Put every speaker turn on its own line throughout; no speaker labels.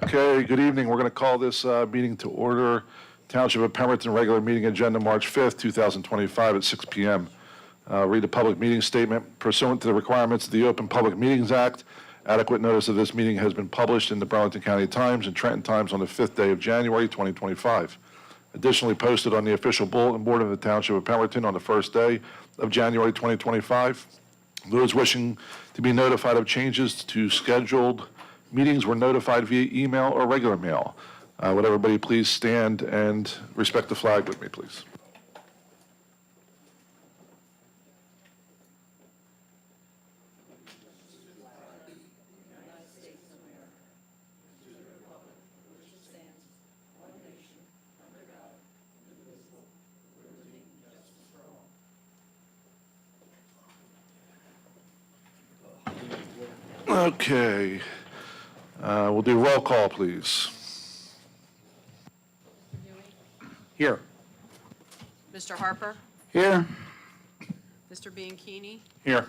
Okay, good evening. We're going to call this meeting to order. Township of Pemberton regular meeting agenda, March 5th, 2025 at 6 p.m. Read the public meeting statement. Pursuant to the requirements of the Open Public Meetings Act, adequate notice of this meeting has been published in the Burlington County Times and Trenton Times on the 5th day of January, 2025. Additionally posted on the official bulletin board of the Township of Pemberton on the first day of January, 2025. Those wishing to be notified of changes to scheduled meetings were notified via email or regular mail. Would everybody please stand and respect the flag with me, please? Okay. We'll do roll call, please.
Here.
Mr. Harper,
Here.
Mr. Bianchini,
Here.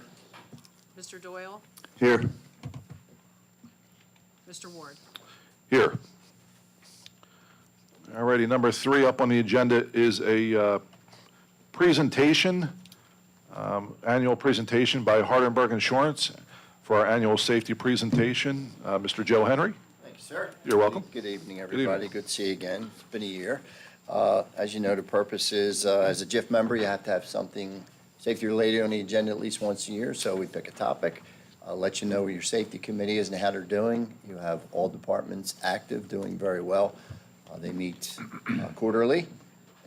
Mr. Doyle,
Here.
Mr. Ward.
Here. All righty, number 3 up on the agenda is a presentation, annual presentation by Hardenberg Insurance for our annual safety presentation. Mr. Joe Henry.
Thank you, sir.
You're welcome.
Good evening,
evening.
everybody. Good to see you again. It's been a year. As you know, the purpose is, as a JIF member, you have to have something safety-related on the agenda at least once a year, so we pick a topic, let you know where your safety committee is and how they're doing. You have all departments active, doing very well. They meet quarterly,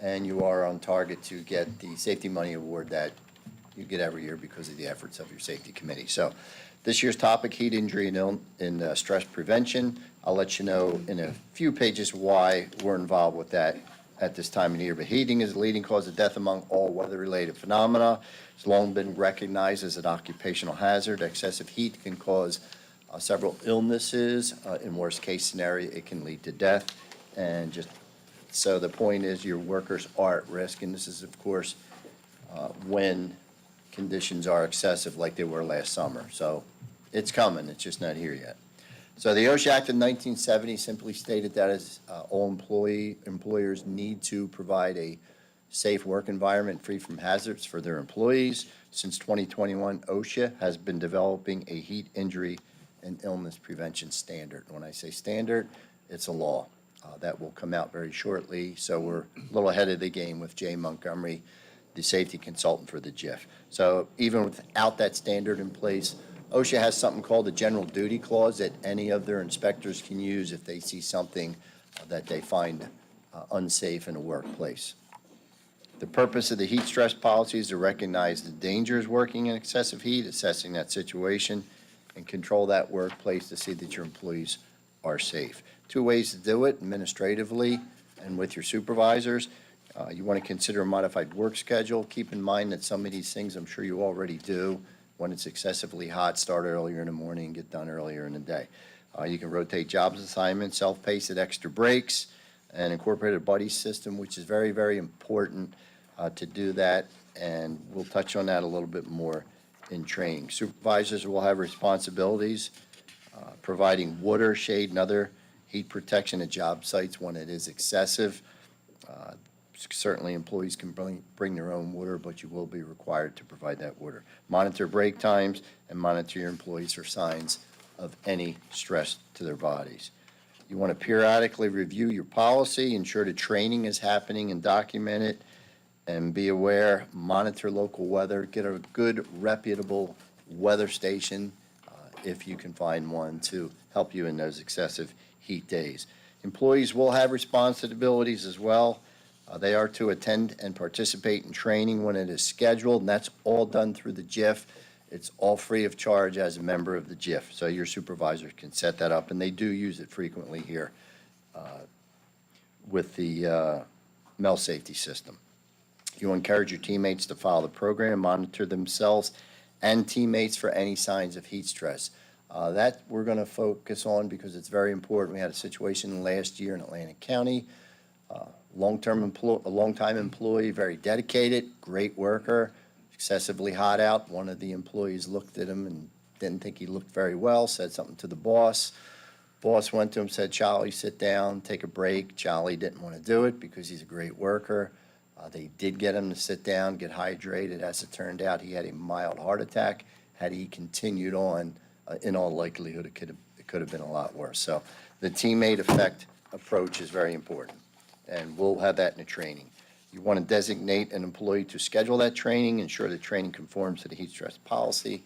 and you are on target to get the safety money award that you get every year because of the efforts of your safety committee. So this year's topic, heat injury and stress prevention. I'll let you know in a few pages why we're involved with that at this time of the year. But heating is the leading cause of death among all weather-related phenomena. It's long been recognized as an occupational hazard. Excessive heat can cause several illnesses. In worst case scenario, it can lead to death. And just so the point is, your workers are at risk, and this is, of course, when conditions are excessive like they were last summer. So it's coming, it's just not here yet. So the OSHA Act of 1970 simply stated that as all employers need to provide a safe work environment free from hazards for their employees. Since 2021, OSHA has been developing a heat injury and illness prevention standard. When I say standard, it's a law that will come out very shortly. So we're a little ahead of the game with Jay Montgomery, the safety consultant for the JIF. So even without that standard in place, OSHA has something called the general duty clause that any of their inspectors can use if they see something that they find unsafe in a workplace. The purpose of the heat stress policy is to recognize the dangers working in excessive heat, assessing that situation, and control that workplace to see that your employees are safe. 2 ways to do it, administratively and with your supervisors. You want to consider a modified work schedule. Keep in mind that some of these things I'm sure you already do. When it's excessively hot, start earlier in the morning and get done earlier in the day. You can rotate jobs assignments, self-pace at extra breaks, and incorporate a buddy system, which is very, very important to do that. And we'll touch on that a little bit more in training. Supervisors will have responsibilities providing water, shade, and other heat protection at job sites when it is excessive. Certainly, employees can bring their own water, but you will be required to provide that water. Monitor break times and monitor your employees for signs of any stress to their bodies. You want to periodically review your policy, ensure the training is happening and document it, and be aware, monitor local weather, get a good, reputable weather station if you can find one to help you in those excessive heat days. Employees will have responsibilities as well. They are to attend and participate in training when it is scheduled, and that's all done through the JIF. It's all free of charge as a member of the JIF, so your supervisors can set that up, and they do use it frequently here with the MEL safety system. You encourage your teammates to follow the program, monitor themselves and teammates for any signs of heat stress. That we're going to focus on because it's very important. We had a situation last year in Atlantic County. A long-time employee, very dedicated, great worker, excessively hot out. One of the employees looked at him and didn't think he looked very well, said something to the boss. Boss went to him, said, Charlie, sit down, take a break. Charlie didn't want to do it because he's a great worker. They did get him to sit down, get hydrated. As it turned out, he had a mild heart attack. Had he continued on, in all likelihood, it could have been a lot worse. So the teammate effect approach is very important, and we'll have that in the training. You want to designate an employee to schedule that training, ensure the training conforms to the heat stress policy,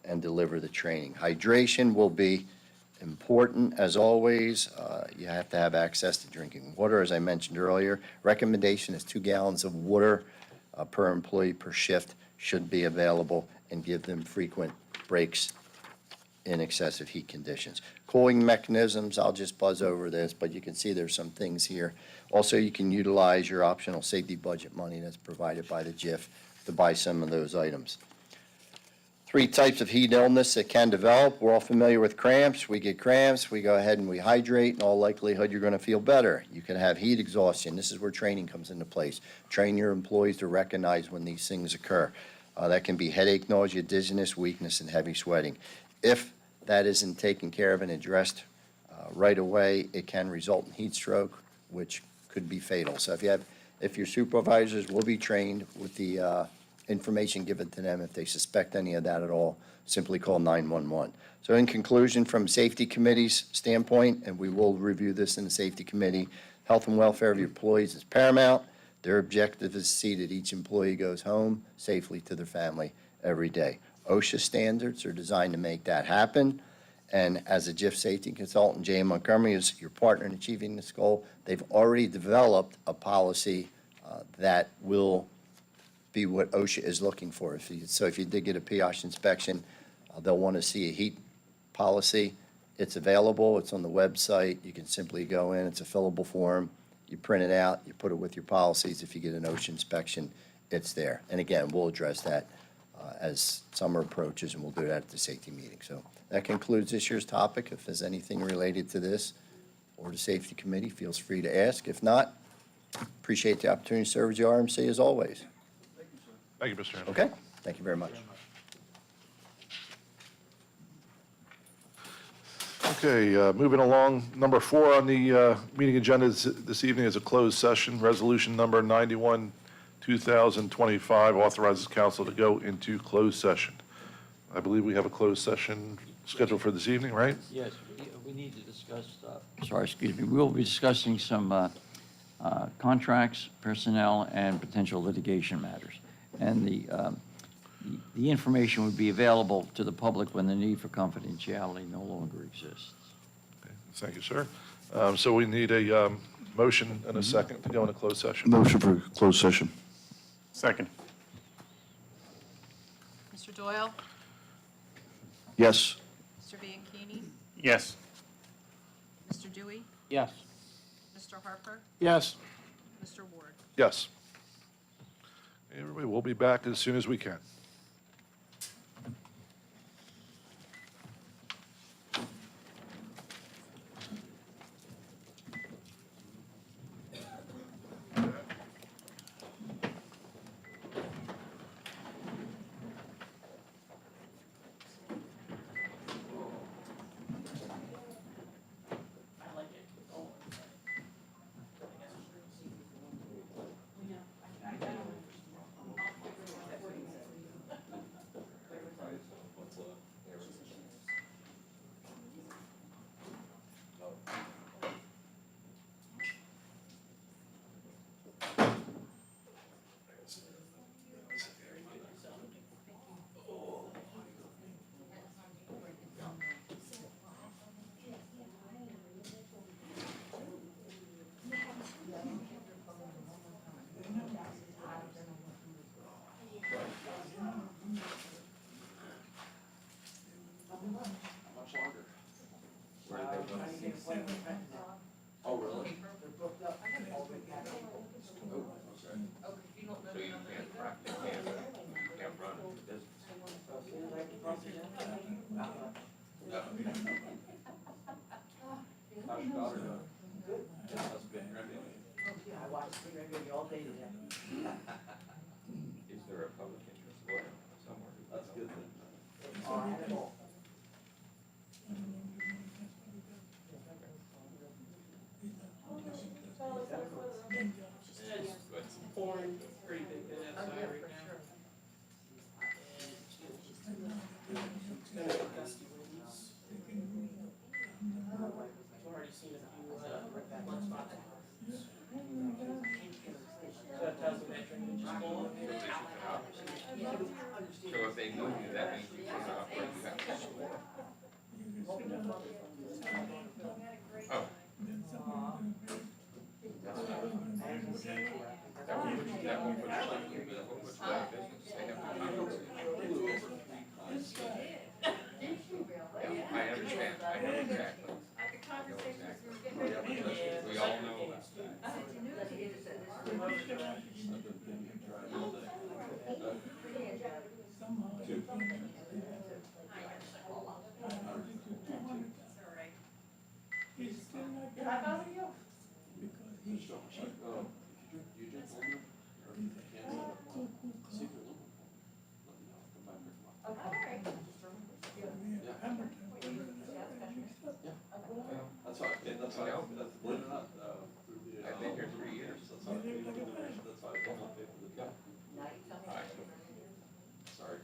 and deliver the training. Hydration will be important, as always. You have to have access to drinking water, as I mentioned earlier. Recommendation is 2 gallons of water per employee per shift should be available, and give them frequent breaks in excessive heat conditions. Cooling mechanisms, I'll just buzz over this, but you can see there's some things here. Also, you can utilize your optional safety budget money that's provided by the JIF to buy some of those items. 3 types of heat illness that can develop. We're all familiar with cramps. We get cramps, we go ahead and we hydrate. In all likelihood, you're going to feel better. You can have heat exhaustion. This is where training comes into place. Train your employees to recognize when these things occur. That can be headache, nausea, dizziness, weakness, and heavy sweating. If that isn't taken care of and addressed right away, it can result in heat stroke, which could be fatal. So if your supervisors will be trained with the information given to them, if they suspect any of that at all, simply call 911. So in conclusion, from Safety Committee's standpoint, and we will review this in the Safety Committee, health and welfare of your employees is paramount. Their objective is to see that each employee goes home safely to their family every day. OSHA standards are designed to make that happen. And as a JIF safety consultant, J.M. Montgomery is your partner in achieving this goal. They've already developed a policy that will be what OSHA is looking for. So if you did get a PIOSH inspection, they'll want to see a heat policy. It's available. It's on the website. You can simply go in. It's a fillable form. You print it out. You put it with your policies. If you get an OSHA inspection, it's there. And again, we'll address that as summer approaches, and we'll do that at the safety meeting. So that concludes this year's topic. If there's anything related to this or the Safety Committee, feel free to ask. If not, appreciate the opportunity to serve as your RMC as always.
Thank you, Mr. Henry.
Okay? Thank you very much.
Okay, moving along, number 4 on the meeting agenda this evening is a closed session. Resolution number 91, 2025 authorizes council to go into closed session. I believe we have a closed session scheduled for this evening, right?
Yes, we need to discuss, excuse me, we'll be discussing some contracts, personnel, and potential litigation matters. And the information would be available to the public when the need for confidentiality no longer exists.
Okay, thank you, sir. So we need a motion and a second to go into closed session.
Motion for closed session.
Second.
Mr. Doyle?
Yes.
Mr. Bianchini?
Yes.
Mr. Dewey?
Yes.
Mr. Harper?
Yes.
Mr. Ward?
Yes. Everybody, we'll be back as soon as we can.
Is there a public interest lawyer somewhere? That's good. That won't put you out of business. They have to compensate. Yeah, I understand, I know exactly. I know exactly. We all know that.
That's why, that's why, that's, believe it or not,
I've been here 3 years.
that's why I paid for the division, that's why I told them to pay for the job. Sorry.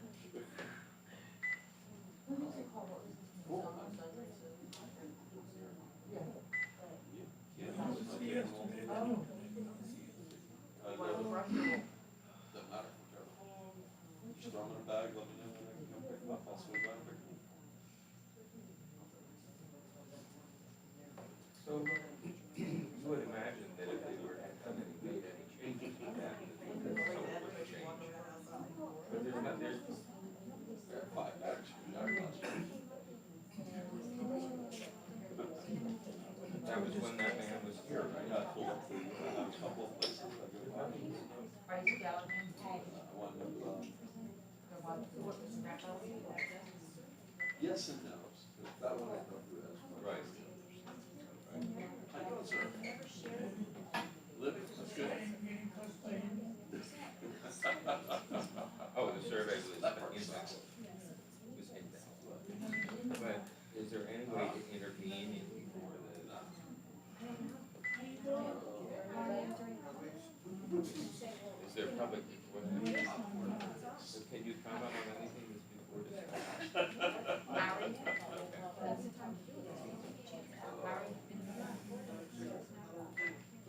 Yeah, I was like, taking them all. Doesn't matter, whichever. Just throw them in a bag, let me know, and I can come pick them up, I'll swing by and pick them up.
So you would imagine that if they were to come and made any changes to that, that something would change. But there's not, there's,
I got 5 bags from Jack last year.
that was when that man was here, right?
I pulled up the, a couple of places I go to.
Are you down in
I went with,
the one,
yes and no, that one I thought you asked.
Right.
I know, sir. Living, that's good.
Oh, the survey was inbound. Was inbound. But is there any way to intervene in before the? Is there public, so can you comment on anything that's before discussed?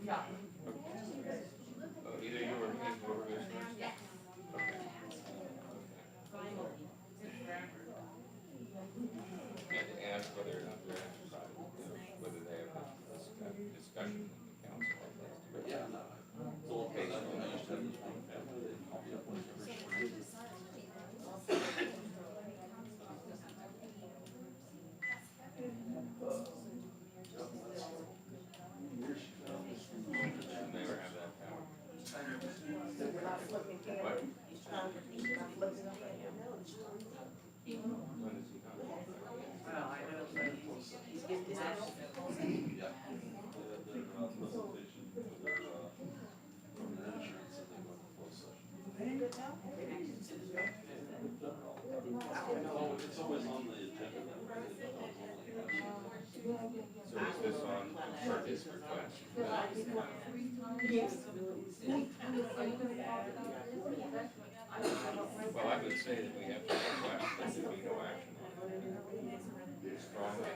Yeah.
Oh, either you or me, whoever goes first?
Yeah.
Okay. And ask whether or not they're exercising, whether they have a discussion in the council on this.
But yeah, no, it's a little patient, I used to have this one family, they call me up once every 4 years. Years ago,
Should never have that power. When does he come?
yeah, their presentation for their insurance, and they go to closed session. Oh, it's always on the agenda, that way they don't normally have it.
So is this on for his request? Well, I would say that we have to request that there be no action on it. Strongly.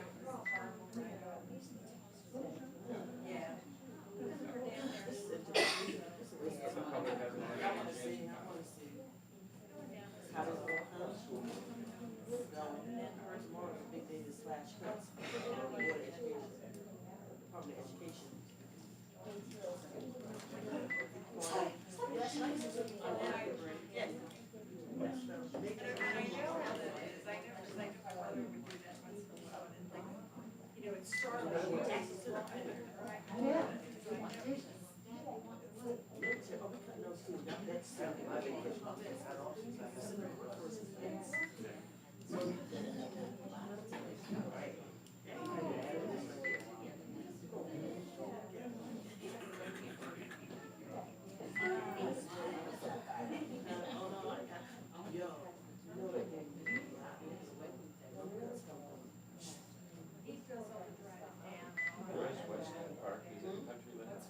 The public hasn't had any chance to comment.
Tomorrow's a big day to slash cuts. Board of Education, Department of Education.
Where is West End Park? Is it country limits?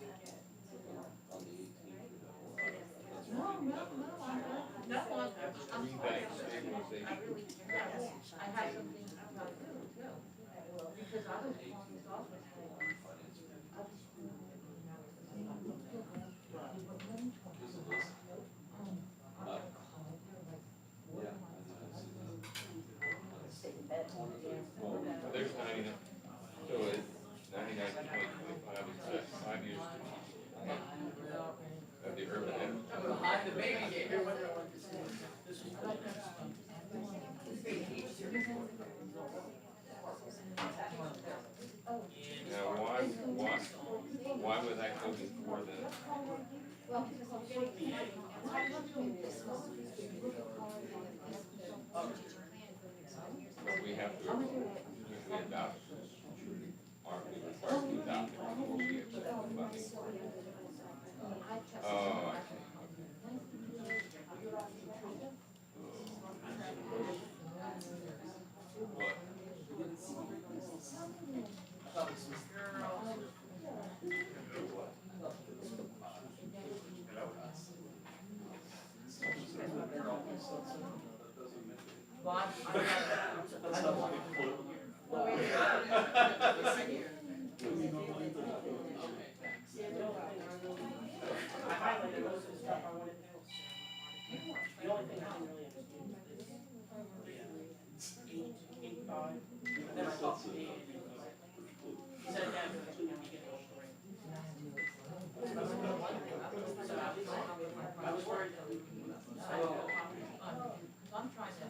On the 18th, that's
Green Bank stabilization.
I have something about you too, because I was on this office.
This is this. Yeah.
Well, there's 99, so it's 99 to 2025, it's 5 years to teach. why would that go before the? But we have to, if we adopt, aren't we required to adopt it before we accept the funding for it? Oh, I see, okay. What?
I highlighted most of the stuff I wanted to. The only thing I didn't really understand is this 885, and then I talked to Dave, and he was like, he said that because we can get it straight. So I was worried that we would.
I'm trying to.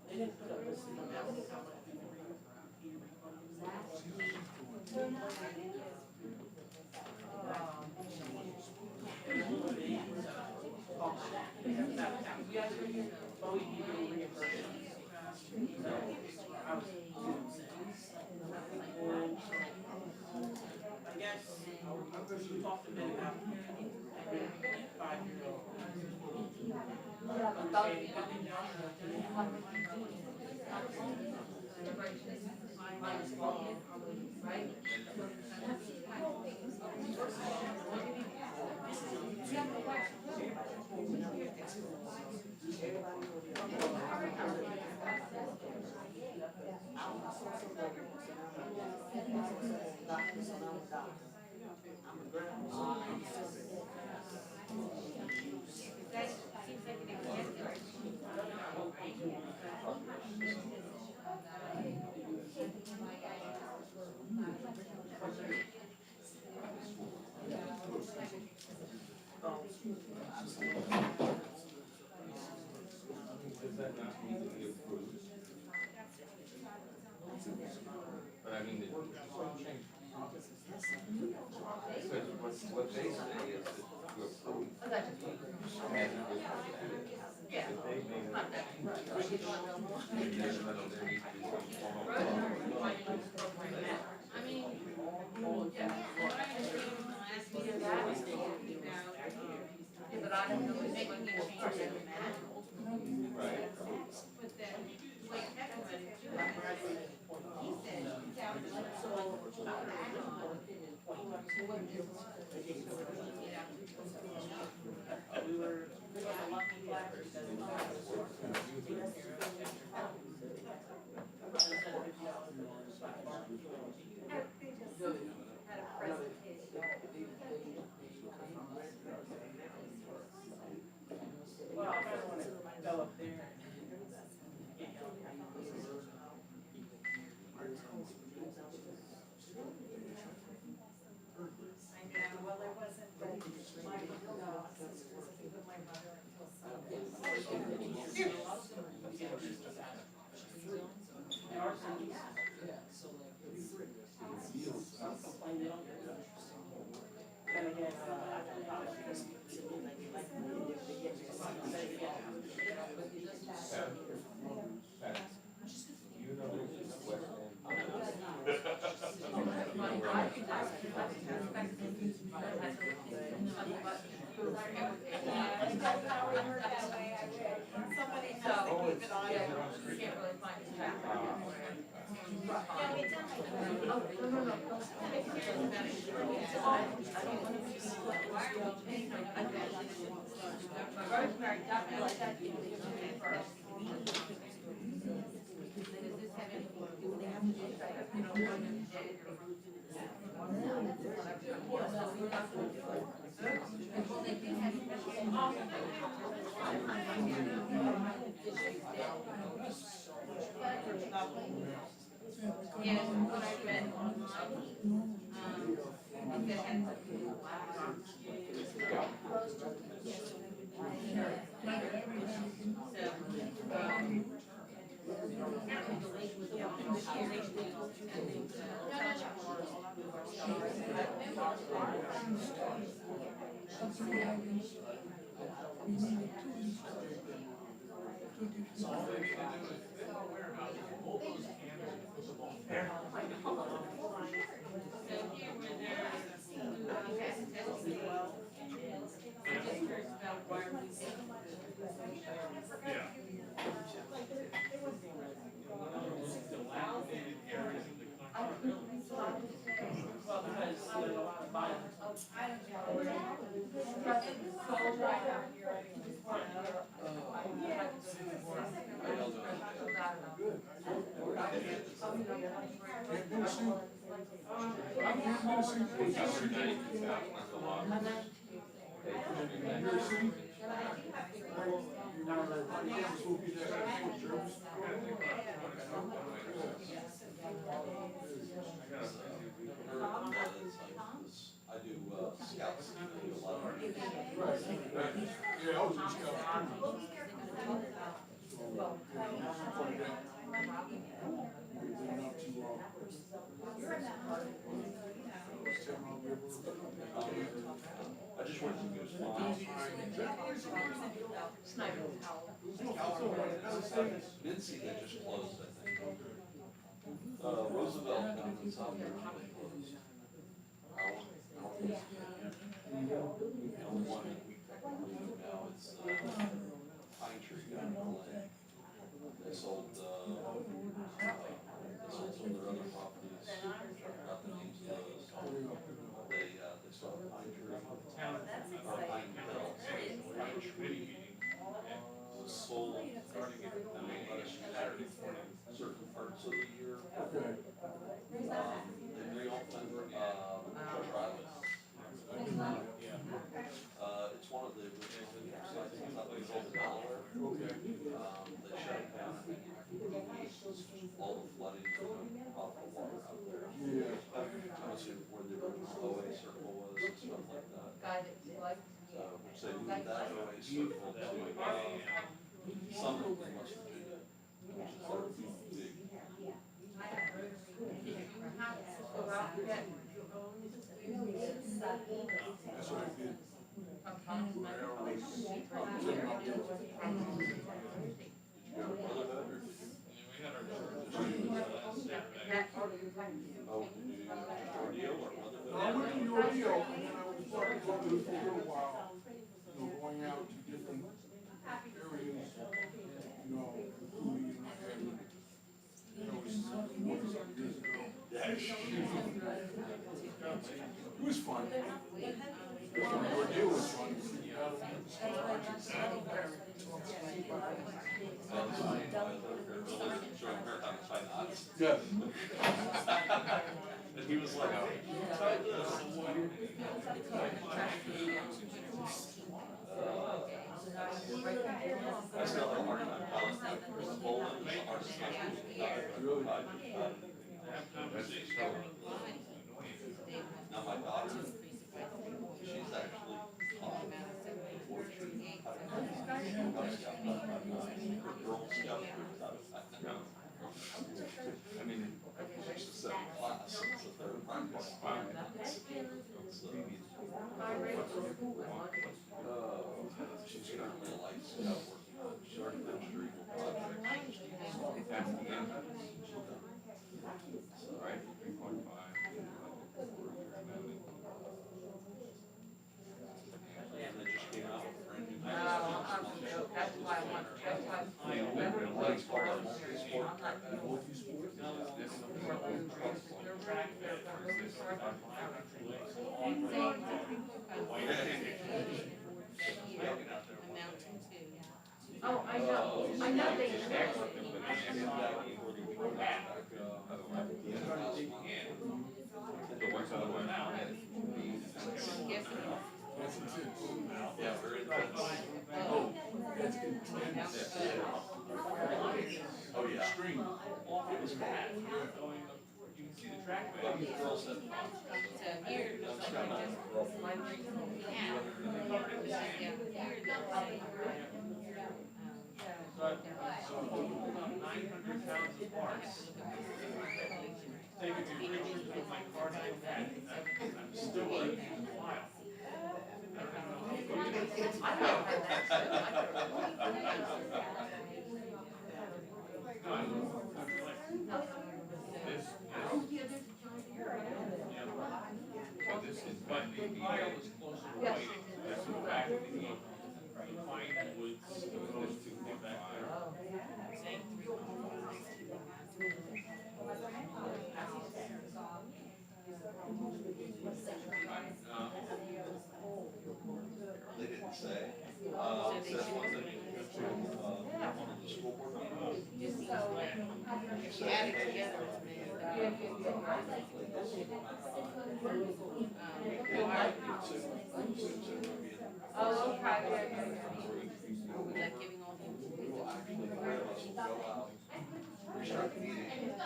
They didn't put a list in the mail of how much he but we need to reimburse. I was I guess we talked a bit about 5-year-old.
Does that not need to be approved? But I mean, the change. Because what they say is that you approve. And
Yeah.
if they made it. And then there needs to be some form of.
I mean, yeah, what I understand from the last meeting, that was talking about,
But I don't know if
making a change in the map.
Right.
But then, like Kevin went into it, he said, down to like, so, back on.
We were lucky because
had a presentation.
well, I don't want to go up there.
I know, well, it wasn't, but my, with my mother until
And again, I probably just,
Pat, you know this is West End.
somebody has to
So,
keep an eye
yeah,
on it.
you can't really find his track.
Yeah, we done like.
Oh, no. Rosemary got me like that. Does this have anything to do with the application? You know, when you did it or yeah, what I read online, if it had to do with so,
Well, because there's a lot of violence.
I do scouts, I do a lot of.
Yeah, I was in Scouts
I just went to Goose Miles. Didn't see they just closed, I think. Roosevelt down in South Carolina, they closed. I don't think it's good. The only one that we technically do now is, Pine Tree down in LA. They sold some of their other properties, I forgot the names of those. They sold Pine Tree, Pine Hill. Pine Tree was sold, Saturday morning, certain parts of the year. They reopened, Treasure Island. It's one of the original sites up in Delaware. They shut it down, all the flooding, off the water out there. Obviously where the original OA circle was and stuff like that. Which they moved that OA circle to, Summit in West Virginia, which is their big.
That's what I did.
Oh, did you ordeal or mother?
I went to the ordeal, and then I was part of it for a little while, going out to different areas, including, years ago. It was fun. The ordeal was fun. Yes.
And he was like, try this. I still have a hard time telling that Poland is the hardest country to die. Now my daughter, she's actually taught poetry. Girl Scout group. I mean, she used to sit in class, so they're practicing. She's currently a life scout working on short ministry projects.
Right, 3.5.
And they just came out with a brand new.
That's why I want,
Oh, I know they
Yeah, very intense. Oh, yeah.
Extreme.
It was bad.
You can see the track.
But the girls had fun.
So here, it looks like we just, my
So
900 pounds of parts. Taking the original with my card I had, I'm still like a while.
So this is,
But the pile was closer to weight. That's the fact that the pine woods, those two came back there.
they didn't say. That's one thing, one of the school board meetings. He said,
Oh, okay, like giving all the.
restart the meeting, and then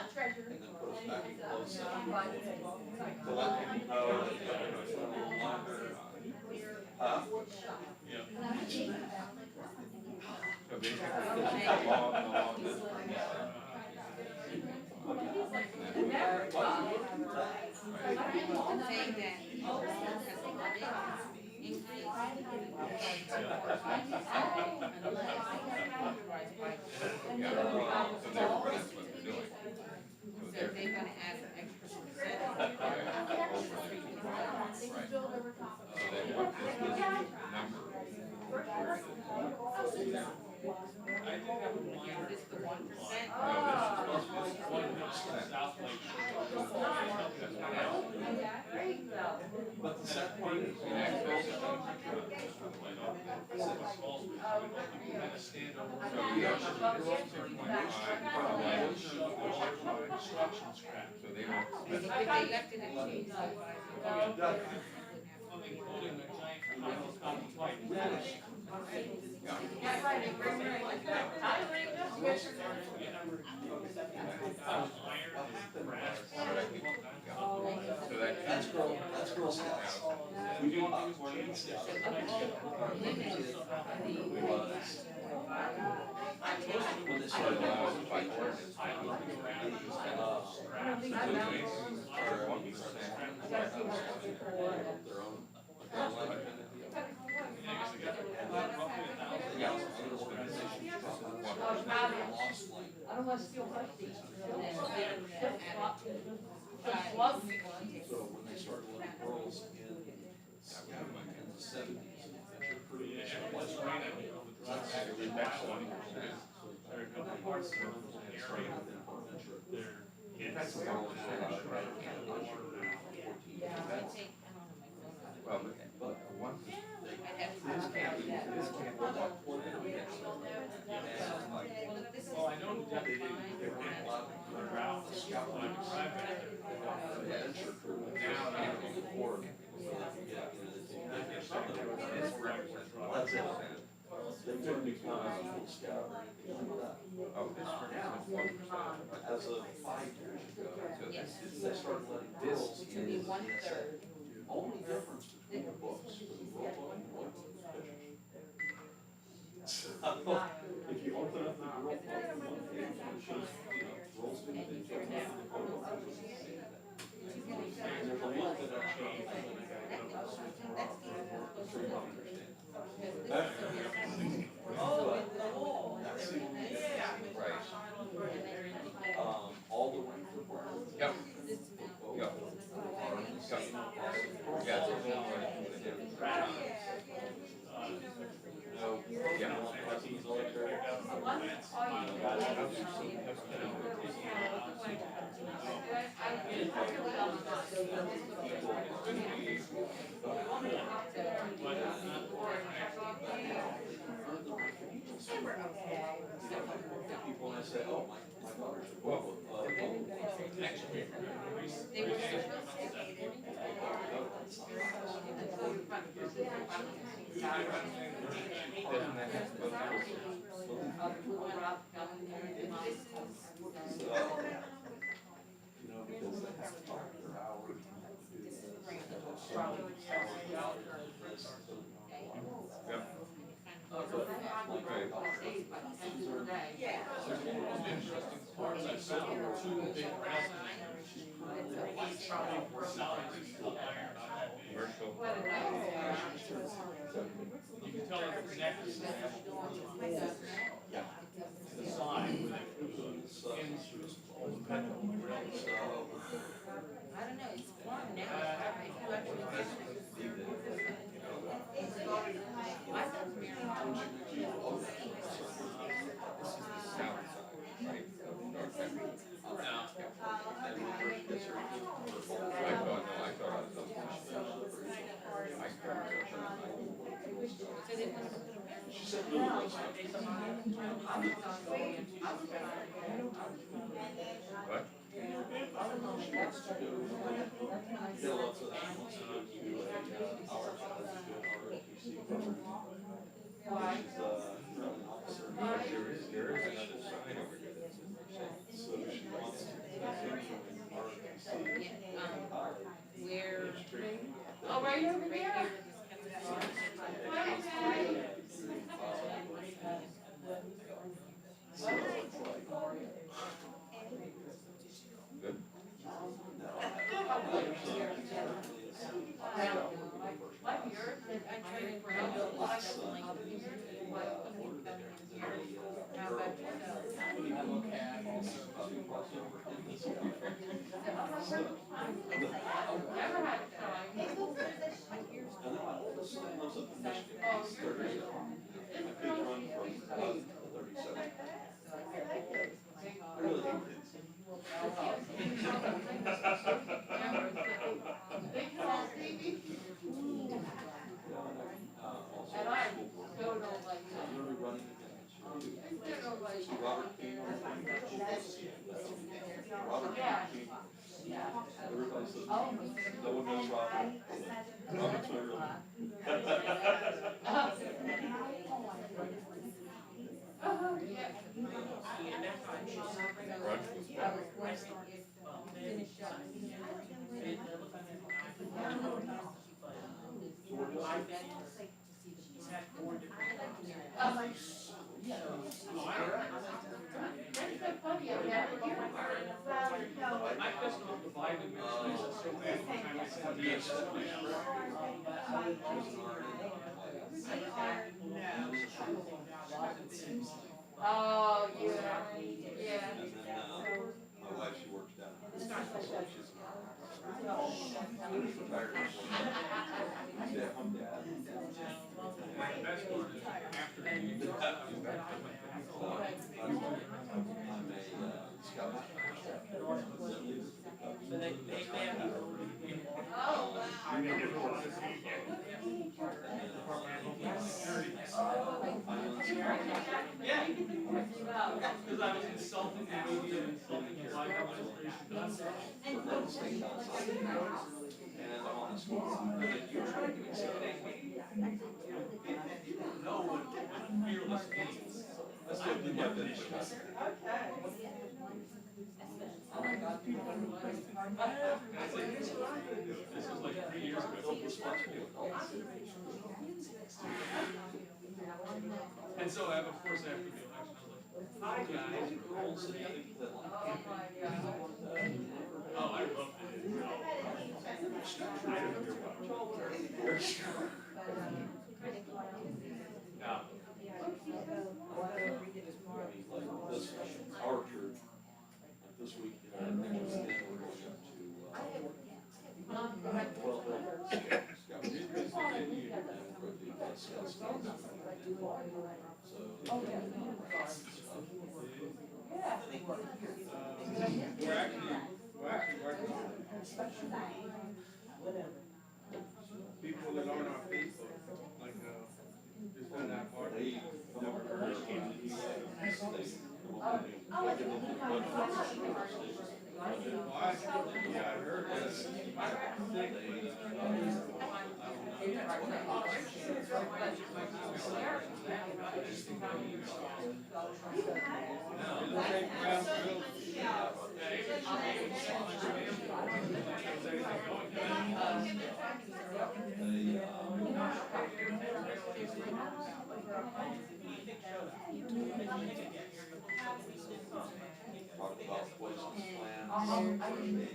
put us back in closed session. To let people know that, it's a little longer or not.
Yeah.
So basically, this is the law, this.
Saying that has a big increase.
Yeah, so that's what they're doing.
So they're gonna add an extra percent.
So they want this number.
I did have a minor.
Is this the 1%?
No, this is
One house in South Lake Shore.
But the set point is in excess of.
And a standover.
So we are.
Construction scrap.
So they want.
If they left it at 2,
Including the giant pile of copper pipe.
So that's Girl Scouts. We do Boy Scouts. So, by ordinance, so donations are 1%. Their own. Yeah,
I don't want to steal my seat.
so when they started letting girls in the 70s.
What's right now, that's actually back 20%. There are a couple of parts that are in the area. They're,
That's
it's.
a whole lot of well, but one, this can't be, this can't be that point.
Well, I know that they didn't, they were getting a lot of their route, the scout line, private.
Now, before. That's it. They took me to a scout or anything like that. Oh, this for now is 1%. As of 5 years ago, so this is, they started letting girls in.
to be 1/3.
Only difference between the books was the role book and the So, if you open up the rule book, it shows, roles to the individual. And there's a lot that are changed, and I got so you don't understand. That's the only difference. Right. All the way for work. Yep. Yep. Yeah. No, yeah. People want to say, oh, my daughter's a well,
They were sophisticated.
You know, because they have to talk their hours. Yep. interesting parts. I saw two big rails connectors. It's probably more solid steel iron, not that big. Commercial. You can tell that the connectors smashed to the side with it. And
I don't know, it's warm now. I do actually get I thought where, oh, right over there. And I don't know like
I pissed off the Biden administration so bad every time I sent DS.
oh, yeah, yeah.
My wife, she works down. She's retired. Yeah, I'm dad.
The best part is after the
I'm a scout.
So they ban
Oh, wow.
Yeah, because I was insulting the media and insulting the Biden administration.
And I'm on the school side. You're trying to accept.
No one fearless means.
That's what we have been.
This was like 3 years ago. And so, of course, after the election, I was like, hi guys, girls. Oh, I loved it. Yeah.
This, our church, this week, we're going up
We're actually working on people that aren't on Facebook, like, just on that part.
They never heard of it.
Yeah, I heard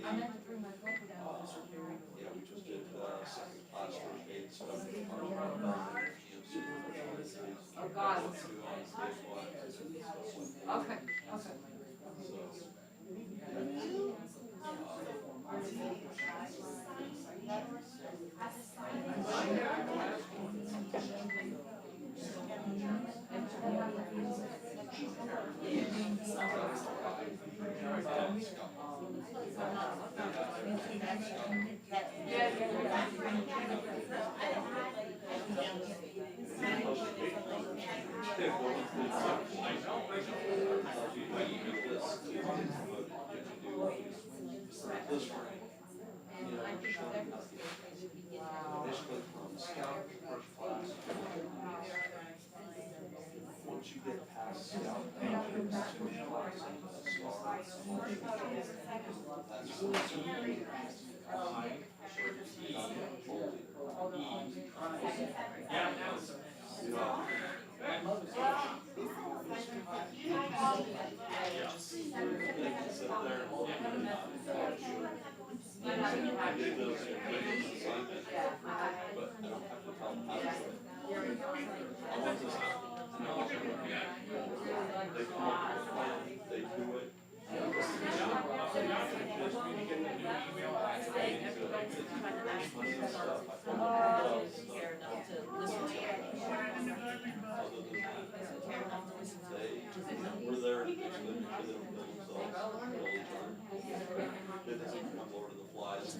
Yeah, we just did, second class first aid stuff.
Oh, God. Okay, okay.
Basically from scout to first class. Once you get past scout, it's first class and star. That's They do it. We're there to make sure they don't kill themselves, kill each other. It doesn't become Lord of the Flies.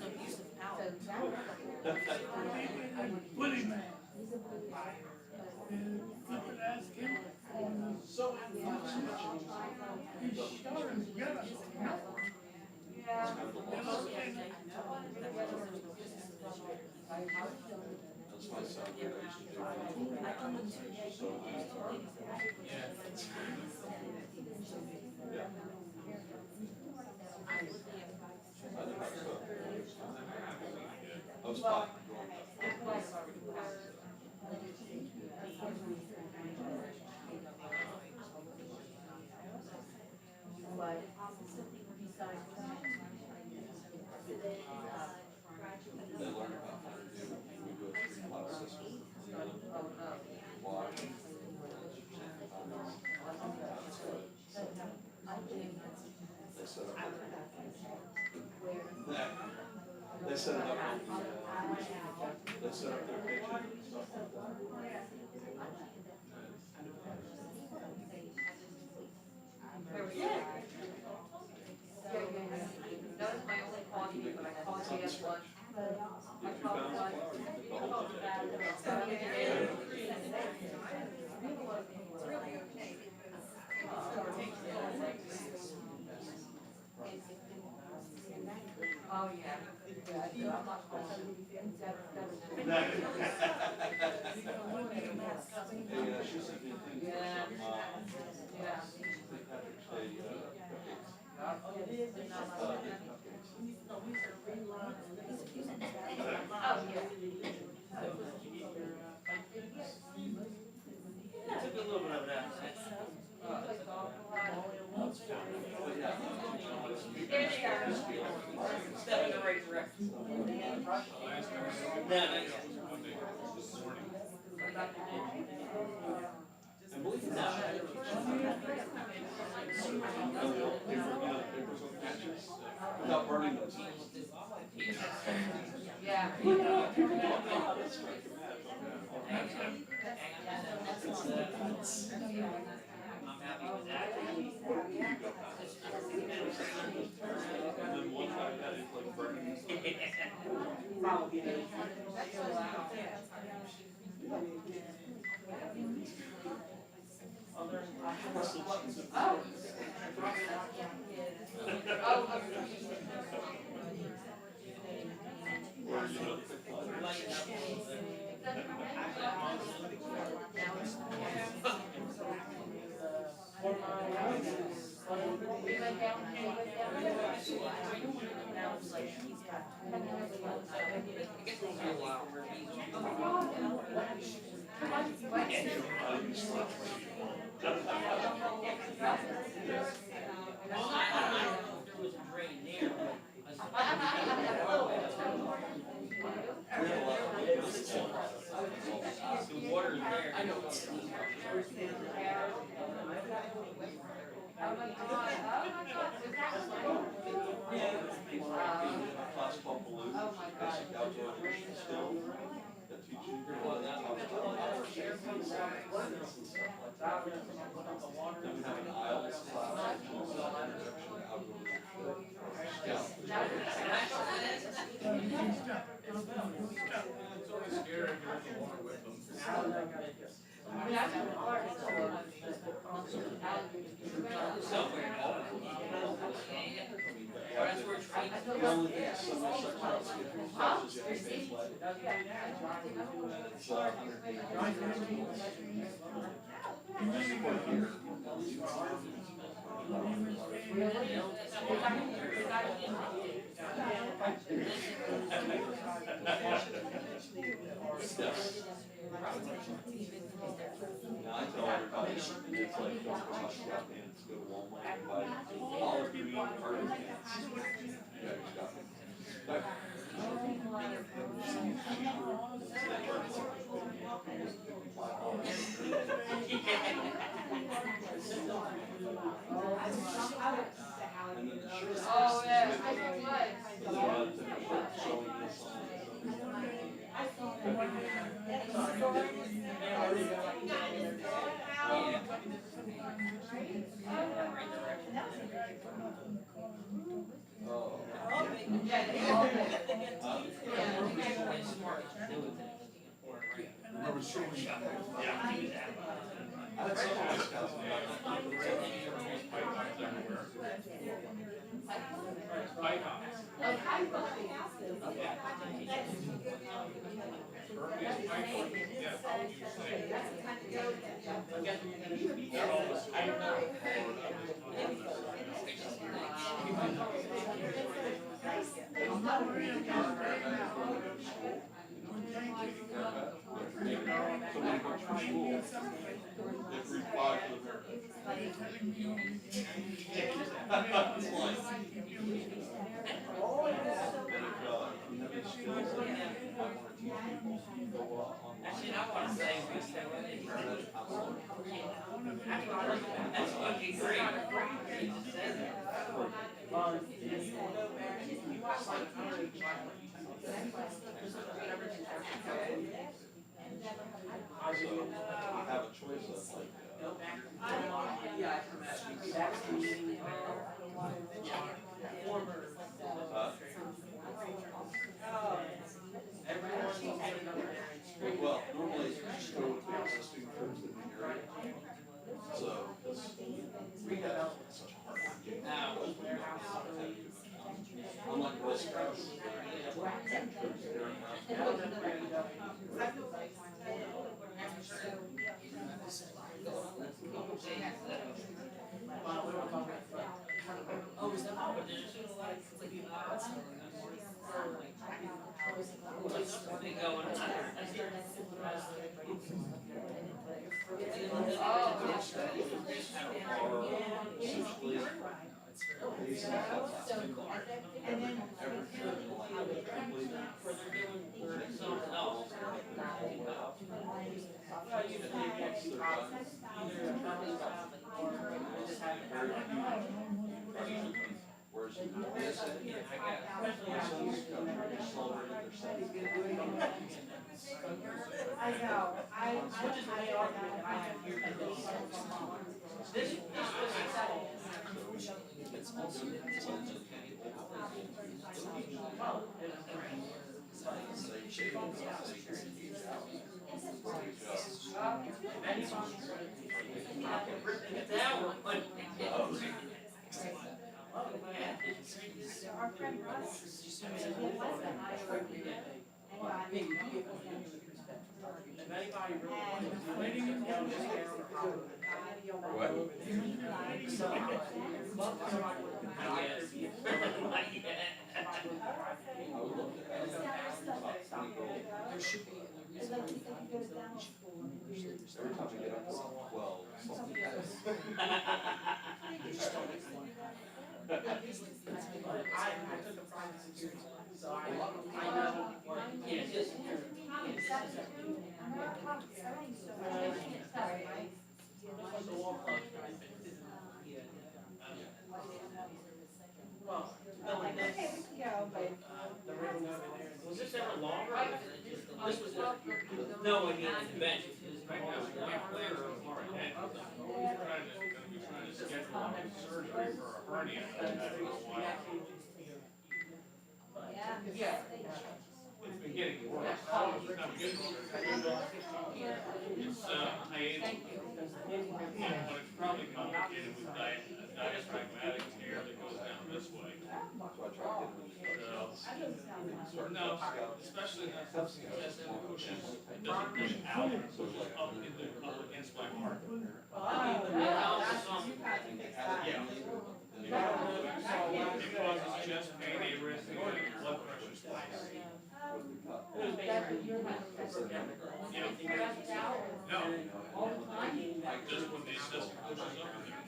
That's my son, I used to do. So nice. Yeah. I was talking growing up. They learn about how to do, we do a 3-class system. Wash. They set up. They set it up. They set up their kitchen and stuff like that.
That was my only quality, but I called you at lunch. I called lunch. It's really okay. Oh, yeah.
Hey, she sent me a thing for some,
Yeah.
St. Patrick's Day, cupcakes.
Oh, yeah.
It took a little bit of an accent.
There they are.
Step in the right direction. No, not yet.
And believe it or not, papers on patches, without burning themselves.
Yeah.
I'm happy with that.
And then one time that is like burning.
I don't know if there was a drain there, but I said,
Class called Balloon, basic outdoor mission skill that teaches you safety and stuff like that. Then we have an IELTS class, which is introduction to outdoor The only thing is some sections get through classes, you have to pay flight. It's 100. Now I tell everybody, it's like, don't go to sweatpants, go to Walmart and buy olive green cargo pants. Yeah, you got me. But- And then the shirt.
Oh, yeah, I know what.
Showing this on. Oh.
Remember showing you.
I had some of those guys about
Actually, I want to say we said what they okay, great. He says it.
So you have a choice of like, well, normally you just go with the existing firms in the area. So, because we have such a hard time getting out. Unlike this house. Whereas this,
I know, our friend Russ, he was an Iowa leader,
every time we get up to 12, something happens. No, I mean, the bench is right now, we can't plan so far ahead. We're trying to schedule a surgery for a hernia that's been a while. It's been getting worse. It's not getting worse. It's, hiatal. Yeah, but it's probably complicated with diaphragmatic tear that goes down this way. So, no, especially not since it pushes, it doesn't push out, it pushes up against my heart. Yeah. It causes chest pain, arrhythmia, and blood pressure spikes. Yeah. No. Just when these just pushes up again.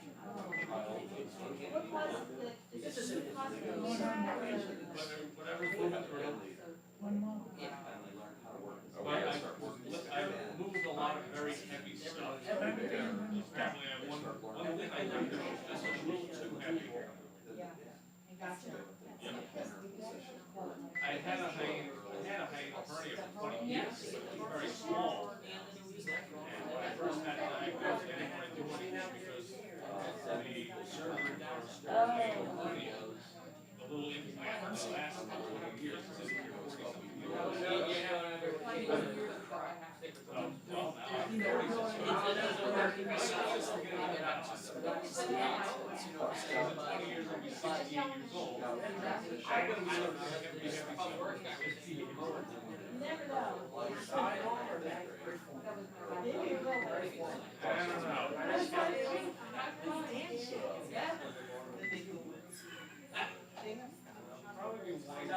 Whatever fluids are in. But I've moved a lot of very heavy stuff. Apparently I have one thing I learned that was just a little too heavy. Yeah. I had a hiatal hernia for 20 years, but it was very small. And when I first had it diagnosed, I didn't want to do anything because the surgery for a hiatal hernia, the little implant that lasted 20 years, it's in here 40-something years. Well, now I'm 20 years, I'll be 68 years old. I don't know if I'm going to be 50 years old.
Never know.
I don't know. Probably be wise.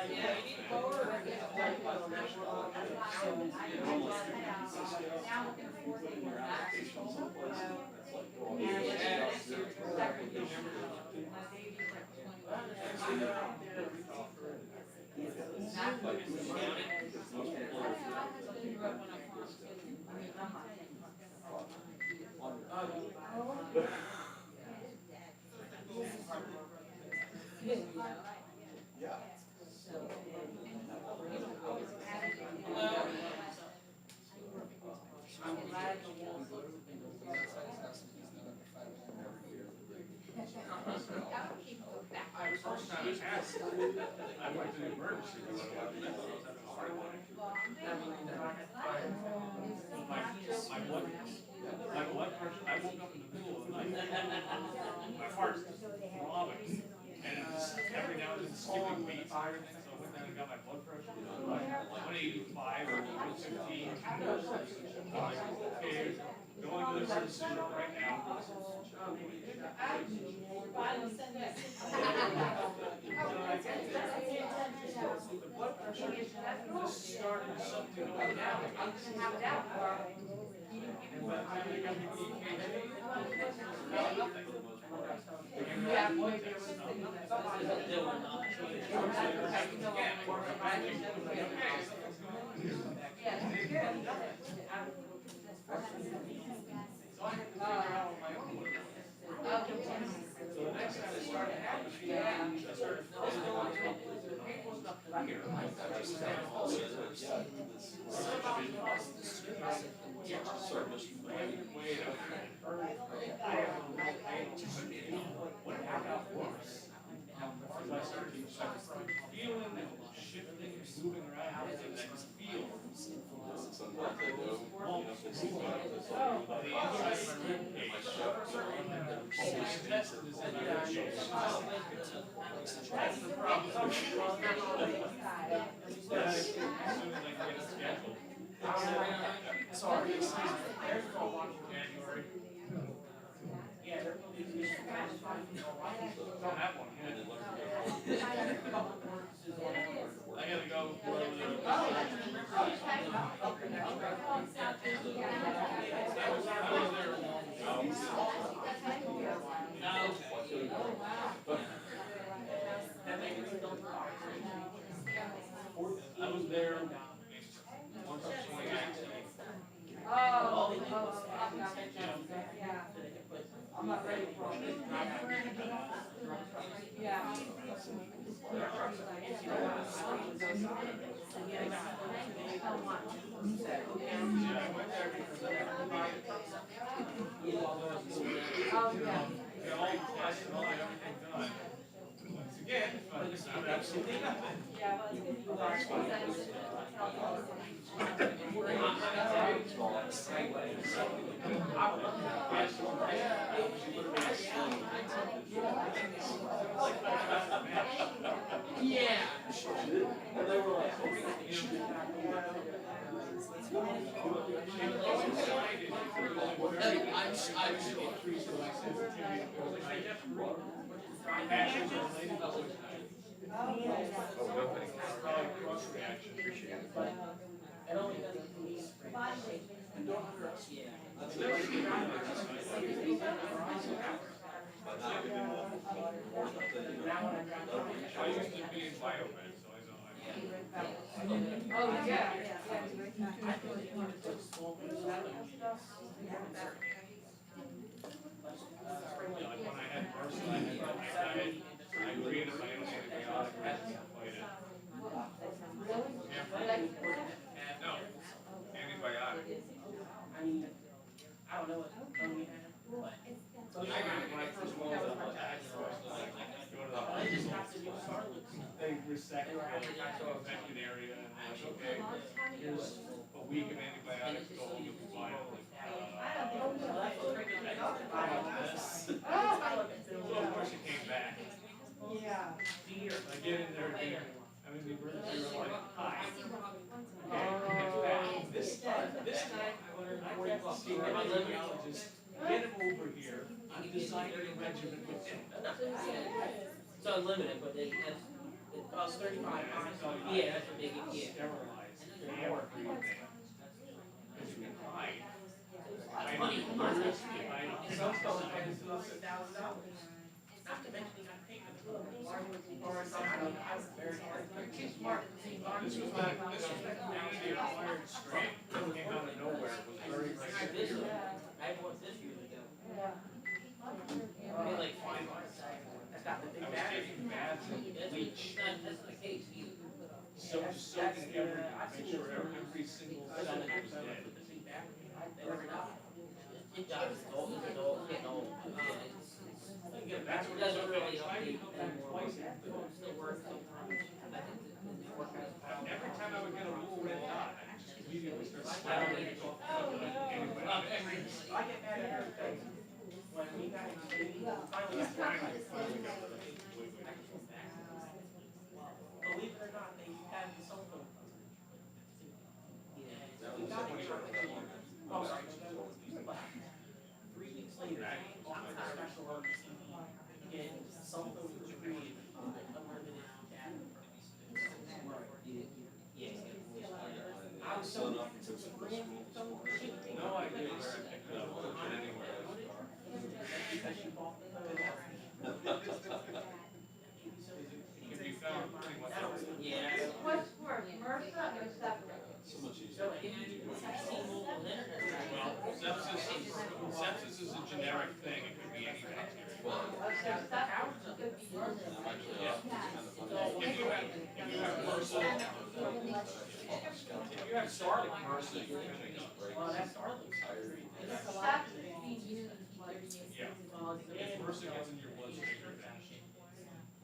First time it happened, I went to the emergency room. I was having a heart attack. My blood pressure, I woke up in the middle of the night. My heart's throbbing. And it's every now and then skipping beats and everything, so I went down and got my blood pressure. 185 or 115. I'm like, okay, going to the emergency room right now. The blood pressure just started something going down. And by the time I got to the EKG, nothing. So I had to figure out on my own what it was. So the next time it started happening, I started feeling the pain wasn't up to here. I was down all wait up. I have no pain. What happened was, as I started feeling and shifting and moving around, and I could feel lumps moving on the inside of my rib cage. My chest is in there. That's the problem. As soon as I get it scheduled. Sorry, excuse me. There's a watch in January. Yeah, there is that one, I gotta go. I was there once in 2019.
Yeah. I'm not ready for it.
I used to be in biomed, so I know. Yeah, like when I had MRSA, I created my own antibiotic resistant to fight it. No, antibiotic.
I mean, I don't know what, we have, but.
I got it when I first went over the attack, go to the
I just got to do Starlinks.
they resect the affected area and they're like, okay, here's a week of antibiotics, go home, you'll be fine. So of course it came back.
Yeah.
I get in there again, I mean, they were like, hi. Okay, it's back. This time I learned to see an epidemiologist, get him over here, I'm designing a regimen with him.
It's unlimited, but it costs 35 pounds. Yeah, that's what they get, yeah.
Sterilized, everything. Because you can hide.
Money.
I
Sometimes $1,000. Not to mention you gotta pay for the too smart.
This was that newly acquired strain that came out of nowhere, it was very, very
This,
severe.
I had one this year ago. I made like $5. That's got the big
I was
battery.
taking baths in bleach,
That's the case either.
so just soaking everything, make sure every single cell was dead.
They never die. It dies, it's old, getting old.
That's what
It doesn't
it's
really
like,
update
twice.
anymore. It still works sometimes. I think the work has power.
Every time I would get a little red dot, I just immediately start slapping it. Anyway,
I get mad at everything. When we got finally got believe it or not, they had the cell phone. We got it. Oh, sorry. 3 weeks later, on the special emergency, and cell phone was created, unlimited data. Yeah. I was so, it's a brand new phone.
no idea where I picked it up, or put it anywhere.
Because she bought the phone.
It can be found pretty much everywhere.
Yeah.
What's worse, MRSA or separate?
Well, sepsis is a generic thing, it could be any bacteria.
Okay, separate could be
Yeah. If you have MRSA, if you have Starlink MRSA, you're kind of done.
Well, that's Starlink.
separate being used like.
Yeah. If MRSA gets in your bloodstream, you're finished.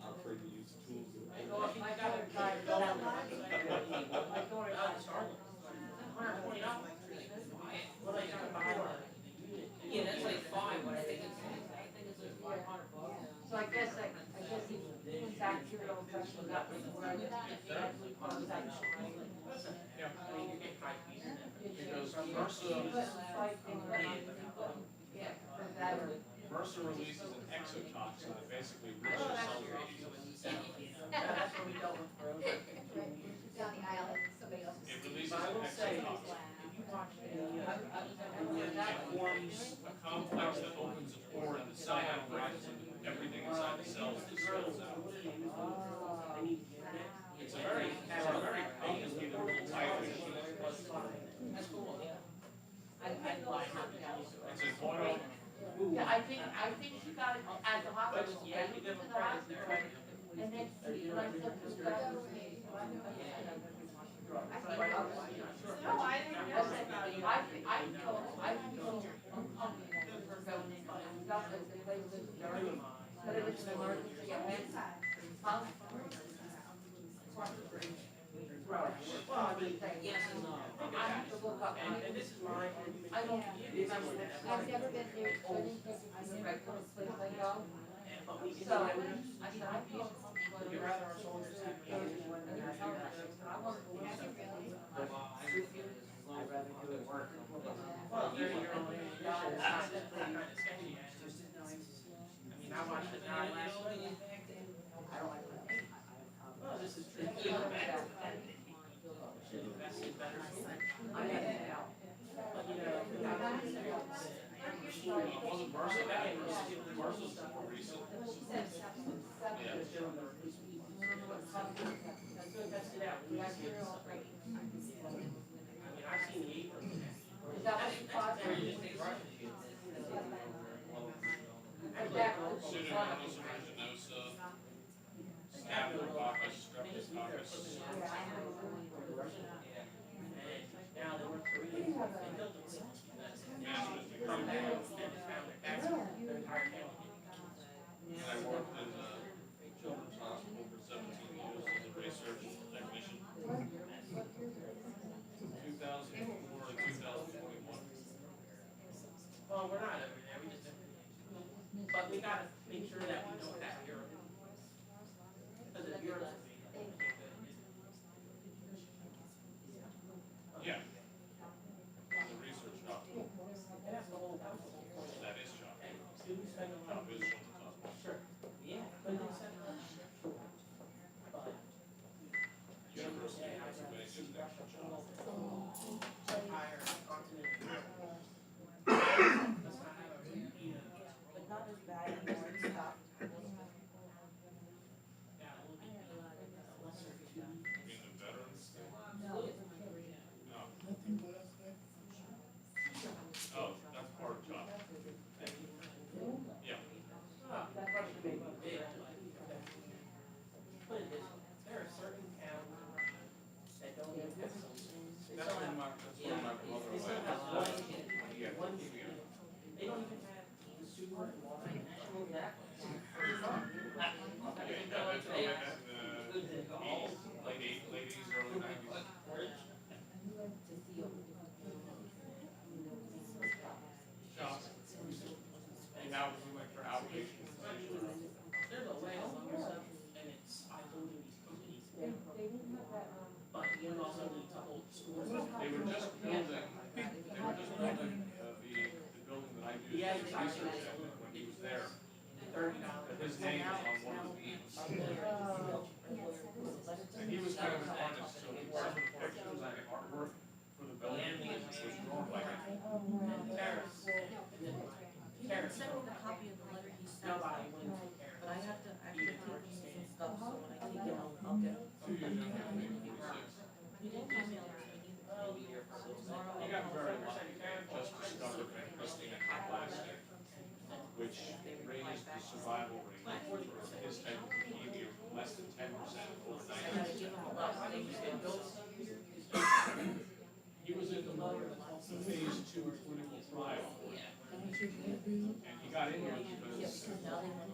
I'm afraid to use tools.
My daughter tried to go on. My daughter tried
Starlink. $120. What I got buy yeah, that's like $5, but I think it's like $500.
So I guess he bacterial infection got me where I actually caused that.
Yeah.
I mean, you get high fever.
Because MRSA,
Yeah, for that.
MRSA releases an exotoxin that basically rips your cells out.
That's what we dealt with for over 15 years.
Down the aisle, somebody else.
It releases
But I
an
will say, if
exotoxin.
you watch any
It forms a complex that opens a pore in the cell membrane, so that everything inside the cells just spills out. It's a very complicated little biomachine.
That's cool, yeah. I like her.
It's a oil,
Yeah, I think she got it at the hospital,
But yeah,
they
we
went
give
to
them
the
credit,
hospital,
they're.
and then she, when I said to the doctor,
No, I didn't know about you.
I feel uncomfortable for going in, and stuff, like the place was dirty, but it was an emergency, huh?
Well, I mean, yes and no.
I have to look up,
And this is my.
I don't remember, I've never been there, I didn't think it was a regular place I go,
But we can.
so, I said, I feel uncomfortable.
Would you rather our soldiers have music when they're not here?
I want to go.
I'd rather do it work. Well, 30-year-old ammunition, it's not that kind of sketchy, it's just, I mean, I watched it now last week. Well, this is true. Should invest in better schools.
I mean, now.
But, you know, it wasn't Mercer, that ain't Mercer stuff for recent. It's doing the police week. Let's go test it out. We have to get something. I mean, I've seen the apron.
Is that what you thought?
Pseudomonas aeruginosa, Staphylococcus, Streptococcus.
Now they work for you. They built themselves. From there, and they found it. That's their entire family.
And I worked in Children's Hospital for 17 years as a research technician. 2004 and 2021.
Well, we're not over there, we just, but we gotta make sure that we don't have Europe. Because if Europe's
Yeah. The research hospital.
and that's the whole council.
That is shocking.
Students spend a lot
Top
of.
is Children's Hospital.
Sure. Yeah, but they said. But.
University of Pennsylvania is an extra job.
Entire continent of Europe. Let's not have a,
But not as bad anymore, it's stopped.
yeah, we'll be lesser.
You mean the veterans thing?
No.
No. Oh, that's part of job. Yeah.
That question may be big, but put it this way, there are certain towns that don't even have some. They
That's
still
when
have,
my, that's when my brother
they still have
went.
one, they don't even have the sewer and water.
Late 80s, early 90s. Shop. And now we went for outpatient.
There's a way along yourself, and it's, I told you these companies. But you also need to hold schools.
They were just building, the building that I used
Yeah,
for research at when he was there.
$30.
But his name was on one of the beams. And he was kind of an artist, so he some of the pictures and the artwork for the building was drawn by him.
Terrace.
He didn't send me the copy of the letter he sent,
Nobody went to
but I
Terrace.
have to take some stuff, so when I take it, I'll get it.
2 years younger than me, 46.
You didn't email it to me, tomorrow.
He got very lucky, and just discovered Christina Plastic, which raised the survival rate for his type of leukemia from less than 10% over
I gotta
90%.
give him a lot of things.
He was in the phase 2 clinical trial. And he got in there because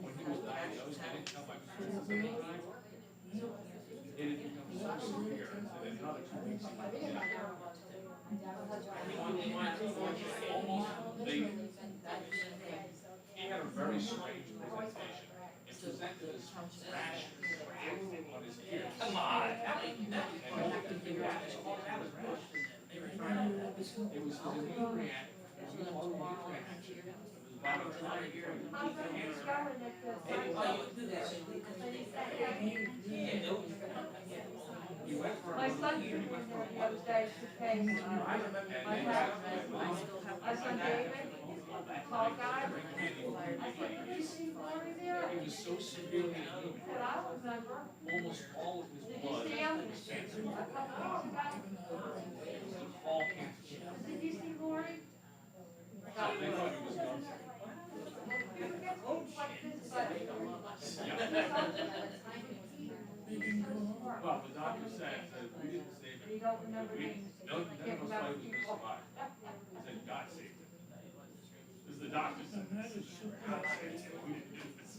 when he was diagnosed, they didn't tell him it had become so severe that in another 2 weeks he was dead. Almost, he had a very strange presentation. It presented as rashes on his ears.
Come on. And you have to figure out, that was rash. They were trying to.
It was his immune reaction. It was an autoimmune reaction. It was about a 20-year. He went for
My son
he
was
went for a
the other day to pay,
And
my
then
my son David, tall guy. I said, did you see Lori there?
he was so severely anemic,
I said, I remember.
almost all of his
Did you
blood
see him?
was cancer.
A couple weeks ago?
It was all cancer.
Did you see Lori?
They thought he was going to. Well, the doctor said we didn't save him.
You don't remember
We,
names.
none of us thought he was gonna survive. He said, God saved him. This is the doctor said, God saved him. We didn't do this.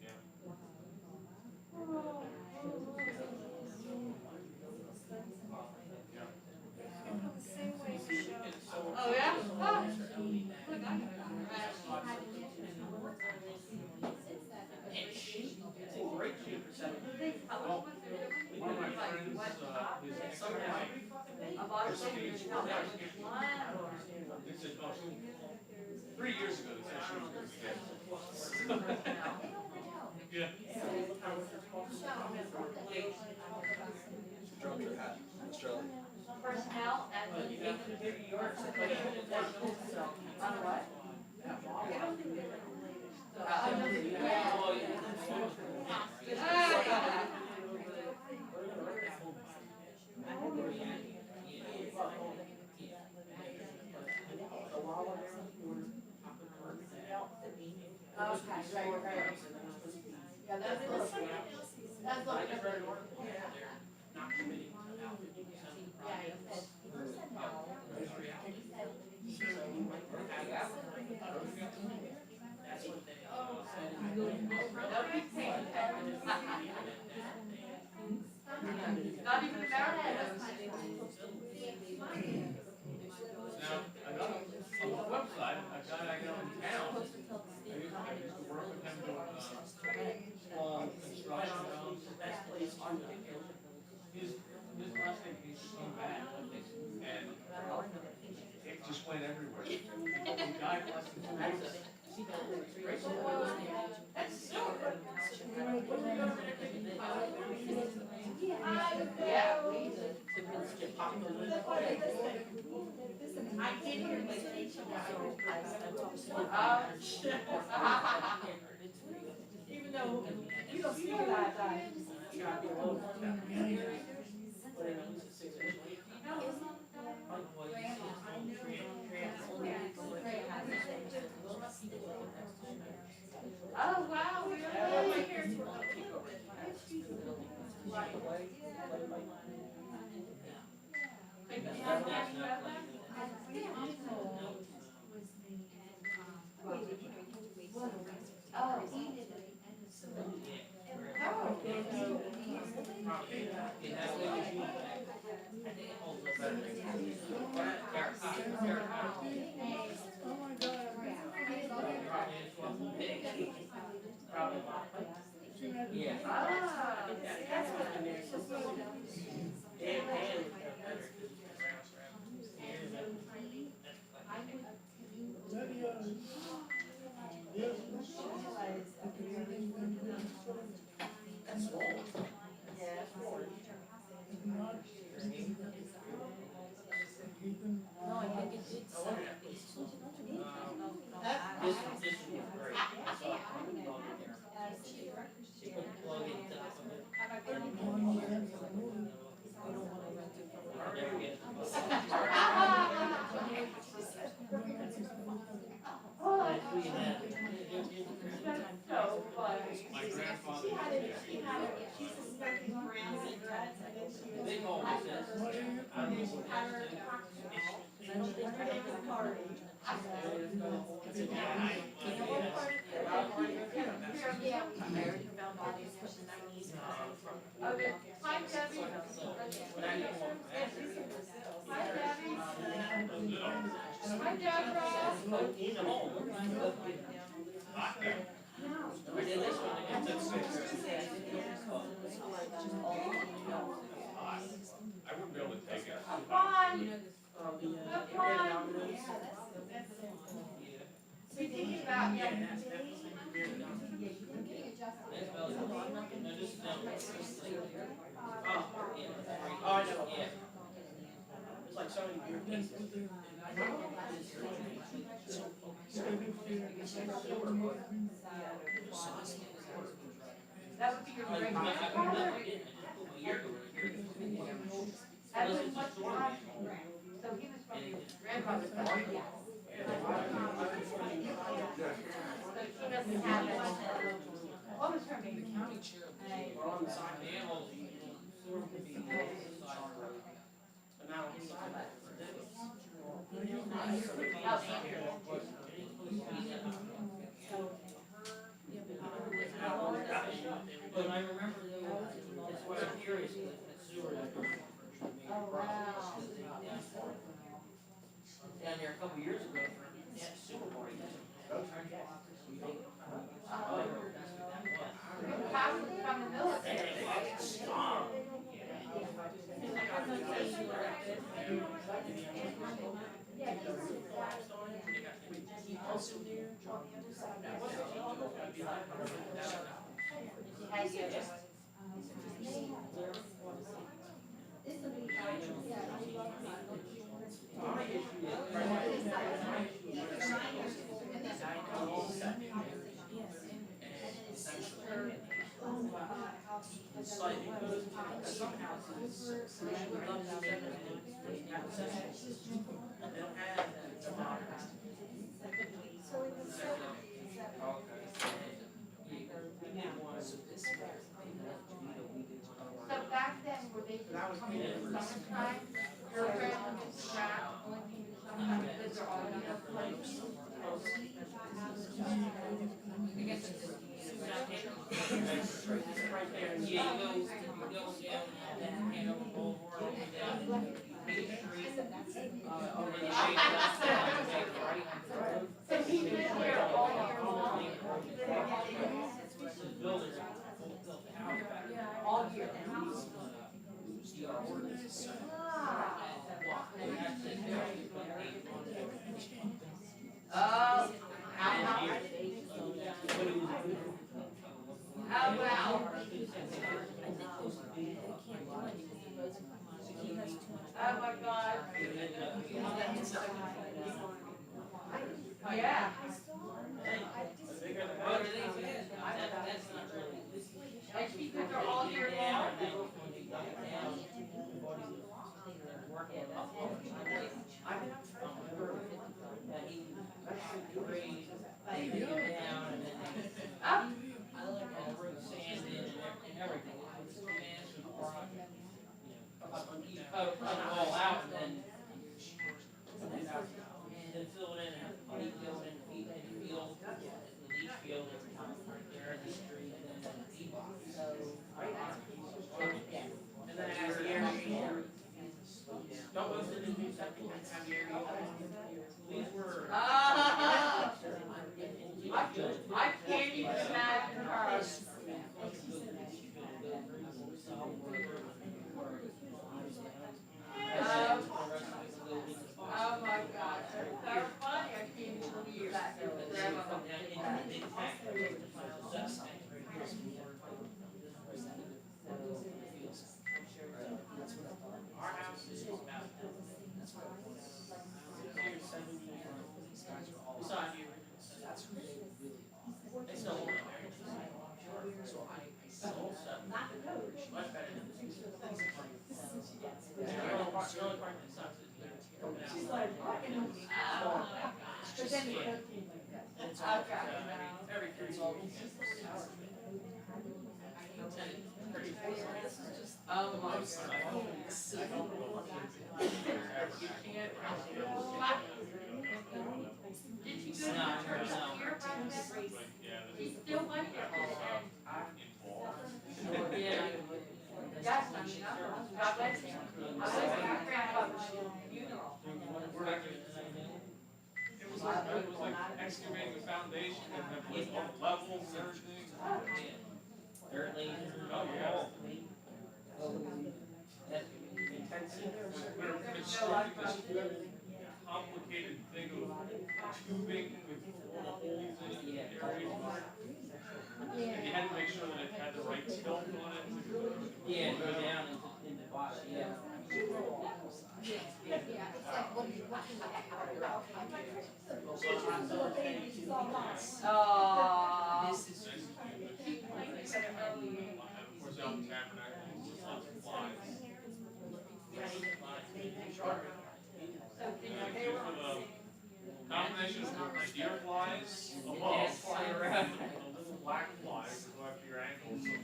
Yeah.
Oh, yeah? Oh.
One of my friends, his ex-wife, escaped from that. They said, oh, 3 years ago, they said she was gonna be dead. Yeah.
Personnel and the. On what? Okay, right. Yeah, that's like every work. Not even American.
Now, another, on the flip side, a guy I know in town, I used to work with him doing, construction jobs. His prostate cancer came back, and it just went everywhere. He died less than 2 weeks.
Yeah, we did.
I can't hear my station,
Even though you don't see that, oh, wow, we are here.
My grandfather. They call me this.
Okay, hi Debbie. Hi Debbie. Hi Deborah.
I wouldn't be able to take it.
Come on. Come on. We thinking about you.
Oh, I know. It's like so many weird cases.
That would be your great grandfather. That was much more. So he was grandmother's house, yes. She doesn't have it. What was her name?
County chair, or on the side of the animals, you sort of be on the side of the road. But not on the side of the But I remember, that's why I'm curious, because it's sewer.
Oh, wow.
Down there a couple years ago, yeah, sewer board.
Possibly from the military. So back then, were they just coming in the summertime? Your family was trapped, only came in the summertime because they're all, you know, places?
I guess it's right there. Yeah, you go down that Hanover Boulevard, all the way down Main Street, over the shade left, right.
So he lived here all year long?
The builders built the house back
All year? Oh, how? Oh, wow. Oh, my God. Yeah. And she lived there all year long? Up.
All out and then fill it in, leach field in the field, the leach field right there in the street, and then the box. And then as the area. Don't listen to me, second, have the area. These were.
I can't even imagine her. Oh my gosh, that's so funny, I can't even believe that.
Our house is about. We saw it here. They still want it. So I sold stuff. Much better than this. The only part that sucks is she's like, oh my gosh. Just scared. And it's all, every 3 weeks.
Oh my God. Did she go to the church here back then? She still went there.
Yeah.
Yes, I mean, God bless him. I went to your grandfather's funeral.
It was like excavating the foundation and then putting all the levels and everything.
Dirt laser.
Oh, yeah.
That's intensive.
We're constructing this complicated thing of tubing with all the holes in it and areas. And you had to make sure that it had the right tilt on it.
Yeah, go down into the bottom, yeah.
Aww.
Of course, out in Tabernacle, lots of flies.
So did
definition of deer flies above flying around, the little black flies that go up to your ankles. You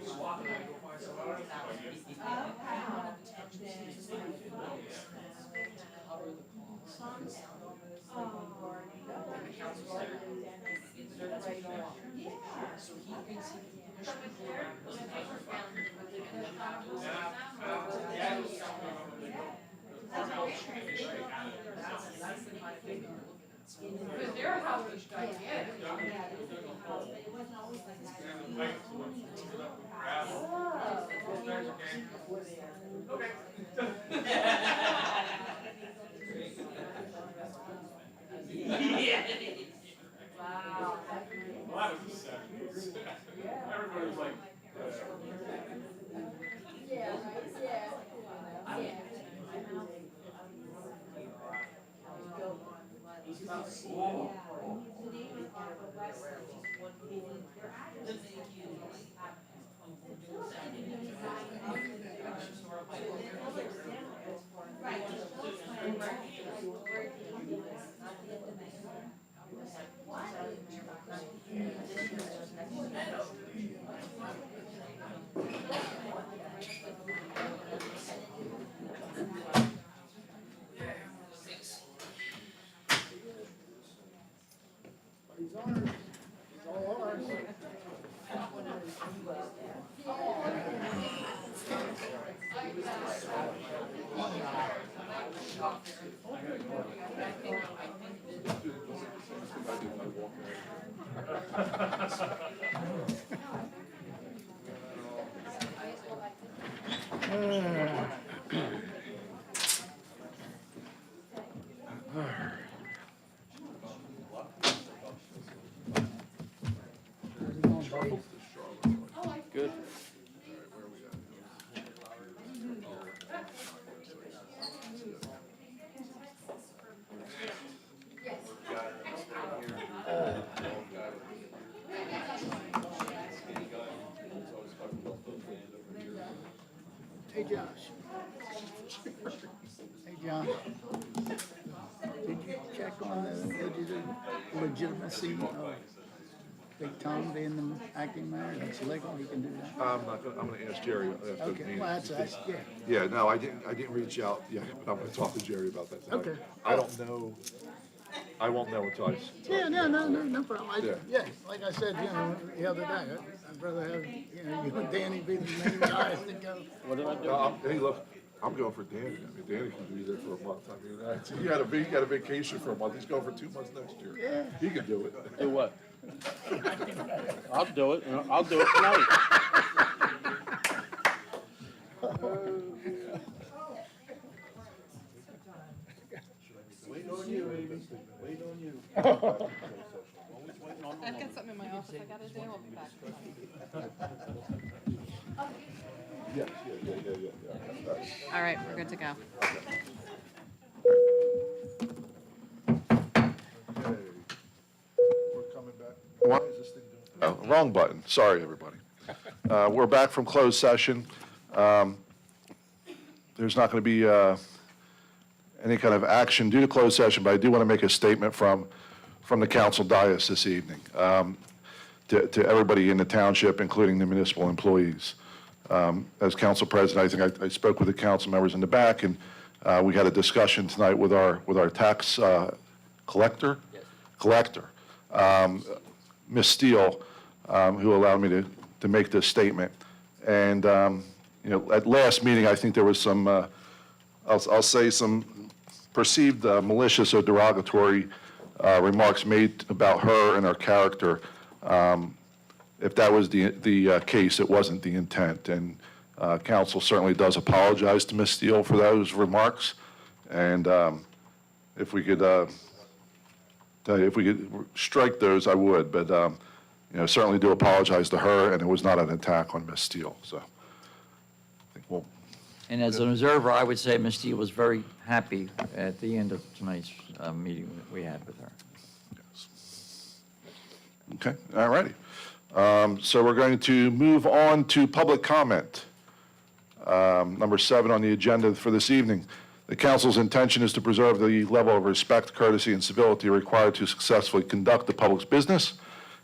swap it and go find some other fly.
Because their house is gigantic. Wow.
Well, that was the seventies. Everybody was like,
He's ours. He's all ours.
Good.
Hey, Josh. Hey, John. Did you check on the legitimacy of Big Tom being the acting mayor? That's legal, he can do that?
I'm gonna ask Jerry after the
Okay,
meeting.
well, that's, yeah.
Yeah, no, I didn't reach out yet, but I'm gonna talk to Jerry about that tonight.
Okay.
I don't know, I won't know until I.
Yeah, no problem.
Yeah.
Yeah, like I said, the other day, I'd rather have, you and Danny be the main guys to go.
What did I do?
No, hey, look, I'm going for Danny. I mean, Danny can be there for a month. I mean, he got a vacation for a month. He's going for 2 months next year.
Yeah.
He can do it.
Do what? I'll do it. I'll do it tonight.
Wait on you, baby. Wait on you.
I've got something in my office I gotta do, I'll be back.
Yeah.
All right, we're good to go.
Okay. We're coming back. Why is this thing doing? Oh, wrong button. Sorry, everybody. We're back from closed session. There's not going to be any kind of action due to closed session, but I do want to make a statement from the council dais this evening to everybody in the township, including the municipal employees. As council president, I think I spoke with the council members in the back, and we had a discussion tonight with our tax collector, Ms. Steele, who allowed me to make this statement. And, at last meeting, I think there was some, I'll say some perceived malicious or derogatory remarks made about her and her character. If that was the case, it wasn't the intent. And council certainly does apologize to Ms. Steele for those remarks. And if we could strike those, I would. But certainly do apologize to her, and it was not an attack on Ms. Steele. So I think we'll.
And as an observer, I would say Ms. Steele was very happy at the end of tonight's meeting that we had with her.
Okay, all righty. So we're going to move on to public comment. Number 7 on the agenda for this evening. The council's intention is to preserve the level of respect, courtesy, and civility required to successfully conduct the public's business.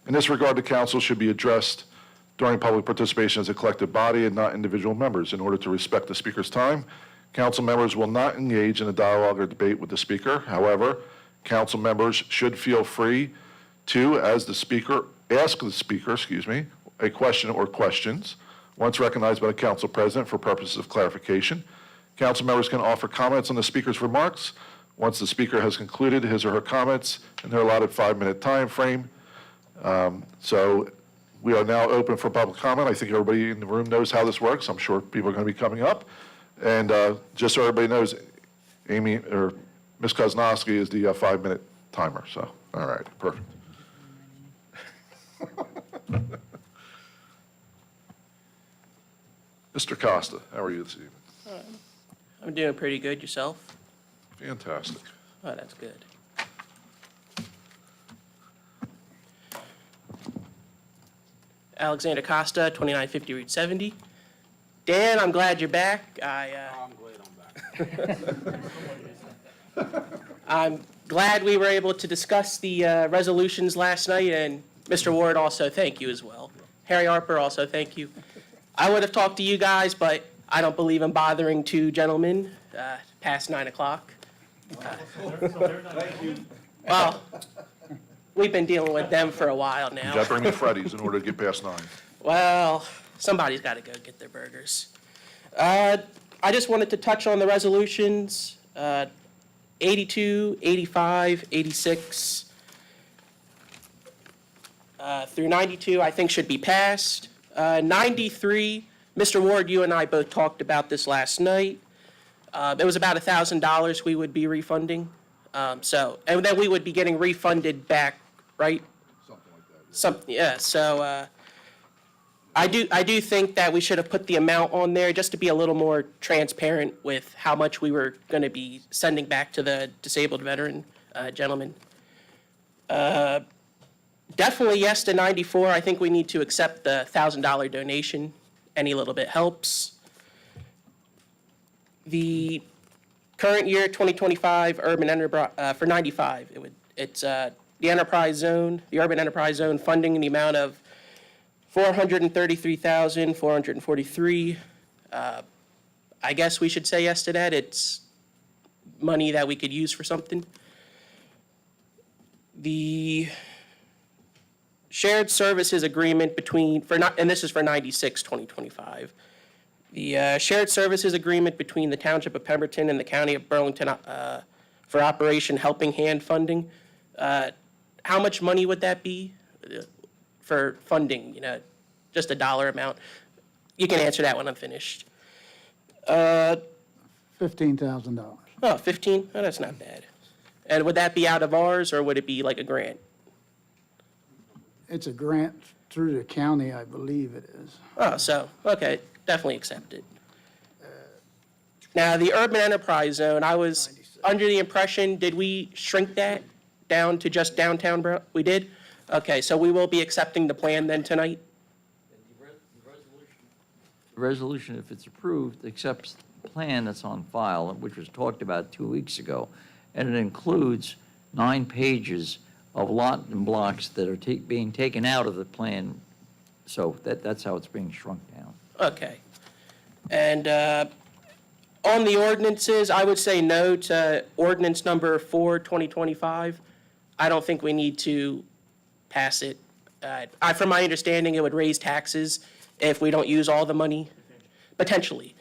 In this regard, the council should be addressed during public participation as a collective body and not individual members. In order to respect the speaker's time, council members will not engage in a dialogue or debate with the speaker. However, council members should feel free to, ask the speaker, a question or questions. Once recognized by the council president for purposes of clarification, council members can offer comments on the speaker's remarks once the speaker has concluded his or her comments in their allotted 5-minute time frame. So we are now open for public comment. I think everybody in the room knows how this works. I'm sure people are going to be coming up. And just so everybody knows, Amy or Ms. Kozlowski is the 5-minute timer. So, all right, perfect. Mr. Costa, how are you this evening?
I'm doing pretty good. Yourself?
Fantastic.
Oh, that's good. Alexander Costa, 2950 Route 70. Dan, I'm glad you're back.
I'm glad I'm back.
I'm glad we were able to discuss the resolutions last night, and Mr. Ward also, thank you as well. Harry Harper, also thank you. I would have talked to you guys, but I don't believe in bothering two gentlemen past 9 o'clock. Well, we've been dealing with them for a while
You
now.
got to bring me Freddy's in order to get past 9.
Well, somebody's got to go get their burgers. I just wanted to touch on the resolutions, 82, 85, 86, through 92, I think should be passed. 93, Mr. Ward, you and I both talked about this last night. It was about $1,000 we would be refunding. And then we would be getting refunded back, right? Something, yeah, so I do think that we should have put the amount on there just to be a little more transparent with how much we were going to be sending back to the disabled veteran gentleman. Definitely yes to 94. I think we need to accept the $1,000 donation. Any little bit helps. The current year, 2025 urban enterprise, for 95, it's the enterprise zone, the urban enterprise zone funding in the amount of $433,443. I guess we should say yes to that. It's money that we could use for something. The shared services agreement and this is for 96, 2025. The shared services agreement between the Township of Pemberton and the County of Burlington for Operation Helping Hand funding. How much money would that be for funding? Just a dollar amount. You can answer that when I'm finished.
$15,000.
Oh, 15? Oh, that's not bad. And would that be out of ours, or would it be like a grant?
It's a grant through the county, I believe it is.
Oh, so, okay, definitely accept it. Now, the urban enterprise zone, I was under the impression, did we shrink that down to just downtown? We did? Okay, so we will be accepting the plan then tonight?
The resolution, if it's approved, accepts the plan that's on file, which was talked about 2 weeks ago, and it includes 9 pages of lot and blocks that are being taken out of the plan. So that's how it's being shrunk down.
Okay. And on the ordinances, I would say no to ordinance number 4, 2025. I don't think we need to pass it. From my understanding, it would raise taxes if we don't use all the money, potentially.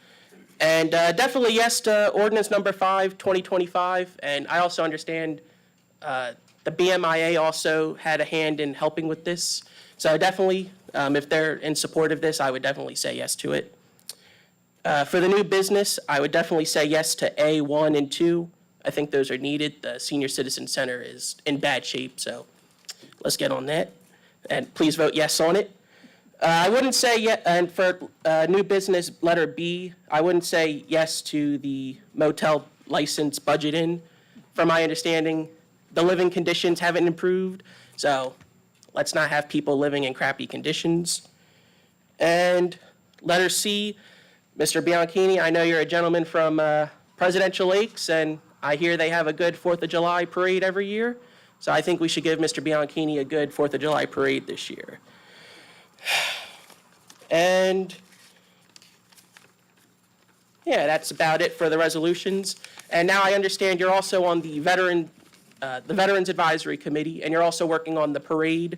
And definitely yes to ordinance number 5, 2025. And I also understand the BMIA also had a hand in helping with this. So definitely, if they're in support of this, I would definitely say yes to it. For the new business, I would definitely say yes to A, 1, and 2. I think those are needed. The Senior Citizen Center is in bad shape, so let's get on that. And please vote yes on it. I wouldn't say yes, and for new business, letter B, I wouldn't say yes to the motel license budget in. From my understanding, the living conditions haven't improved, so Let's not have people living in crappy conditions. And letter C, Mr. Bianchini, I know you're a gentleman from Presidential Lakes, and I hear they have a good 4th of July parade every year. So I think we should give Mr. Bianchini a good 4th of July parade this year. And yeah, that's about it for the resolutions. And now I understand you're also on the Veterans Advisory Committee, and you're also working on the parade.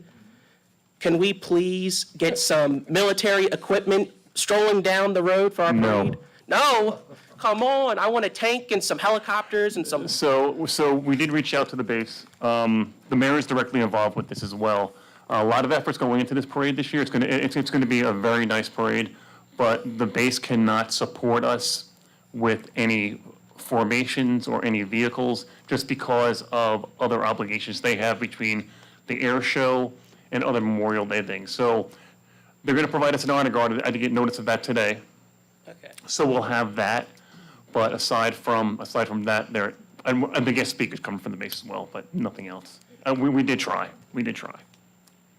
Can we please get some military equipment strolling down the road for our parade? No? Come on, I want a tank and some helicopters and some,
So we did reach out to the base. The mayor is directly involved with this as well. A lot of effort's going into this parade this year. It's going to be a very nice parade, but the base cannot support us with any formations or any vehicles just because of other obligations they have between the air show and other Memorial Day things. So they're going to provide us an honor guard. I did get notice of that today.
okay.
So we'll have that. But aside from that, and the guest speakers coming from the base as well, but nothing else. We did try. We did try.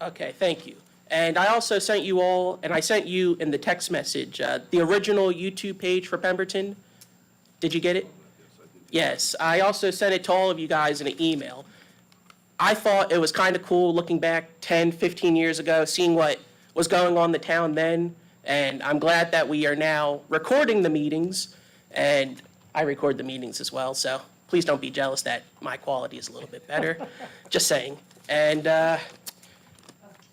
Okay, thank you. And I also sent you all, and I sent you in the text message, the original YouTube page for Pemberton. Did you get it? Yes, I also sent it to all of you guys in an email. I thought it was kind of cool looking back 10, 15 years ago, seeing what was going on in the town then. And I'm glad that we are now recording the meetings, and I record the meetings as well, so please don't be jealous that my quality is a little bit better. Just saying. And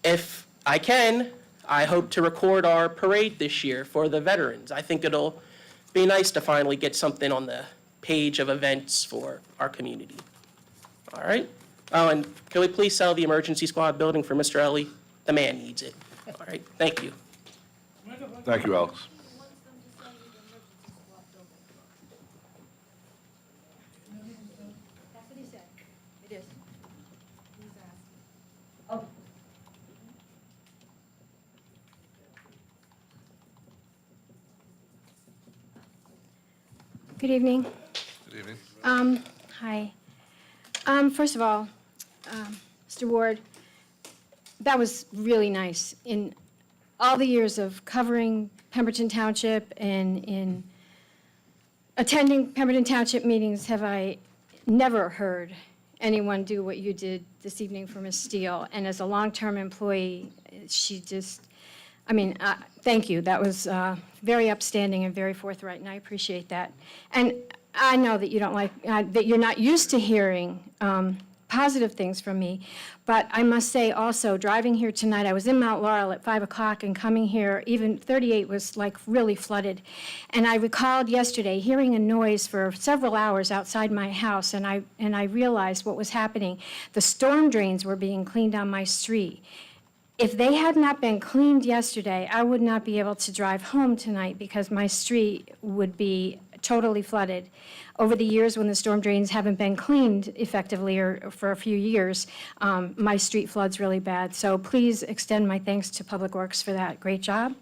if I can, I hope to record our parade this year for the veterans. I think it'll be nice to finally get something on the page of events for our community. All right? Oh, and can we please sell the emergency squad building for Mr. Ellie? The man needs it. All right, thank you.
Thank you, Alex.
That's what he said. It is.
Good evening.
Good evening.
Hi. First of all, Mr. Ward, that was really nice. In all the years of covering Pemberton Township and in attending Pemberton Township meetings, have I never heard anyone do what you did this evening for Ms. Steele. And as a long-term employee, she just, thank you. That was very upstanding and very forthright, and I appreciate that. And I know that you don't like, that you're not used to hearing positive things from me, but I must say also, driving here tonight, I was in Mount Laurel at 5 o'clock, and coming here, even 38 was like really flooded. And I recalled yesterday hearing a noise for several hours outside my house, and I realized what was happening. The storm drains were being cleaned on my street. If they had not been cleaned yesterday, I would not be able to drive home tonight because my street would be totally flooded. Over the years, when the storm drains haven't been cleaned effectively or for a few years, my street floods really bad. So please extend my thanks to Public Works for that great job.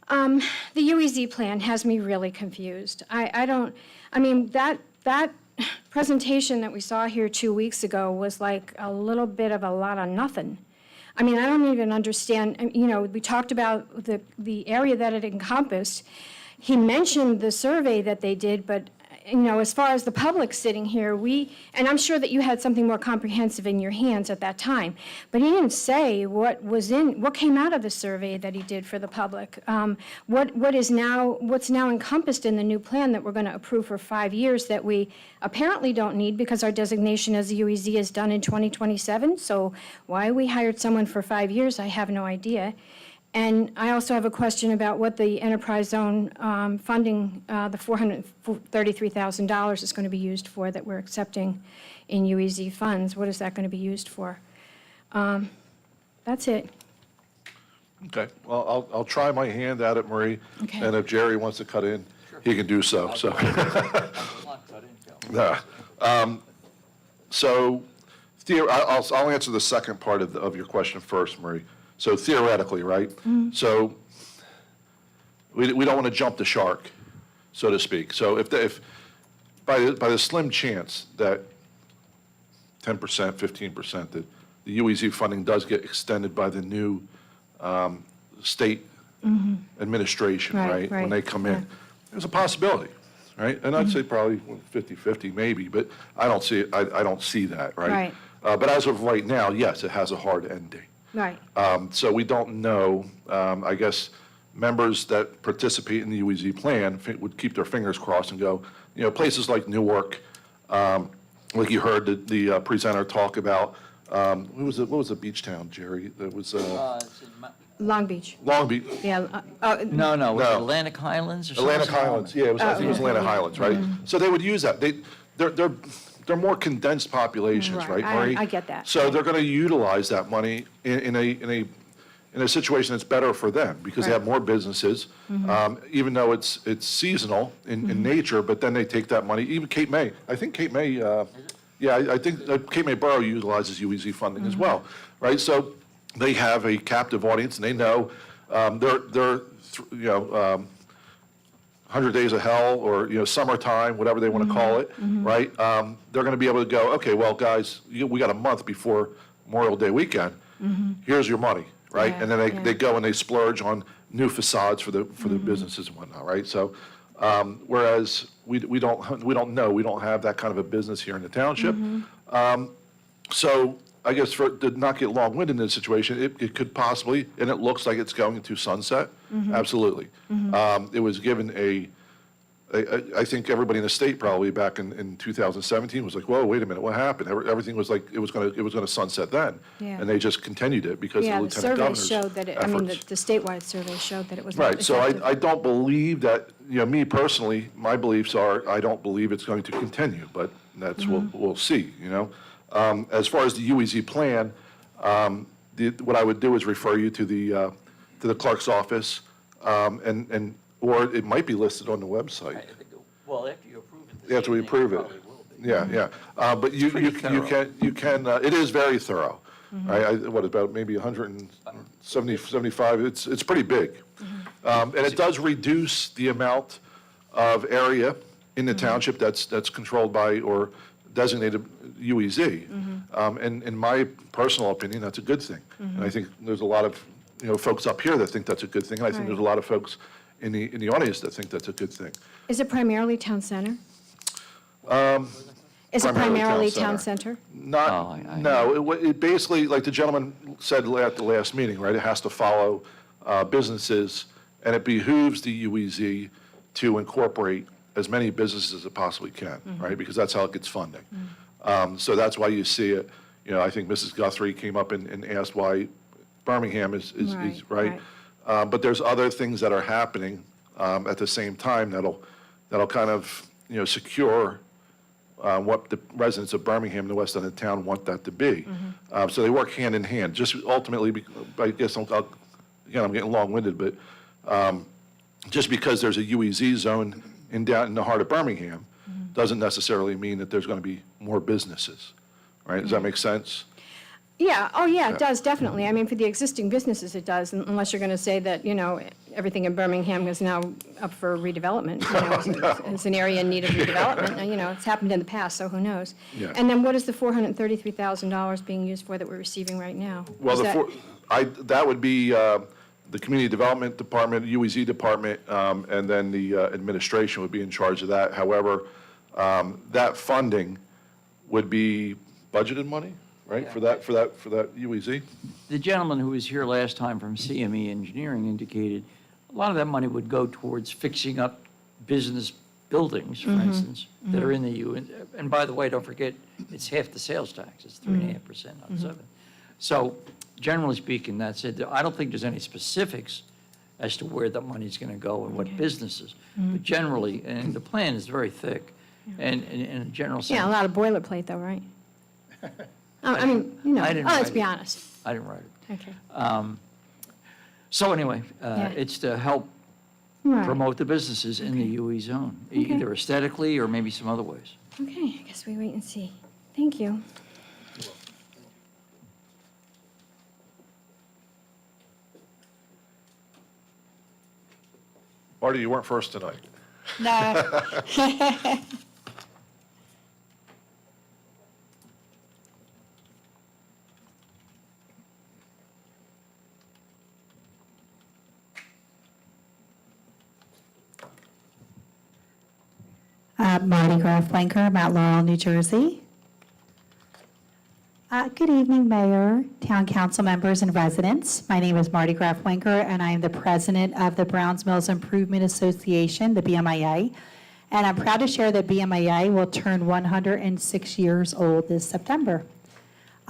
The UEZ plan has me really confused. That presentation that we saw here 2 weeks ago was like a little bit of a lot of nothing. I don't even understand, we talked about the area that it encompassed. He mentioned the survey that they did, but, as far as the public sitting here, and I'm sure that you had something more comprehensive in your hands at that time, but he didn't say what came out of the survey that he did for the public. What's now encompassed in the new plan that we're going to approve for 5 years that we apparently don't need because our designation as a UEZ is done in 2027. So why we hired someone for 5 years, I have no idea. And I also have a question about what the enterprise zone funding, the $433,000 is going to be used for that we're accepting in UEZ funds. What is that going to be used for? That's it.
Okay, well, I'll try my hand at it, Marie.
Okay.
And if Jerry wants to cut in, he can do so, so. Yeah. So, I'll answer the second part of your question first, Marie. So theoretically, right? So we don't want to jump the shark, so to speak. So if by the slim chance that 10%, 15% that the UEZ funding does get extended by the new state administration,
Right,
right? When
right,
they come
yeah.
in. There's a possibility, right? And I'd say probably 50-50 maybe, but I don't see it, I don't see that, right?
Right.
But as of right now, yes, it has a hard end date.
Right.
So we don't know, I guess, members that participate in the UEZ plan would keep their fingers crossed and go, places like Newark, like you heard the presenter talk about, what was the beach town, Jerry? That was
It's in
Long Beach.
Long Beach,
Yeah.
No, was it
No.
Atlantic Highlands or something?
Atlantic Highlands, yeah, I think it was Atlantic Highlands, right? So they would use that. They're more condensed populations,
Right,
right, Marie?
I get that.
So they're going to utilize that money in a situation that's better for them, because they have more businesses, even though it's seasonal in nature, but then they take that money, even Cape May, I think Cape May, I think Cape May Borough utilizes UEZ funding as well, right? So they have a captive audience, and they know they're 100 Days of Hell, or, summertime, whatever they want to call it, right? They're going to be able to go, okay, well, guys, we got a month before Memorial Day weekend. Here's your money, right?
Yeah,
And then
yeah.
they go and they splurge on new facades for the businesses and whatnot, right? So, whereas we don't know, we don't have that kind of a business here in the township. So I guess to not get long-winded in this situation, it could possibly, and it looks like it's going to sunset, absolutely. It was given I think everybody in the state probably back in 2017 was like, whoa, wait a minute, what happened? Everything was like, it was going to sunset then.
Yeah.
And they just continued it because the
Yeah, the
lieutenant
survey
governor's
showed that, I mean,
efforts.
the statewide survey showed that it was.
Right, so
effective.
I don't believe that, me personally, my beliefs are, I don't believe it's going to continue, but that's, we'll see, As far as the UEZ plan, what I would do is refer you to the clerk's office, or it might be listed on the website.
Well, after you approve it. this
After we
evening,
approve it.
probably will be.
Yeah. But you
pretty
can, it is very thorough. Right, what, about maybe 170, 75, it's pretty big. And it does reduce the amount of area in the township that's controlled by or designated UEZ. And in my personal opinion, that's a good thing. And I think there's a lot of, folks up here that think that's a good thing, and I think
Right.
there's a lot of folks in the audience that think that's a good thing.
Is it primarily town center? Is it
primarily
primarily
town
town
center.
center?
Not,
I-
no, it basically, like the gentleman said at the last meeting, right, it has to follow businesses, and it behooves the UEZ to incorporate as many businesses as it possibly can, right, because that's how it gets funding. So that's why you see it, I think Mrs. Guthrie came up and asked why Birmingham is
Right,
right. But there's other things that are happening at the same time that'll kind of, secure what the residents of Birmingham and the west end of town want that to be. So they work hand in hand, just ultimately, I guess, again, I'm getting long-winded, but just because there's a UEZ zone down in the heart of Birmingham doesn't necessarily mean that there's going to be more businesses, right? Does that make sense?
Yeah, oh, yeah, it does, definitely. I mean, for the existing businesses, it does, unless you're going to say that, everything in Birmingham is now up for redevelopment. It's an area in need of redevelopment. And, it's happened in the past, so who knows?
Yeah.
And then what is the $433,000 being used for that we're receiving right now?
Well,
Is that-
that would be the Community Development Department, UEZ Department, and then the administration would be in charge of that. However, that funding would be budgeted money, right, for that UEZ?
The gentleman who was here last time from CME Engineering indicated a lot of that money would go towards fixing up business buildings, for instance, that are in the U. And by the way, don't forget, it's half the sales tax. It's 3.5%, not 7. So generally speaking, that's it. I don't think there's any specifics as to where the money's going to go and what businesses. But generally, and the plan is very thick, and in a general sense.
Yeah, a lot of boilerplate, though, right? I mean,
I didn't
let's
write
be
it.
honest.
I didn't write it.
Okay.
So anyway,
Yeah.
it's to help
Right.
promote the businesses in the UE zone, either aesthetically or maybe some other ways.
Okay, I guess we wait and see. Thank you.
Marty, you weren't first tonight.
No.
Marty Graf Blanker, Mount Laurel, New Jersey. Good evening, Mayor, Town Council members, and residents. My name is Marty Graf Blanker, and I am the president of the Browns Mills Improvement Association, the BMIA. And I'm proud to share that BMIA will turn 106 years old this September.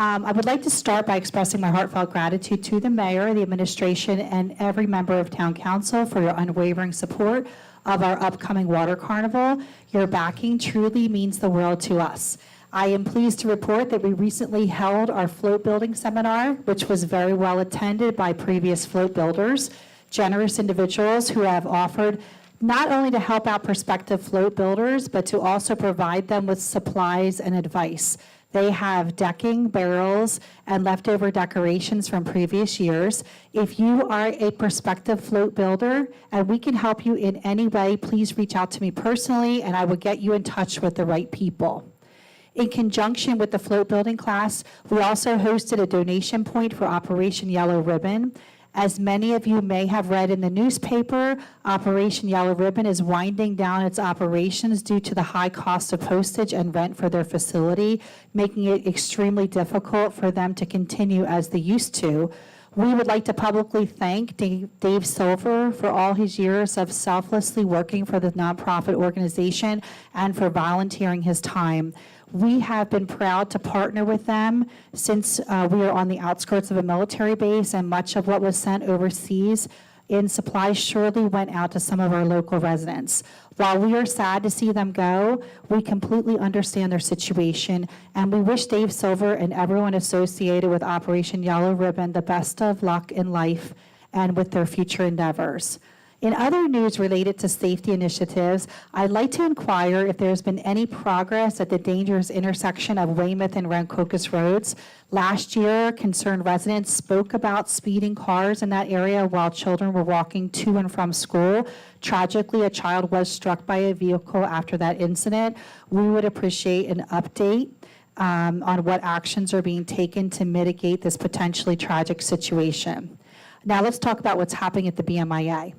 I would like to start by expressing my heartfelt gratitude to the mayor, the administration, and every member of Town Council for your unwavering support of our upcoming water carnival. Your backing truly means the world to us. I am pleased to report that we recently held our float building seminar, which was very well attended by previous float builders, generous individuals who have offered not only to help out prospective float builders, but to also provide them with supplies and advice. They have decking, barrels, and leftover decorations from previous years. If you are a prospective float builder and we can help you in any way, please reach out to me personally and I will get you in touch with the right people. In conjunction with the float building class, we also hosted a donation point for Operation Yellow Ribbon. As many of you may have read in the newspaper, Operation Yellow Ribbon is winding down its operations due to the high cost of postage and rent for their facility, making it extremely difficult for them to continue as they used to. We would like to publicly thank Dave Silver for all his years of selflessly working for the nonprofit organization and for volunteering his time. We have been proud to partner with them since we are on the outskirts of a military base, and much of what was sent overseas in supplies surely went out to some of our local residents. While we are sad to see them go, we completely understand their situation, and we wish Dave Silver and everyone associated with Operation Yellow Ribbon the best of luck in life and with their future endeavors. In other news related to safety initiatives, I'd like to inquire if there's been any progress at the dangerous intersection of Weymouth and Rancocas roads. Last year, concerned residents spoke about speeding cars in that area while children were walking to and from school. Tragically, a child was struck by a vehicle after that incident. We would appreciate an update on what actions are being taken to mitigate this potentially tragic situation. Now let's talk about what's happening at the BMIA.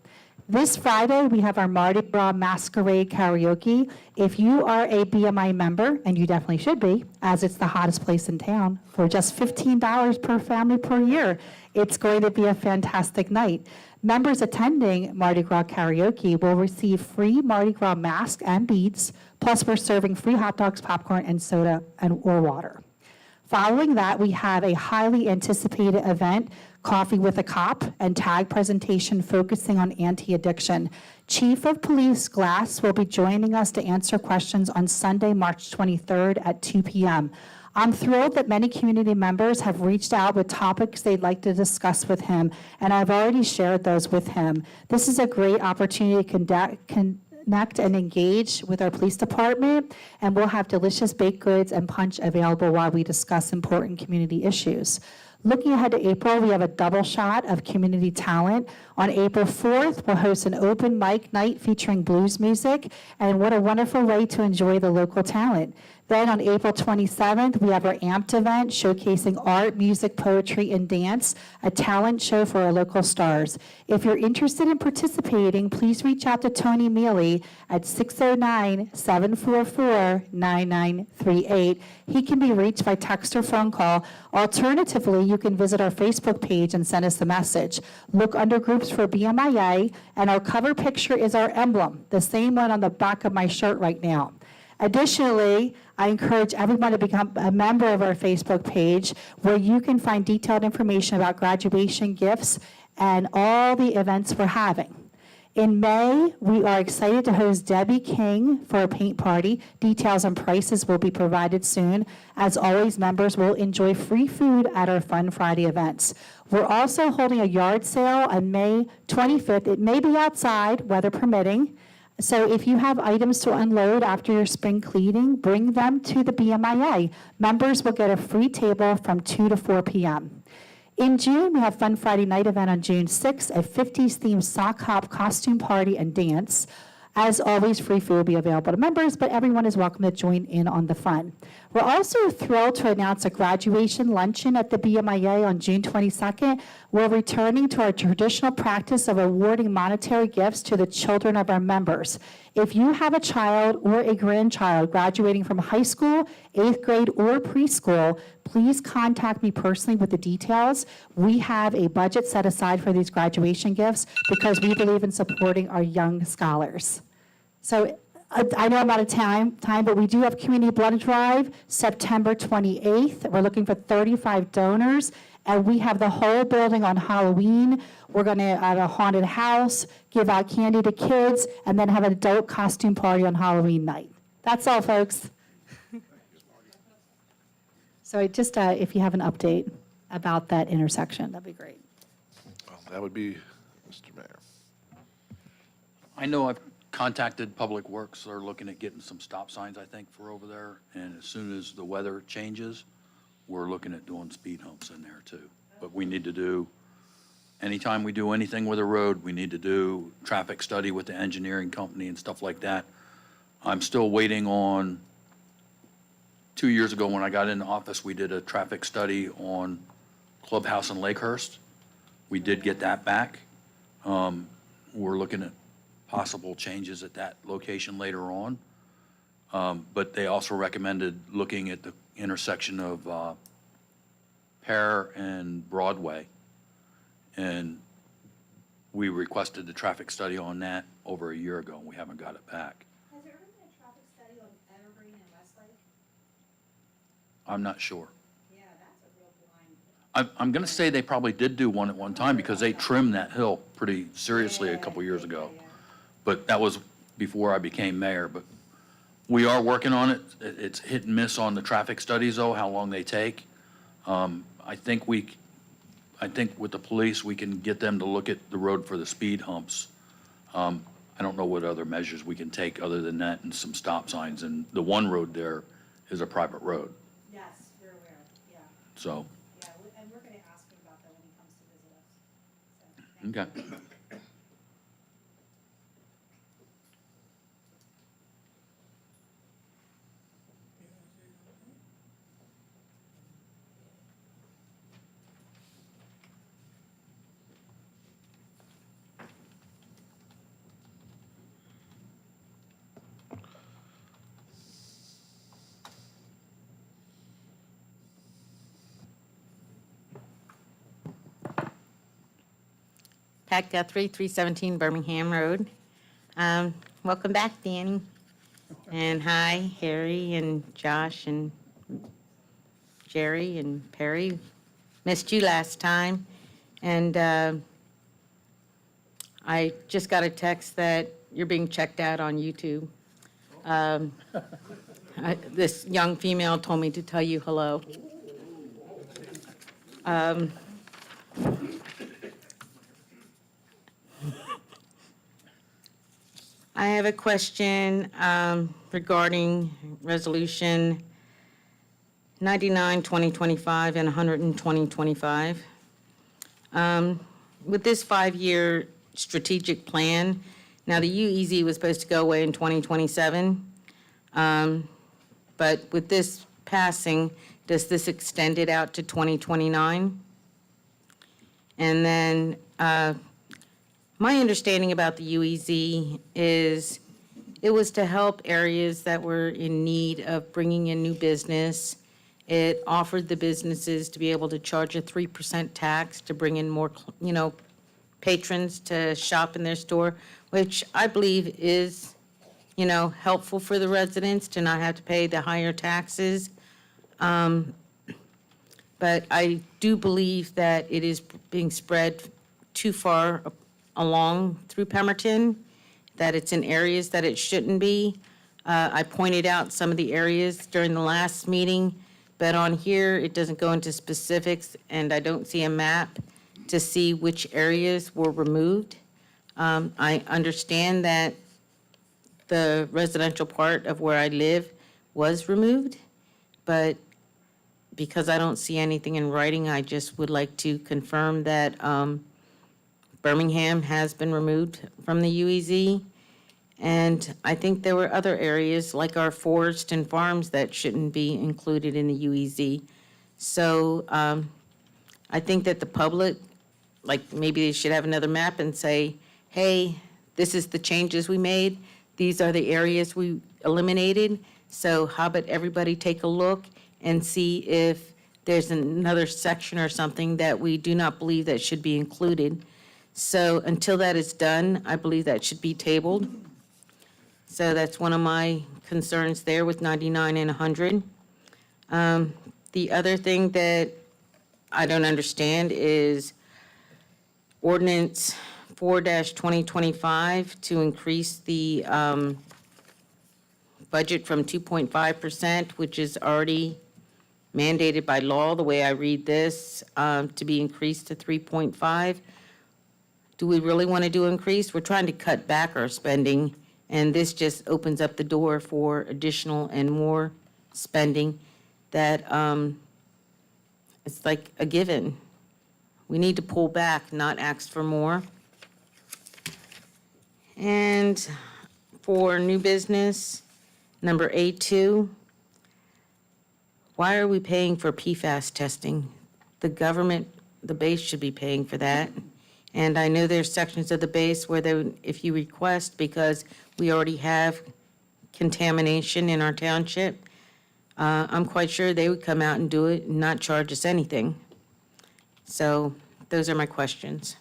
This Friday, we have our Mardi Gras Masquerade Karaoke. If you are a BMI member, and you definitely should be, as it's the hottest place in town, for just $15 per family per year, it's going to be a fantastic night. Members attending Mardi Gras Karaoke will receive free Mardi Gras mask and beads, plus we're serving free hot dogs, popcorn, and soda or water. Following that, we have a highly anticipated event, Coffee with a Cop, and tag presentation focusing on anti-addiction. Chief of Police Glass will be joining us to answer questions on Sunday, March 23rd at 2 p.m. I'm thrilled that many community members have reached out with topics they'd like to discuss with him, and I've already shared those with him. This is a great opportunity to connect and engage with our police department, and we'll have delicious baked goods and punch available while we discuss important community issues. Looking ahead to April, we have a double shot of community talent. On April 4th, we'll host an open mic night featuring blues music, and what a wonderful way to enjoy the local talent. Then on April 27th, we have our AMPed event showcasing art, music, poetry, and dance, a talent show for our local stars. If you're interested in participating, please reach out to Tony Mealy at 609-744-9938. He can be reached by text or phone call. Alternatively, you can visit our Facebook page and send us a message. Look under groups for BMIA, and our cover picture is our emblem, the same one on the back of my shirt right now. Additionally, I encourage everyone to become a member of our Facebook page where you can find detailed information about graduation gifts and all the events we're having. In May, we are excited to host Debbie King for a paint party. Details and prices will be provided soon. As always, members will enjoy free food at our Fun Friday events. We're also holding a yard sale on May 25th. It may be outside, weather permitting. So if you have items to unload after your spring cleaning, bring them to the BMIA. Members will get a free table from 2 to 4 p.m. In June, we have Fun Friday night event on June 6th, a 50s themed sock hop costume party and dance. As always, free food will be available to members, but everyone is welcome to join in on the fun. We're also thrilled to announce a graduation luncheon at the BMIA on June 22nd. We're returning to our traditional practice of awarding monetary gifts to the children of our members. If you have a child or a grandchild graduating from high school, 8th grade, or preschool, please contact me personally with the details. We have a budget set aside for these graduation gifts because we believe in supporting our young scholars. So I know I'm out of time, but we do have Community Blood Drive, September 28th. We're looking for 35 donors, and we have the whole building on Halloween. We're going to, at a haunted house, give out candy to kids, and then have an adult costume party on Halloween night. That's all, folks. So just if you have an update about that intersection, that'd be great.
Well, that would be Mr. Mayor.
I know I've contacted Public Works. They're looking at getting some stop signs, I think, for over there. And as soon as the weather changes, we're looking at doing speed humps in there too. But we need to do, anytime we do anything with a road, we need to do traffic study with the engineering company and stuff like that. I'm still waiting on, 2 years ago when I got into office, we did a traffic study on Clubhouse and Lakehurst. We did get that back. We're looking at possible changes at that location later on. But they also recommended looking at the intersection of Pear and Broadway. And we requested the traffic study on that over a year ago, and we haven't got it back.
Has there ever been a traffic study on Evergreen and Westlake?
I'm not sure.
Yeah, that's a real blind.
I'm going to say they probably did do one at one time because they trimmed that hill pretty seriously a couple years ago. But that was before I became mayor. But we are working on it. It's hit and miss on the traffic studies, though, how long they take. I think with the police, we can get them to look at the road for the speed humps. I don't know what other measures we can take other than that and some stop signs. And the one road there is a private road,
Yes, we're aware, yeah.
so,
Yeah, and we're going to ask him about that when he comes to visit us. So, thank you.
okay.
Pat Guthrie, 317 Birmingham Road. Welcome back, Danny. And hi, Harry and Josh and Jerry and Perry. Missed you last time. And I just got a text that you're being checked out on YouTube. This young female told me to tell you hello. I have a question regarding Resolution 99, 2025, and 100, 2025. With this 5-year strategic plan, now the UEZ was supposed to go away in 2027, but with this passing, does this extend it out to 2029? And then my understanding about the UEZ is it was to help areas that were in need of bringing in new business. It offered the businesses to be able to charge a 3% tax to bring in more, patrons to shop in their store, which I believe is, helpful for the residents to not have to pay the higher taxes. But I do believe that it is being spread too far along through Pemberton, that it's in areas that it shouldn't be. I pointed out some of the areas during the last meeting, but on here, it doesn't go into specifics, and I don't see a map to see which areas were removed. I understand that the residential part of where I live was removed, but because I don't see anything in writing, I just would like to confirm that Birmingham has been removed from the UEZ. And I think there were other areas, like our forest and farms, that shouldn't be included in the UEZ. So I think that the public, like, maybe they should have another map and say, hey, this is the changes we made. These are the areas we eliminated. So how about everybody take a look and see if there's another section or something that we do not believe that should be included. So until that is done, I believe that should be tabled. So that's one of my concerns there with 99 and 100. The other thing that I don't understand is ordinance 4-2025 to increase the budget from 2.5%, which is already mandated by law, the way I read this, to be increased to 3.5. Do we really want to do increase? We're trying to cut back our spending, and this just opens up the door for additional and more spending that it's like a given. We need to pull back, not ask for more. And for new business, number A2, why are we paying for PFAS testing? The government, the base should be paying for that. And I know there's sections of the base where they, if you request, because we already have contamination in our township, I'm quite sure they would come out and do it and not charge us anything. So those are my questions.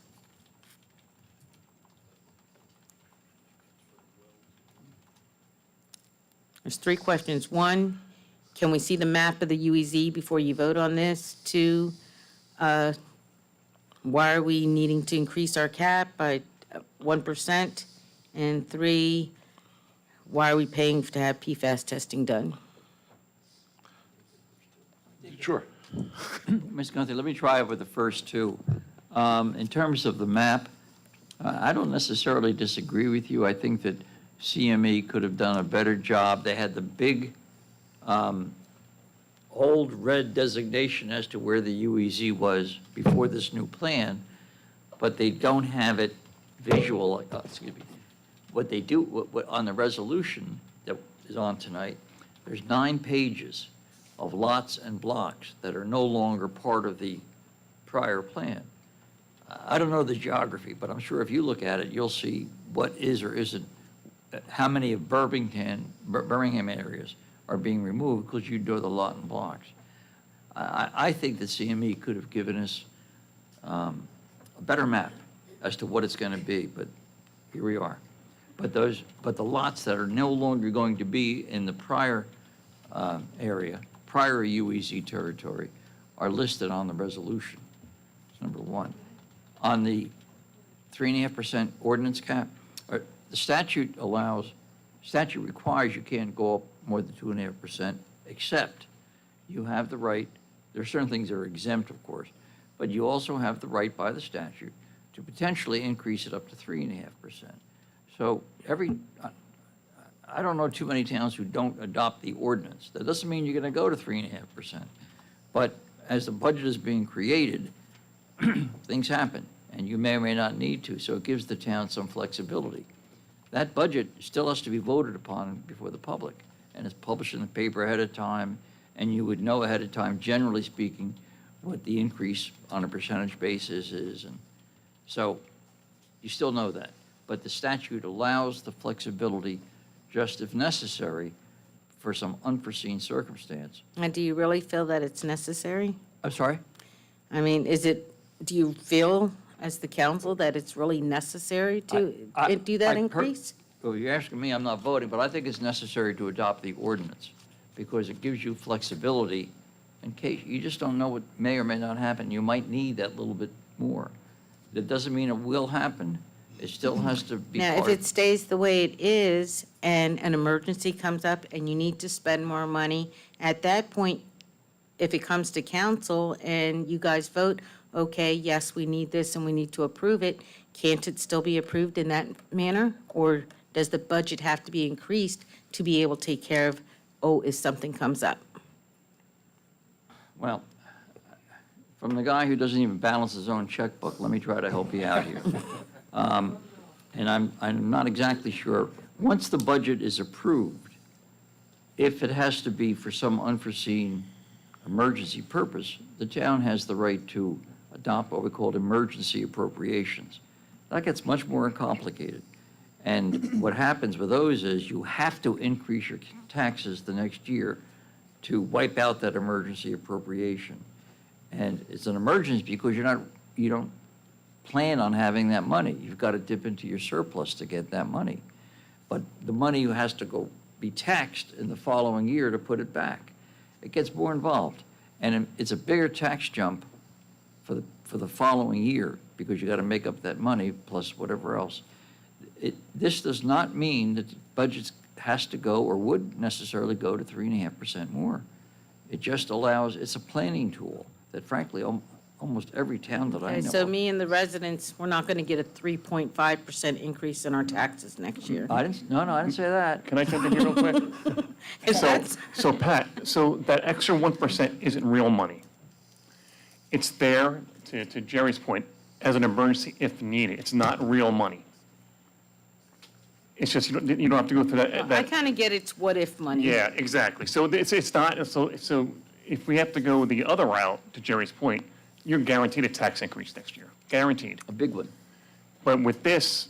There's 3 questions. 1, can we see the map of the UEZ before you vote on this? 2, why are we needing to increase our cap by 1%? And 3, why are we paying to have PFAS testing done?
Sure.
Ms. Gunther, let me try with the first 2. In terms of the map, I don't necessarily disagree with you. I think that CME could have done a better job. They had the big old red designation as to where the UEZ was before this new plan, but they don't have it visual, excuse me. What they do, what on the resolution that is on tonight, there's 9 pages of lots and blocks that are no longer part of the prior plan. I don't know the geography, but I'm sure if you look at it, you'll see what is or isn't, how many of Birmingham areas are being removed because you do the lot and blocks. I think that CME could have given us a better map as to what it's going to be, but here we are. But the lots that are no longer going to be in the prior area, prior UEZ territory, are listed on the resolution. That's number 1. On the 3.5% ordinance cap, the statute requires you can't go up more than 2.5%, except you have the right, there are certain things that are exempt, of course, but you also have the right by the statute to potentially increase it up to 3.5%. So I don't know too many towns who don't adopt the ordinance. That doesn't mean you're going to go to 3.5%. But as the budget is being created, things happen, and you may or may not need to, so it gives the town some flexibility. That budget still has to be voted upon before the public, and it's published in the paper ahead of time, and you would know ahead of time, generally speaking, what the increase on a percentage basis is, and so you still know that. But the statute allows the flexibility, just if necessary, for some unforeseen circumstance.
And do you really feel that it's necessary?
I'm sorry?
I mean, do you feel as the council that it's really necessary to do that increase?
Well, you're asking me, I'm not voting, but I think it's necessary to adopt the ordinance because it gives you flexibility in case, you just don't know what may or may not happen. You might need that little bit more. That doesn't mean it will happen. It still has to be
Now,
part
if it stays the way it is and an emergency comes up and you need to spend more money, at that point, if it comes to council and you guys vote, okay, yes, we need this and we need to approve it, can't it still be approved in that manner? Or does the budget have to be increased to be able to take care of, if something comes up?
Well, from the guy who doesn't even balance his own checkbook, let me try to help you out here. And I'm not exactly sure once the budget is approved, if it has to be for some unforeseen emergency purpose, the town has the right to adopt what we call emergency appropriations. That gets much more complicated. And what happens with those is you have to increase your taxes the next year to wipe out that emergency appropriation. And it's an emergency because you don't plan on having that money. You've got to dip into your surplus to get that money. But the money has to be taxed in the following year to put it back. It gets more involved. And it's a bigger tax jump for the following year because you got to make up that money plus whatever else. This does not mean that the budget has to go or would necessarily go to 3.5% more. It just allows, it's a planning tool that frankly, almost every town that I
Okay,
know.
so me and the residents, we're not going to get a 3.5% increase in our taxes next year.
I didn't say that.
Can I jump in here real quick? So Pat, so that extra 1% isn't real money. It's there, to Jerry's point, as an emergency if needed. It's not real money. It's just, you don't have to go through that.
I kind of get it's what-if money.
Yeah, exactly. So it's not, so if we have to go the other route, to Jerry's point, you're guaranteed a tax increase next year, guaranteed.
A big one.
But with this,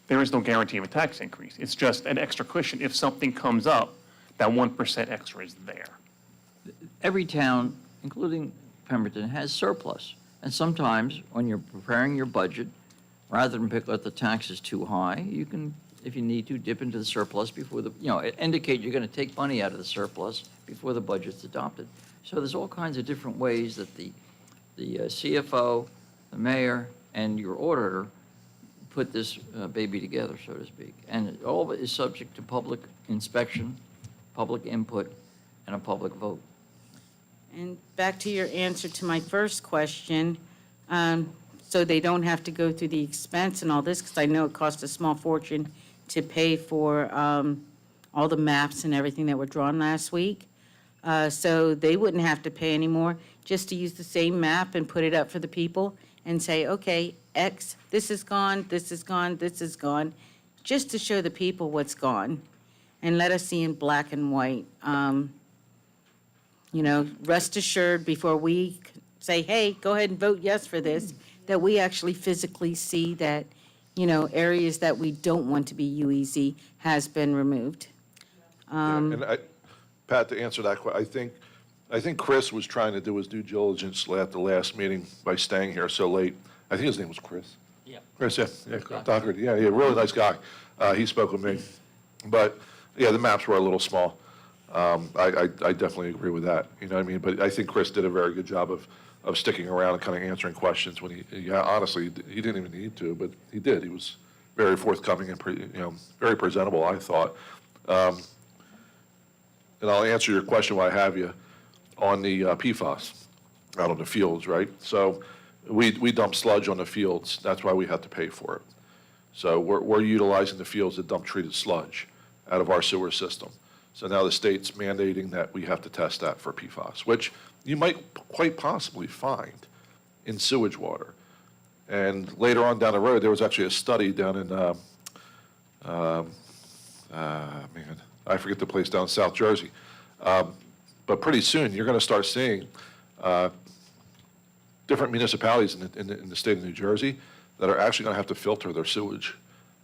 there is no guarantee of a tax increase. It's just an extra cushion. If something comes up, that 1% extra is there.
Every town, including Pemberton, has surplus. And sometimes, when you're preparing your budget, rather than pick out the taxes too high, you can, if you need to, dip into the surplus before indicate you're going to take money out of the surplus before the budget's adopted. So there's all kinds of different ways that the CFO, the mayor, and your auditor put this baby together, so to speak. And all of it is subject to public inspection, public input, and a public vote.
And back to your answer to my first question, so they don't have to go through the expense and all this, because I know it cost a small fortune to pay for all the maps and everything that were drawn last week. So they wouldn't have to pay anymore, just to use the same map and put it up for the people and say, okay, X, this is gone, this is gone, this is gone, just to show the people what's gone and let us see in black and white. Rest assured before we say, hey, go ahead and vote yes for this, that we actually physically see that, areas that we don't want to be UEZ has been removed.
And Pat, to answer that question, I think Chris was trying to do his due diligence at the last meeting by staying here so late. I think his name was Chris.
Yeah.
Chris, yeah, Docker, yeah, really nice guy. He spoke with me. But, yeah, the maps were a little small. I definitely agree with that, you know what I mean? But I think Chris did a very good job of sticking around and kind of answering questions when honestly, he didn't even need to, but he did. He was very forthcoming and, very presentable, I thought. And I'll answer your question while I have you on the PFAS out on the fields, right? So we dump sludge on the fields. That's why we have to pay for it. So we're utilizing the fields to dump treated sludge out of our sewer system. So now the state's mandating that we have to test that for PFAS, which you might quite possibly find in sewage water. And later on down the road, there was actually a study down in, I forget the place down in South Jersey. But pretty soon, you're going to start seeing different municipalities in the state of New Jersey that are actually going to have to filter their sewage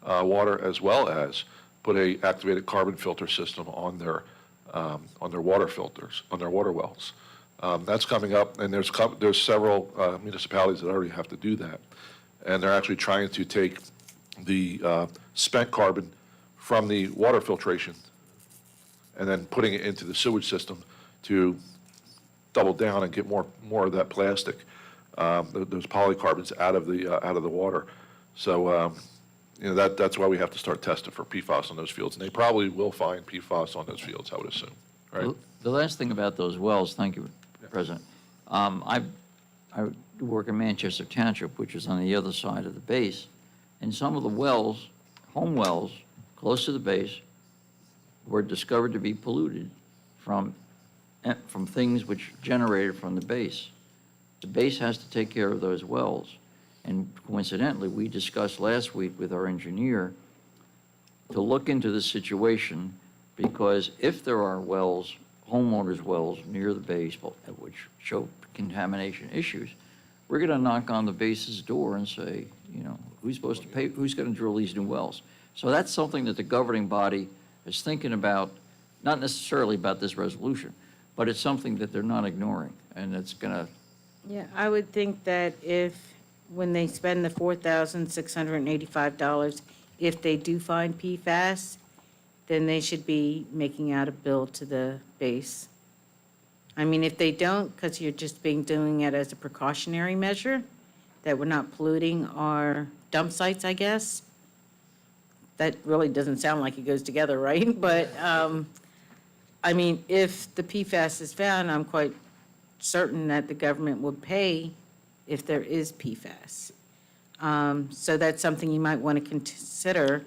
water as well as put a activated carbon filter system on their water filters, on their water wells. That's coming up, and there's several municipalities that already have to do that. And they're actually trying to take the spent carbon from the water filtration and then putting it into the sewage system to double down and get more of that plastic, those polycarbons out of the water. So that's why we have to start testing for PFAS on those fields, and they probably will find PFAS on those fields, I would assume. Right?
The last thing about those wells, thank you, President. I work in Manchester Township, which is on the other side of the base, and some of the wells, home wells, close to the base, were discovered to be polluted from things which generated from the base. The base has to take care of those wells. And coincidentally, we discussed last week with our engineer to look into the situation, because if there are wells, homeowners' wells near the base, which show contamination issues, we're going to knock on the base's door and say, you know, who's supposed to pay, who's going to drill these new wells? So that's something that the governing body is thinking about, not necessarily about this resolution, but it's something that they're not ignoring, and it's going to,
Yeah, I would think that when they spend the $4,685, if they do find PFAS, then they should be making out a bill to the base. I mean, if they don't, because you're just doing it as a precautionary measure, that we're not polluting our dump sites, I guess. That really doesn't sound like it goes together, right? But, I mean, if the PFAS is found, I'm quite certain that the government would pay if there is PFAS. So that's something you might want to consider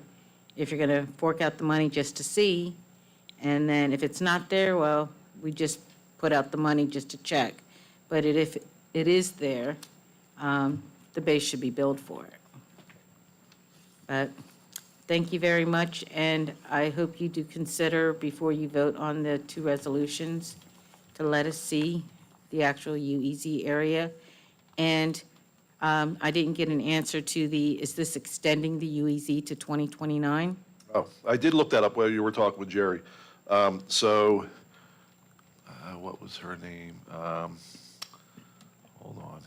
if you're going to fork out the money just to see. And then if it's not there, well, we just put out the money just to check. But if it is there, the base should be billed for it. But thank you very much, and I hope you do consider, before you vote on the two resolutions, to let us see the actual UEZ area. And I didn't get an answer to is this extending the UEZ to 2029?
Oh, I did look that up while you were talking with Jerry. What was her name? Hold on.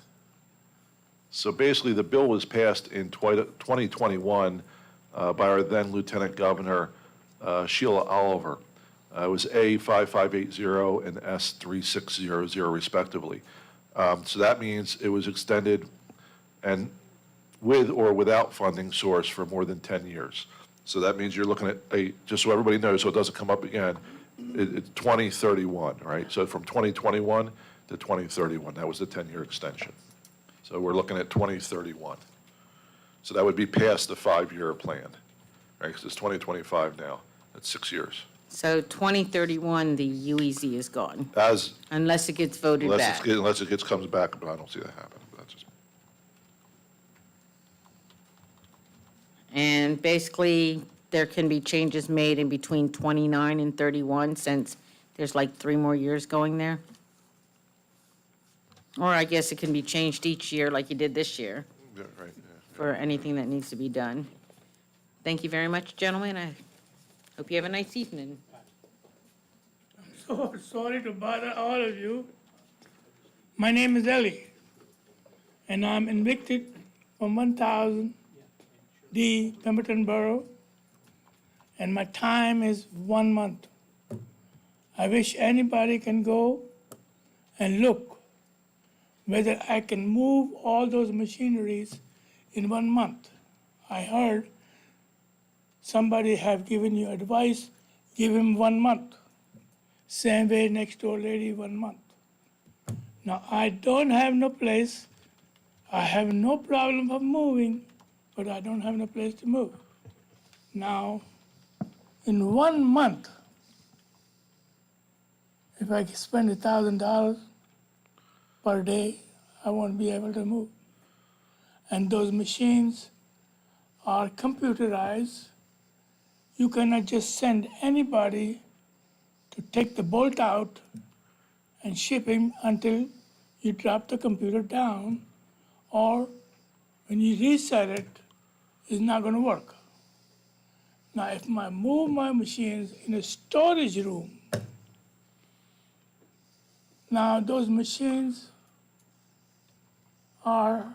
So basically, the bill was passed in 2021 by our then Lieutenant Governor, Sheila Oliver. It was A5580 and S3600 respectively. So that means it was extended and with or without funding source for more than 10 years. So that means you're looking at just so everybody knows, so it doesn't come up again, it's 2031, right? So from 2021 to 2031, that was the 10-year extension. So we're looking at 2031. So that would be past the 5-year plan, right? Because it's 2025 now. That's 6 years.
So 2031, the UEZ is gone,
As,
unless it gets voted back.
unless it comes back, but I don't see that happening. But that's just,
And basically, there can be changes made in between 29 and 31, since there's like 3 more years going there. Or I guess it can be changed each year like you did this year
yeah, right, yeah.
for anything that needs to be done. Thank you very much, gentlemen. I hope you have a nice evening.
So sorry to bother all of you. My name is Ellie, and I'm evicted from 1000 D Pemberton Borough, and my time is 1 month. I wish anybody can go and look whether I can move all those machineries in 1 month. I heard somebody have given you advice, give him 1 month. Same way next door lady, 1 month. Now, I don't have no place. I have no problem of moving, but I don't have no place to move. Now, in 1 month, if I spend $1,000 per day, I won't be able to move. And those machines are computerized. You cannot just send anybody to take the bolt out and ship him until you drop the computer down, or when you reset it, it's not going to work. Now, if I move my machines in a storage room, now those machines are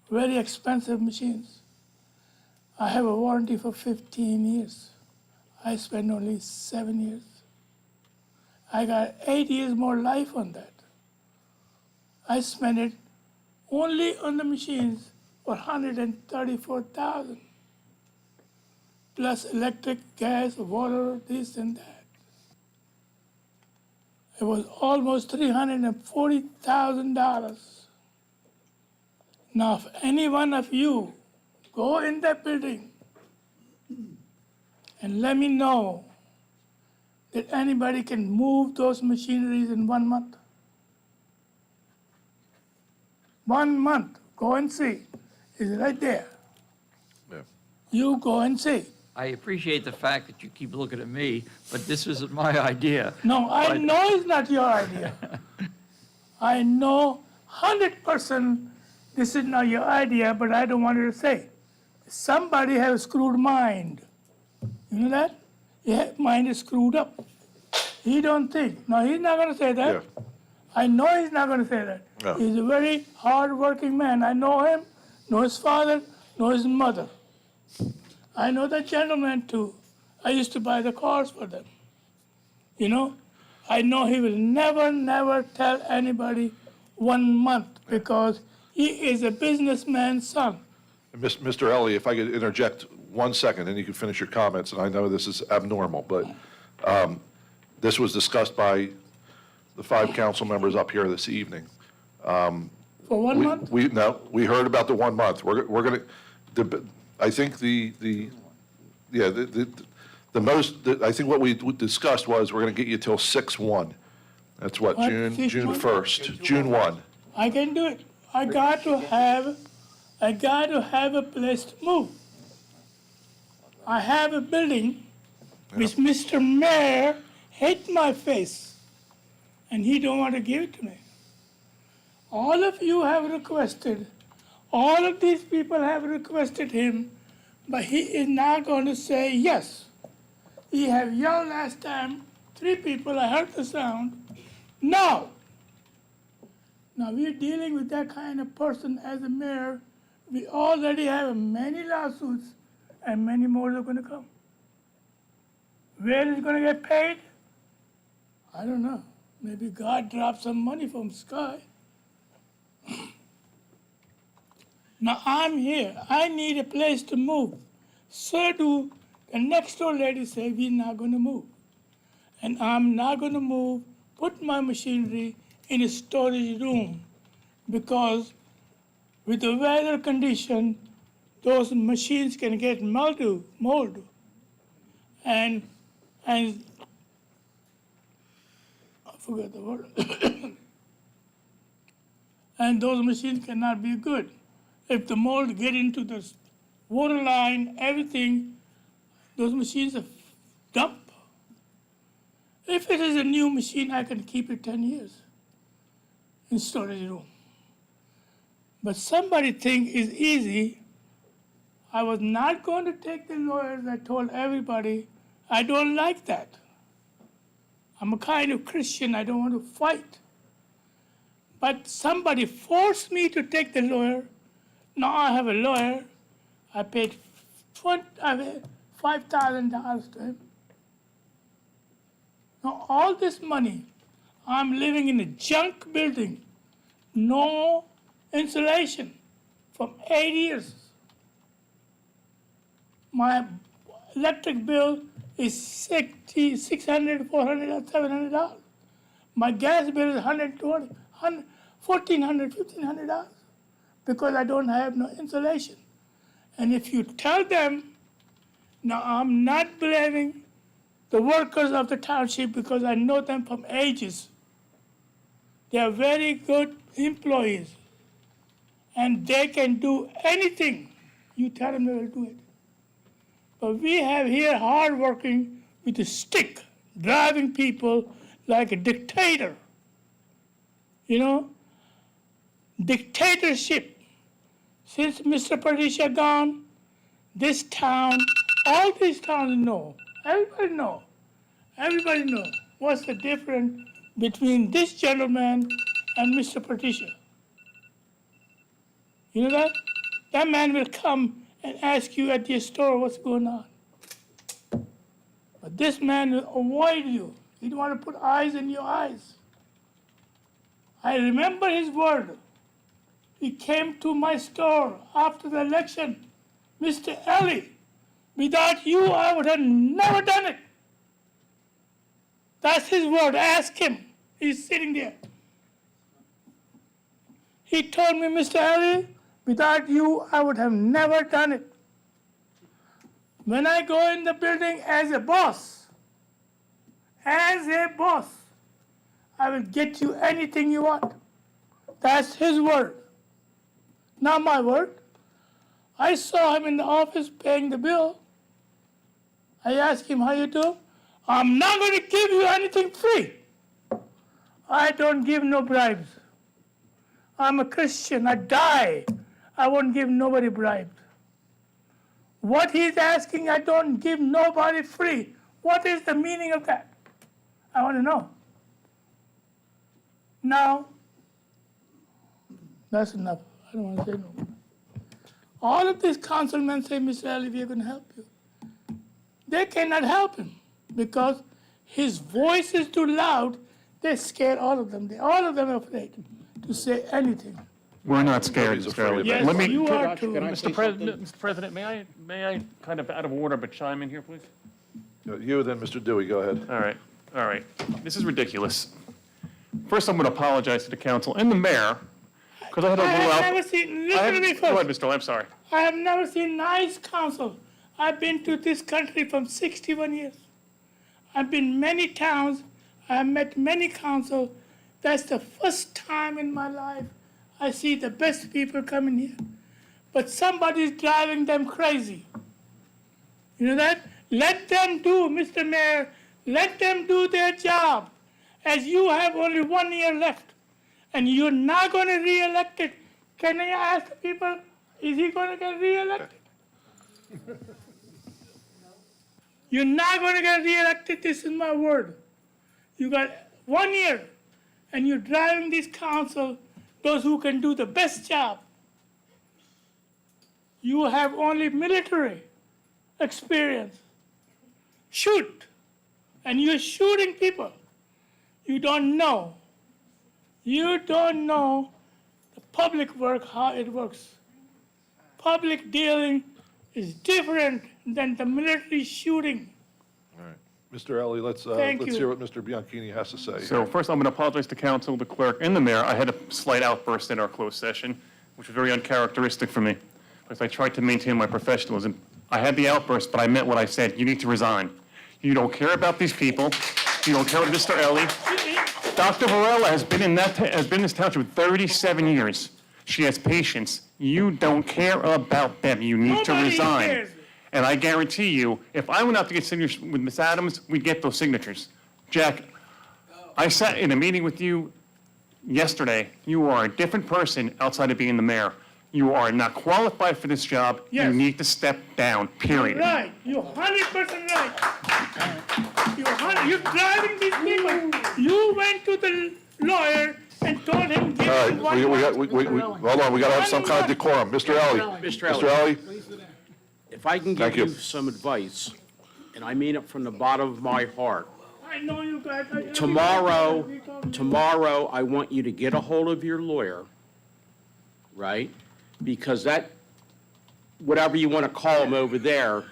very expensive machines. I have a warranty for 15 years. I spent only 7 years. I got 8 years more life on that. I spent it only on the machines for $134,000, plus electric, gas, water, this and that. It was almost $340,000. Now, if any one of you go in that building and let me know that anybody can move those machineries in 1 month. 1 month, go and see. It's right there.
yeah.
You go and see.
I appreciate the fact that you keep looking at me, but this isn't my idea.
No, I
But-
know it's not your idea. I know 100% this is not your idea, but I don't want you to say. Somebody has a screwed mind. You know that? Your mind is screwed up. He don't think. No, he's not going to say that.
Yeah.
I know he's not going to say that.
No.
He's a very hard-working man. I know him, know his father, know his mother. I know that gentleman too. I used to buy the cars for them. You know, I know he will never tell anybody 1 month because he is a businessman's son.
Mr. Ellie, if I could interject 1 second, and you can finish your comments, and I know this is abnormal, but this was discussed by the 5 council members up here this evening.
For 1 month?
We heard about the 1 month. We're going to, I think I think what we discussed was we're going to get you till 6/1. That's what,
What,
June
6/1?
1st, June 1.
I can do it. I got to have a place to move. I have a building which Mr. Mayor hate my face, and he don't want to give it to me. All of you have requested, all of these people have requested him, but he is not going to say yes. He have yelled last time, 3 people, I heard the sound, no. Now, we're dealing with that kind of person as a mayor. We already have many lawsuits, and many more are going to come. Where is it going to get paid? I don't know. Maybe God dropped some money from sky. Now, I'm here. I need a place to move. So do the next door lady say, we're not going to move. And I'm not going to move, put my machinery in a storage room because with the weather condition, those machines can get mold. And I forgot the word. And those machines cannot be good. If the mold get into the water line, everything, those machines are dump. If it is a new machine, I can keep it 10 years in storage room. But somebody think it's easy. I was not going to take the lawyers. I told everybody, I don't like that. I'm a kind of Christian, I don't want to fight. But somebody forced me to take the lawyer. Now I have a lawyer. I paid $5,000 to him. Now all this money, I'm living in a junk building, no insulation from 8 years. My electric bill is $600, $400, $700. My gas bill is $120, $1,400, $1,500 because I don't have no insulation. And if you tell them, now I'm not blaming the workers of the township because I know them from ages. They are very good employees and they can do anything you tell them they will do it. But we have here hardworking with a stick, driving people like a dictator. You know, dictatorship. Since Mr. Patricia gone, this town, all these towns know, everybody know what's the difference between this gentleman and Mr. Patricia. You know that? That man will come and ask you at your store what's going on. But this man will avoid you. He don't want to put eyes in your eyes. I remember his word. He came to my store after the election. Mr. Ellie, without you, I would have never done it. That's his word. Ask him. He's sitting there. He told me, Mr. Ellie, without you, I would have never done it. When I go in the building as a boss, I will get you anything you want. That's his word, not my word. I saw him in the office paying the bill. I ask him, how you do? I'm not going to give you anything free. I don't give no bribes. I'm a Christian. I die. I won't give nobody bribes. What he's asking, I don't give nobody free. What is the meaning of that? I want to know. Now, that's enough. I don't want to say no more. All of these councilmen say, Mr. Ali, we are going to help you. They cannot help him because his voice is too loud. They scare all of them. All of them are afraid to say anything.
We're not scared,
Nobody's
Mr.
afraid
Elliott.
of
Yes,
Let me,
you are too.
Mr. President, may I kind of out of order, but chime in here, please?
You, then Mr. Dewey, go ahead.
All right. This is ridiculous. First, I'm going to apologize to the council and the mayor, because I had a
I
little
have
out.
never seen,
I
listen to me
had- Go ahead,
first.
Mr. Elliott, I'm sorry.
I have never seen nice council. I've been to this country from 61 years. I've been many towns. I have met many council. That's the first time in my life I see the best people coming here. But somebody's driving them crazy. You know that? Let them do, Mr. Mayor, let them do their job. As you have only 1 year left, and you're not going to re-elect it. Can I ask the people, is he going to get re-elected? You're not going to get re-elected, this is my word. You got 1 year, and you're driving this council, those who can do the best job. You have only military experience. Shoot, and you're shooting people. You don't know. You don't know the public work, how it works. Public dealing is different than the military shooting.
All right. Mr. Ellie, let's
Thank you.
hear what Mr. Bianchini has to say.
So first, I'm going to apologize to council, the clerk, and the mayor. I had a slight outburst in our closed session, which was very uncharacteristic for me, because I tried to maintain my professionalism. I had the outburst, but I meant what I said. You need to resign. You don't care about these people. You don't care about Mr. Ellie. Dr. Varela has been in this township 37 years. She has patience. You don't care about them. You need to
Nobody
resign.
cares.
And I guarantee you, if I went out to get signatures with Ms. Adams, we'd get those signatures. Jack, I sat in a meeting with you yesterday. You are a different person outside of being the mayor. You are not qualified for this job.
Yes.
You need to step down, period.
Right, you're 100% right. You're driving these people. You went to the lawyer and told him, give
All
him
right,
one.
hold on, we got to have some kind of decorum. Mr. Ellie.
Mr.
Mr. Ellie,
If I can
Thank
give
you.
you some advice, and I mean it from the bottom of my heart,
I know you guys.
tomorrow, I want you to get a hold of your lawyer, right? Because that, whatever you want to call him over there,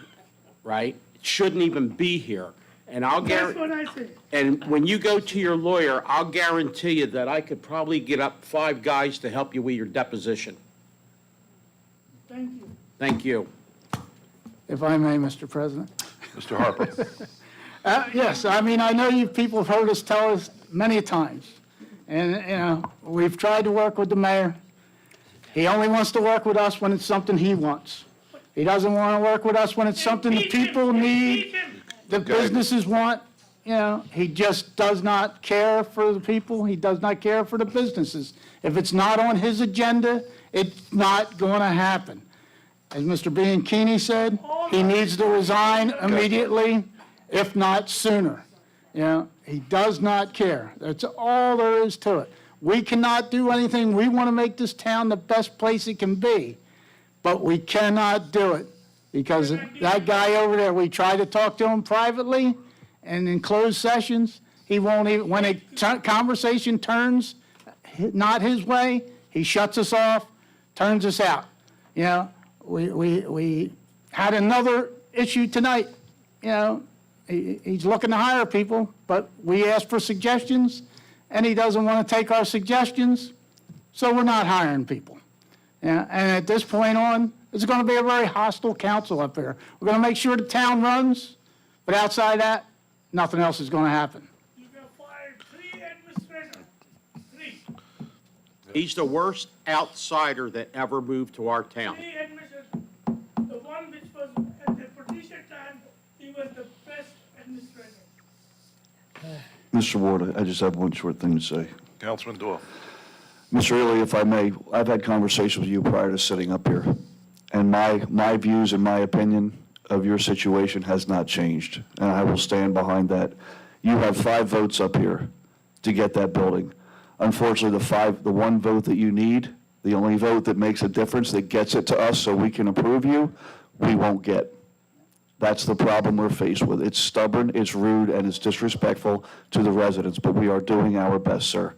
right, shouldn't even be here. And I'll
That's
guarantee.
what I say.
And when you go to your lawyer, I'll guarantee you that I could probably get up 5 guys to help you with your deposition.
Thank you.
Thank you.
If I may, Mr. President.
Mr. Harper.
Yes, I mean, I know you people have heard us tell us many times. And, you know, we've tried to work with the mayor. He only wants to work with us when it's something he wants. He doesn't want to work with us when it's something the people need, the businesses want. You know, he just does not care for the people. He does not care for the businesses. If it's not on his agenda, it's not going to happen. As Mr. Bianchini said, he needs to resign immediately, if not sooner. You know, he does not care. That's all there is to it. We cannot do anything. We want to make this town the best place it can be, but we cannot do it because that guy over there, we try to talk to him privately and in closed sessions, he won't even, when a conversation turns not his way, he shuts us off, turns us out. You know, we had another issue tonight, you know, he's looking to hire people, but we asked for suggestions, and he doesn't want to take our suggestions, so we're not hiring people. Yeah, and at this point on, it's going to be a very hostile council up there. We're going to make sure the town runs, but outside that, nothing else is going to happen.
You got fired 3 administrators. 3.
He's the worst outsider that ever moved to our town.
3 administrators. The one which was at the Patricia time, he was the best administrator.
Mr. Ward, I just have one short thing to say.
Councilman Doyle.
Mr. Ely, if I may, I've had conversations with you prior to sitting up here, and my views and my opinion of your situation has not changed, and I will stand behind that. You have 5 votes up here to get that building. Unfortunately, the one vote that you need, the only vote that makes a difference, that gets it to us so we can approve you, we won't get. That's the problem we're faced with. It's stubborn, it's rude, and it's disrespectful to the residents, but we are doing our best, sir.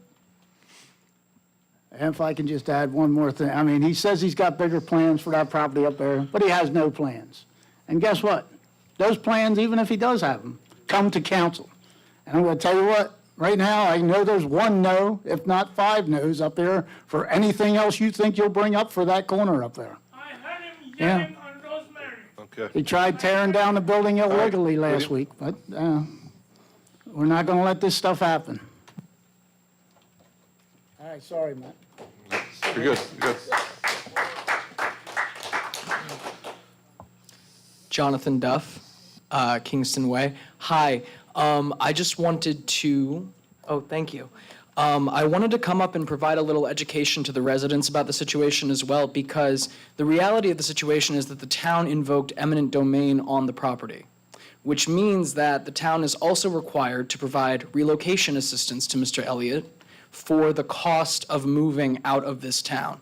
And if I can just add one more thing. I mean, he says he's got bigger plans for that property up there, but he has no plans. And guess what? Those plans, even if he does have them, come to council. And I'm going to tell you what, right now, I know there's 1 no, if not 5 no's up there for anything else you think you'll bring up for that corner up there.
I heard him
Yeah.
yelling on Rosemary.
Okay.
He tried tearing down the building illegally last week, but we're not going to let this stuff happen. All right, sorry, Matt.
You're good, you're good.
Jonathan Duff, Kingston Way. Hi, I just wanted to, thank you. I wanted to come up and provide a little education to the residents about the situation as well, because the reality of the situation is that the town invoked eminent domain on the property, which means that the town is also required to provide relocation assistance to Mr. Elliott for the cost of moving out of this town.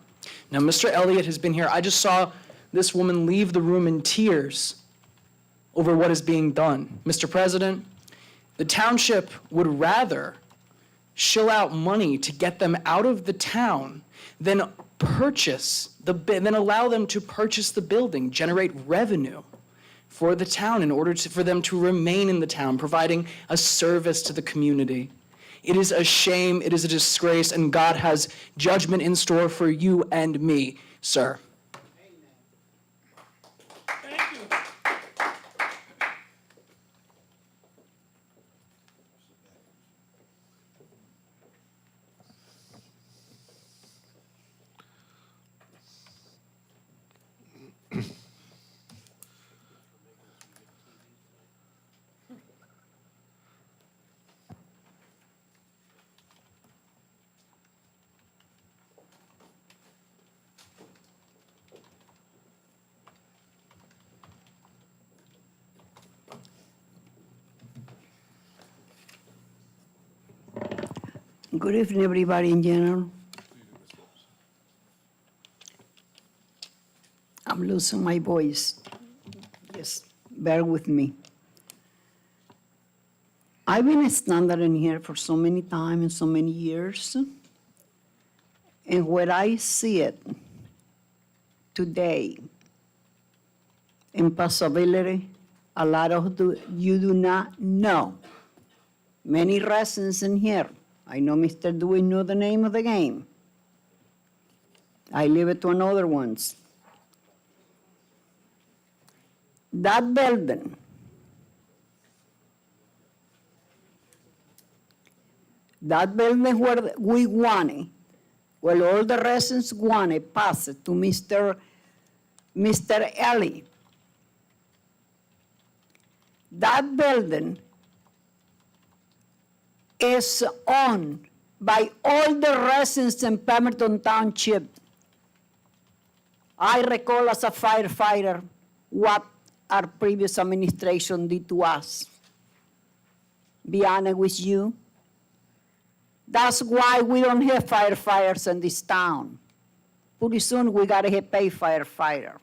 Now, Mr. Elliott has been here. I just saw this woman leave the room in tears over what is being done. Mr. President, the township would rather shill out money to get them out of the town than allow them to purchase the building, generate revenue for the town in order for them to remain in the town, providing a service to the community. It is a shame, it is a disgrace, and God has judgment in store for you and me, sir.
Thank you.
Good evening, everybody in general. I'm losing my voice. Just bear with me. I've been standing in here for so many times and so many years. And when I see it today, impossibility, a lot of you do not know. Many residents in here. I know Mr. Dewey knew the name of the game. I leave it to another ones. That building, where we want it, where all the residents want it, pass it to Mr. Ellie. That building is owned by all the residents in Pemberton Township. I recall as a firefighter what our previous administration did to us. Be honest with you. That's why we don't have firefighters in this town. Pretty soon we gotta have pay firefighter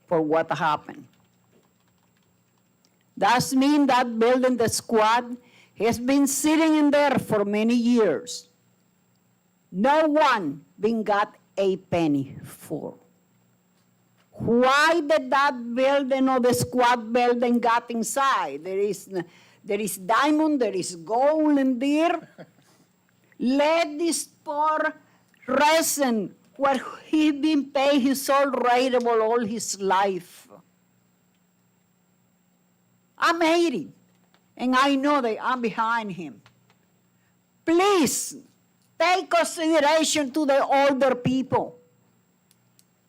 for what happened. That means that building, the squad, has been sitting in there for many years. No one been got a penny for. Why did that building or the squad building got inside? There is diamond, there is gold in there. Let this poor resident, where he been paid his all rateable all his life. I'm 80. And I know that I'm behind him. Please, take consideration to the older people.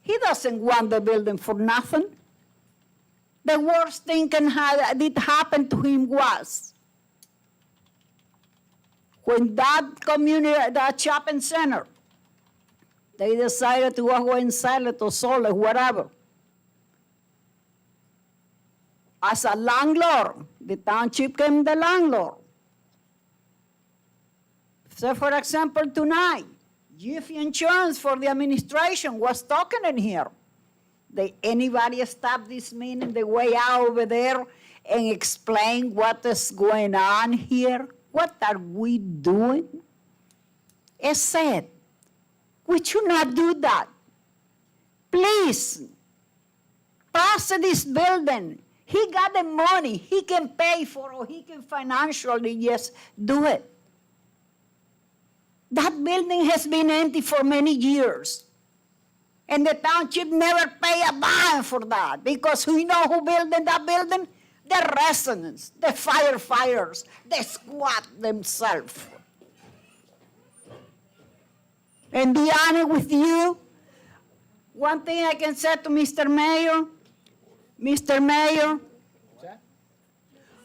He doesn't want the building for nothing. The worst thing did happen to him was when that that shopping center, they decided to go and sell it or sold it, whatever. As a landlord, the township came the landlord. So for example, tonight, Jiffy Insurance for the administration was talking in here. Anybody stop this meeting the way out over there and explain what is going on here? What are we doing? It's said, we should not do that. Please, pass this building. He got the money. He can pay for it, or he can financially just do it. That building has been empty for many years. And the township never pay a dime for that, because we know who built that building? The residents, the firefighters, the squad themselves. And be honest with you, one thing I can say to Mr. Mayor,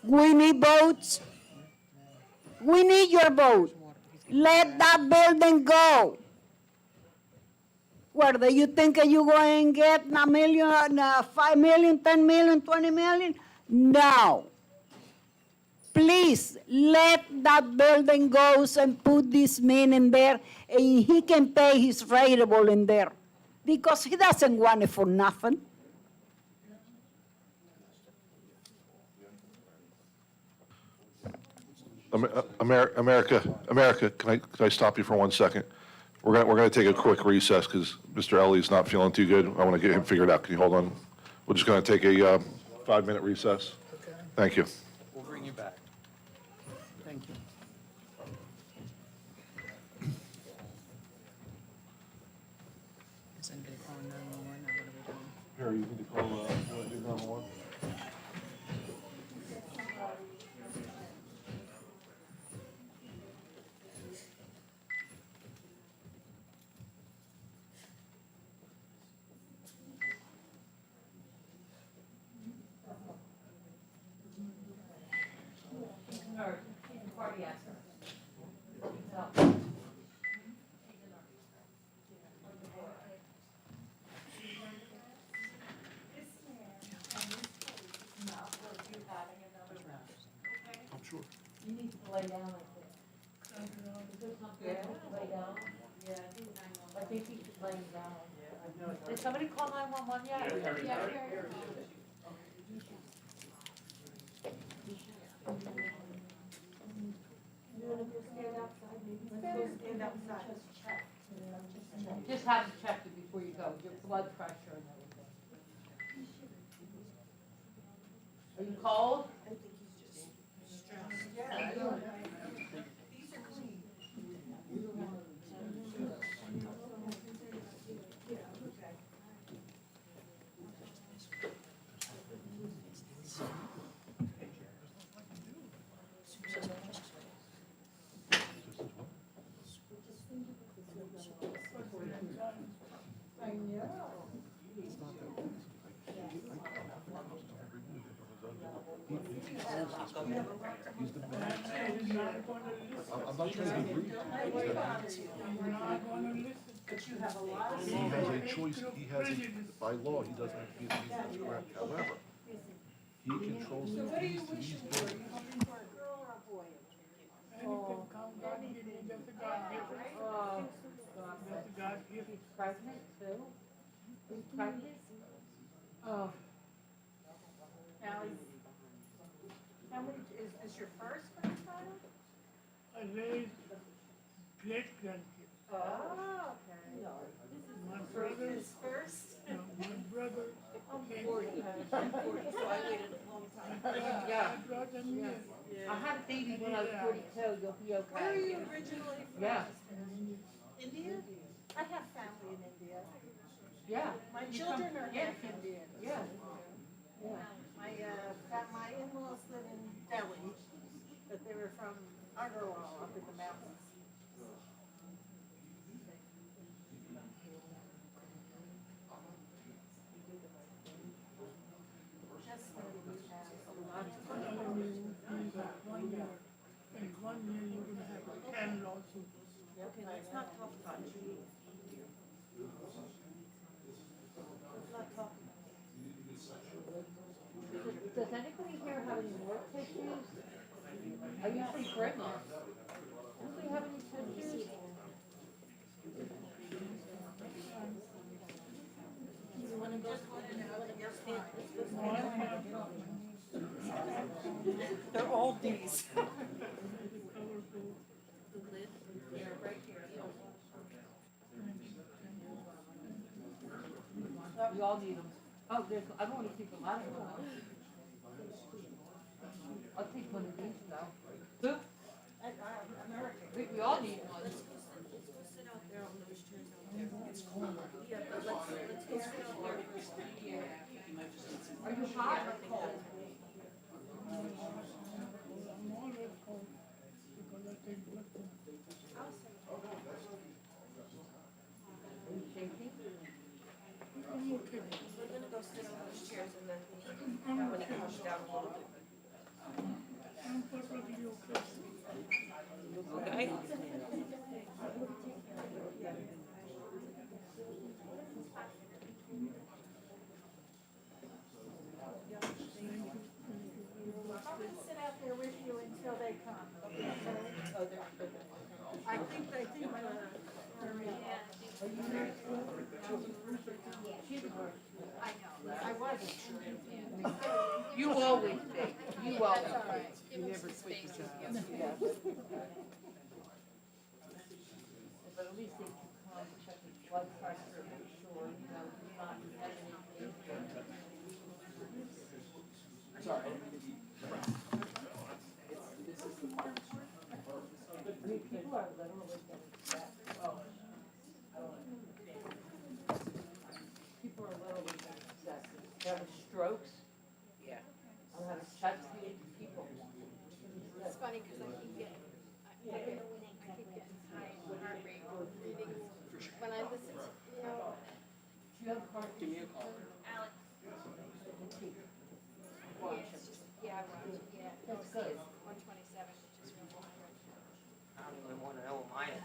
we need votes. We need your vote. Let that building go. Whether you think you're going to get $1 million, $5 million, $10 million, $20 million, no. Please let that building go and put this man in there, and he can pay his rateable in there, because he doesn't want it for nothing.
America, can I stop you for 1 second? We're gonna take a quick recess because Mr. Ellie's not feeling too good. I want to get him figured out. Can you hold on? We're just gonna take a 5-minute recess.
Okay.
Thank you.
We'll bring you back. Thank you.
Is anybody calling 911 or what are we doing?
Harry, you need to call 911.
You need to lay down like this. Is there something to lay down? Yeah. I think he should lay down. Did somebody call 911 yet? Yeah. Just have to check it before you go, your blood pressure and everything. Are you cold?
I'm not trying to be rude. He has a choice, by law, he doesn't have to be the meeting correct. However, he controls the keys to these buildings.
He's pregnant too? He's pregnant? Oh.
Now, how many, is this your first grandchild?
I raised great grandkids.
Oh, okay.
My brother,
His first?
my brother.
I'm 40. I'm 40, so I waited a long time.
Yeah.
I brought them here.
I had a baby when I was 42, you'll be okay.
Where are you originally from?
Yeah.
India? I have family in India.
Yeah.
My
You
children
come-
are
yeah.
half Indian.
Yeah. Yeah.
My in-laws live in Delhi, but they were from Agarwal up in the mountains. Just
telling you, in 1 year, in 1 year, you're gonna have 10 lawsuits.
Okay, let's not talk about it. Let's not talk about
Does anybody here have any work issues? I usually bring them. Anybody have any issues?
They're all Ds.
The lid, yeah, right here.
We all need them. Oh, there's, I don't wanna keep them, I don't know. I'll take one of these though. Who? We all need one.
Let's go sit out there on those chairs out there. It's cold. Yeah, but let's go sit out there.
Are you hot or cold?
I'm always cold, because I take blood thinner.
Are you shaking?
I'm okay.
We're gonna go sit on those chairs and then when it comes down a little bit.
I'm perfectly okay.
Okay?
I'm gonna sit out there with you until they come.
Oh, they're,
I think, I know, I wasn't sure. You always be, you always be.
Give him some space.
But at least they can come check his blood pressure, make sure, you know, he's not having anything. I mean, people are literally getting that, oh. People are literally getting sick. They're having strokes.
yeah.
I'm having chest pain, people.
It's funny because I keep getting high heart rate readings when I listen to, you know,
Do you have a heart?
Give me a call.
Alex.
Watch
Yeah, it's just, yeah, I watch, yeah.
That's good.
127, which is really high.
I don't even want to know what mine is.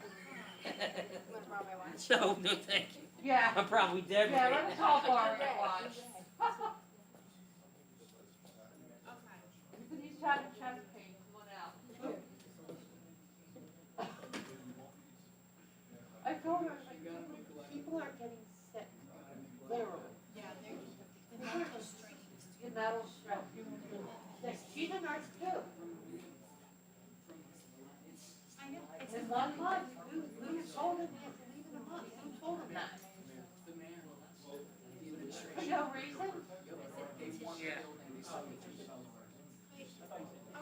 What Rob I watch.
No, no, thank you.
Yeah.
I'm probably dead
Yeah,
right
let us
now.
all borrow it, watch.
Okay.
If he's having chest pain, come on out. I told her, people are getting sick, literally.
Yeah, they're, the medical strength is too
In metal stress. She's a nurse too.
I know, it's
In 1 month, who told him he had to leave in a month? Who told him that?
The mayor, the administration.
For no reason?
They want to
Yeah.
build and they saw the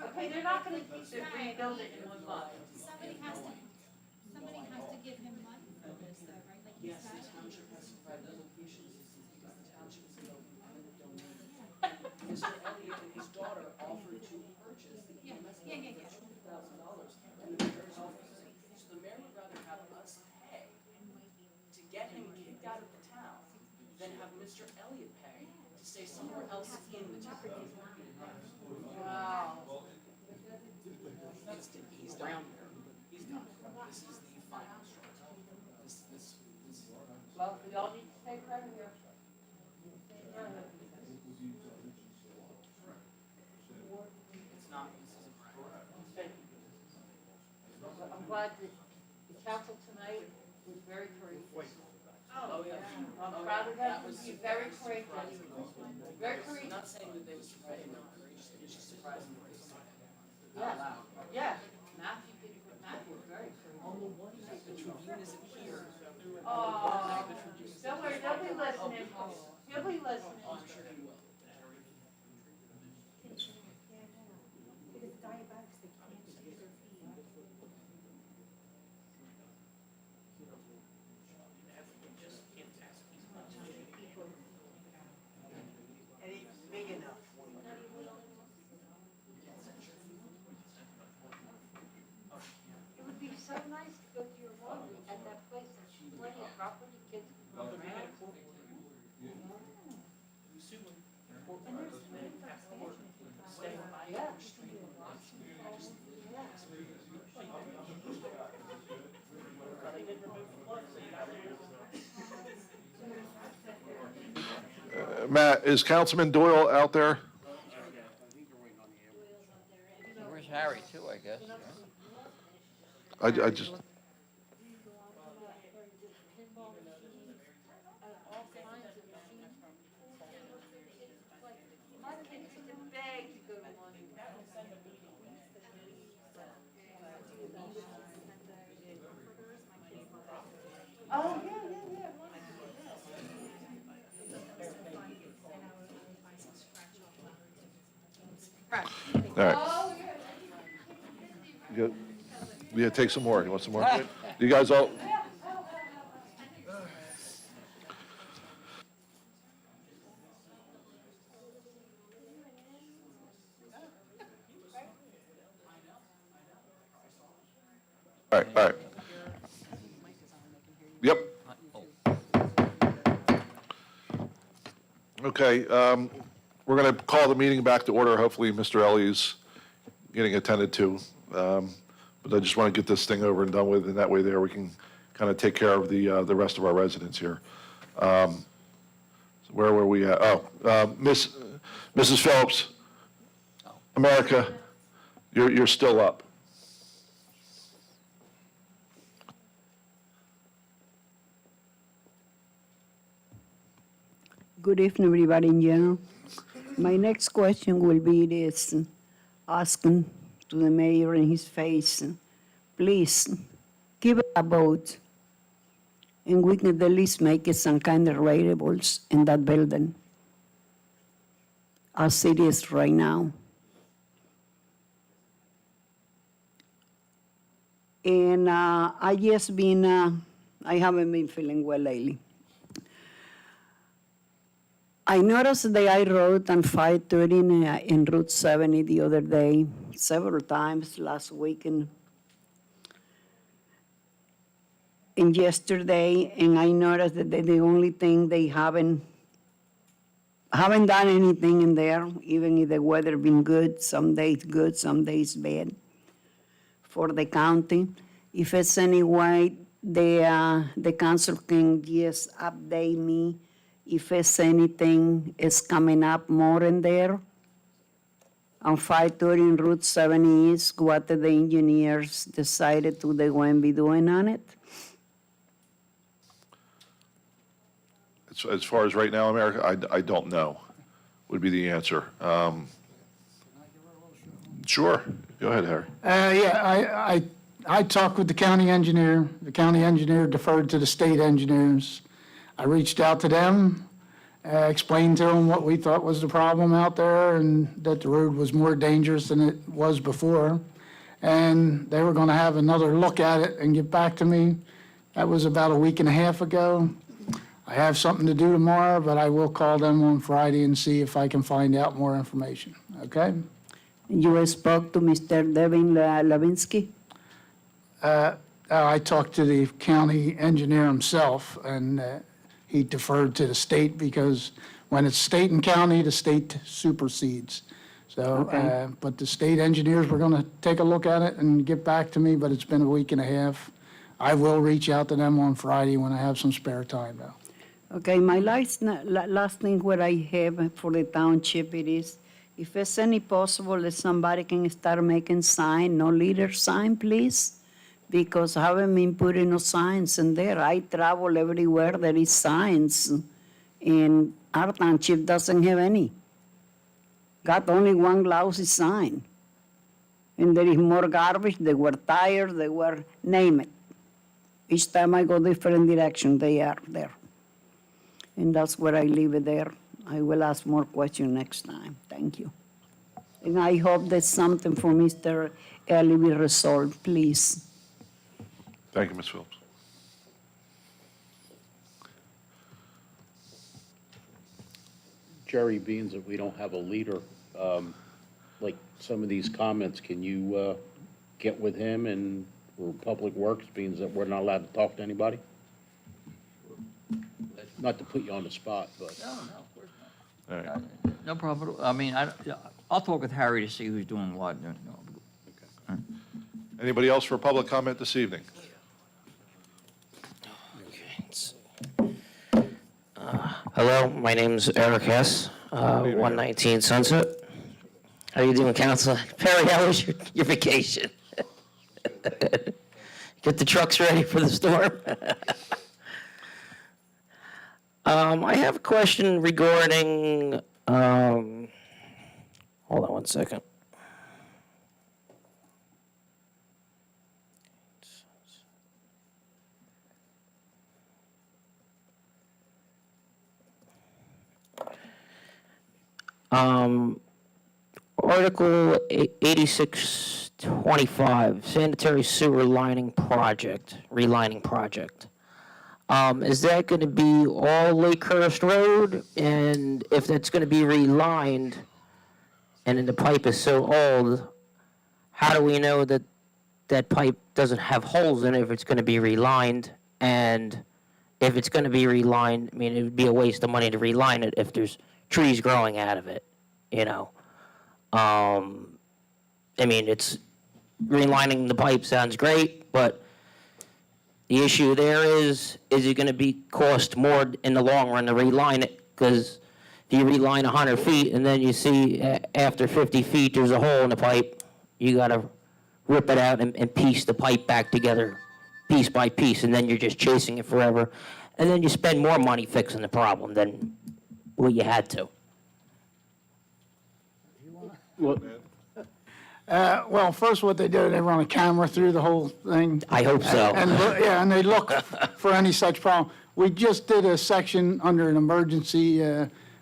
Okay, they're not gonna keep it, rebuild it in 1 month.
somebody has to give him money for this though, right? Like he
Yes, the
said.
township has to provide relocation assistance because the township is going to donate. Mr. Elliott and his daughter offered to purchase the EMS
Yeah.
for $2,000, and the mayor's refusing. So the mayor would rather have us pay to get him kicked out of the town than have Mr. Elliott pay to stay somewhere else in the town.
Wow.
He's done. He's done. This is the final straw. This.
Well, we all need to stay right here.
It's not, this isn't right.
I'm glad that the council tonight was very courageous.
Oh, yeah.
I'm proud of them, you're very courageous. Very
I'm
courageous.
not saying that they were surprised, not courageous, it was just surprising what they said.
Yeah, yeah. Matthew did, Matthew was very courageous.
The Tribune isn't here.
Oh, don't worry, they'll be listening. He'll be listening.
Oh, I'm sure he will.
Because diabetics, they can't use their feet. And it's big enough.
Matt, is Councilman Doyle out there?
Where's Harry, too, I guess?
I just,
Oh, yeah, yeah, yeah.
all right. Yeah, take some more. You want some more? You guys all? All right, all right. Yep. Okay, we're going to call the meeting back to order. Hopefully, Mr. Ellie's getting attended to. But I just want to get this thing over and done with, and that way there we can kind of take care of the rest of our residents here. So where were we at? Oh, Mrs. Phillips, America, you're still up.
Good evening, everybody in general. My next question will be this, asking to the mayor in his face, please, give it a vote, and we can at least make it some kind of rateables in that building, as it is right now. And I haven't been feeling well lately. I noticed that I rode on 530 in Route 70 the other day, several times last weekend. And yesterday, and I noticed that the only thing they haven't done anything in there, even if the weather been good, some days bad for the county. If it's any way, the council can just update me if it's anything is coming up more in there. On 530 in Route 70 East, what the engineers decided they going to be doing on it.
As far as right now, America, I don't know, would be the answer. Sure, go ahead, Harry.
Yeah, I talked with the county engineer. The county engineer deferred to the state engineers. I reached out to them, explained to them what we thought was the problem out there and that the road was more dangerous than it was before. And they were going to have another look at it and get back to me. That was about a week and a half ago. I have something to do tomorrow, but I will call them on Friday and see if I can find out more information, okay?
You spoke to Mr. Devin Levinsky?
I talked to the county engineer himself, and he deferred to the state because when it's state and county, the state supersedes. So,
Okay.
but the state engineers were going to take a look at it and get back to me, but it's been a week and a half. I will reach out to them on Friday when I have some spare time, though.
Okay, my last thing what I have for the township, it is, if it's any possible that somebody can start making sign, no leader sign, please, because I haven't been putting no signs in there. I travel everywhere there is signs, and our township doesn't have any. Got only one lousy sign. And there is more garbage, they were tires, they were, name it. Each time I go different direction, they are there. And that's where I leave it there. I will ask more questions next time. Thank you. And I hope that something for Mr. Ellie will resolve, please.
Thank you, Ms. Phillips.
Jerry, being that we don't have a leader, like some of these comments, can you get with him and, or Public Works, being that we're not allowed to talk to anybody? Not to put you on the spot, but.
No, of course
All right.
not. No problem. I mean, I'll talk with Harry to see who's doing what. No.
Anybody else for public comment this evening?
Okay, let's see.
Hello, my name's Eric Hess, 119 Sunset. How you doing, Council? Perry, how was your vacation? Get the trucks ready for the storm? I have a question regarding, hold on one second. Article 8625, sanitary sewer lining project, relining project. Is that going to be all Lakehurst Road? And if that's going to be relined, and then the pipe is so old, how do we know that that pipe doesn't have holes in it if it's going to be relined? And if it's going to be relined, I mean, it would be a waste of money to reline it if there's trees growing out of it, you know? I mean, it's relining the pipe sounds great, but the issue there is it going to be cost more in the long run to reline it? Because if you reline 100 feet and then you see after 50 feet there's a hole in the pipe, you got to rip it out and piece the pipe back together piece by piece, and then you're just chasing it forever. And then you spend more money fixing the problem than what you had to.
Well, first what they do, they run a camera through the whole thing.
I hope so.
And they look for any such problem. We just did a section under an emergency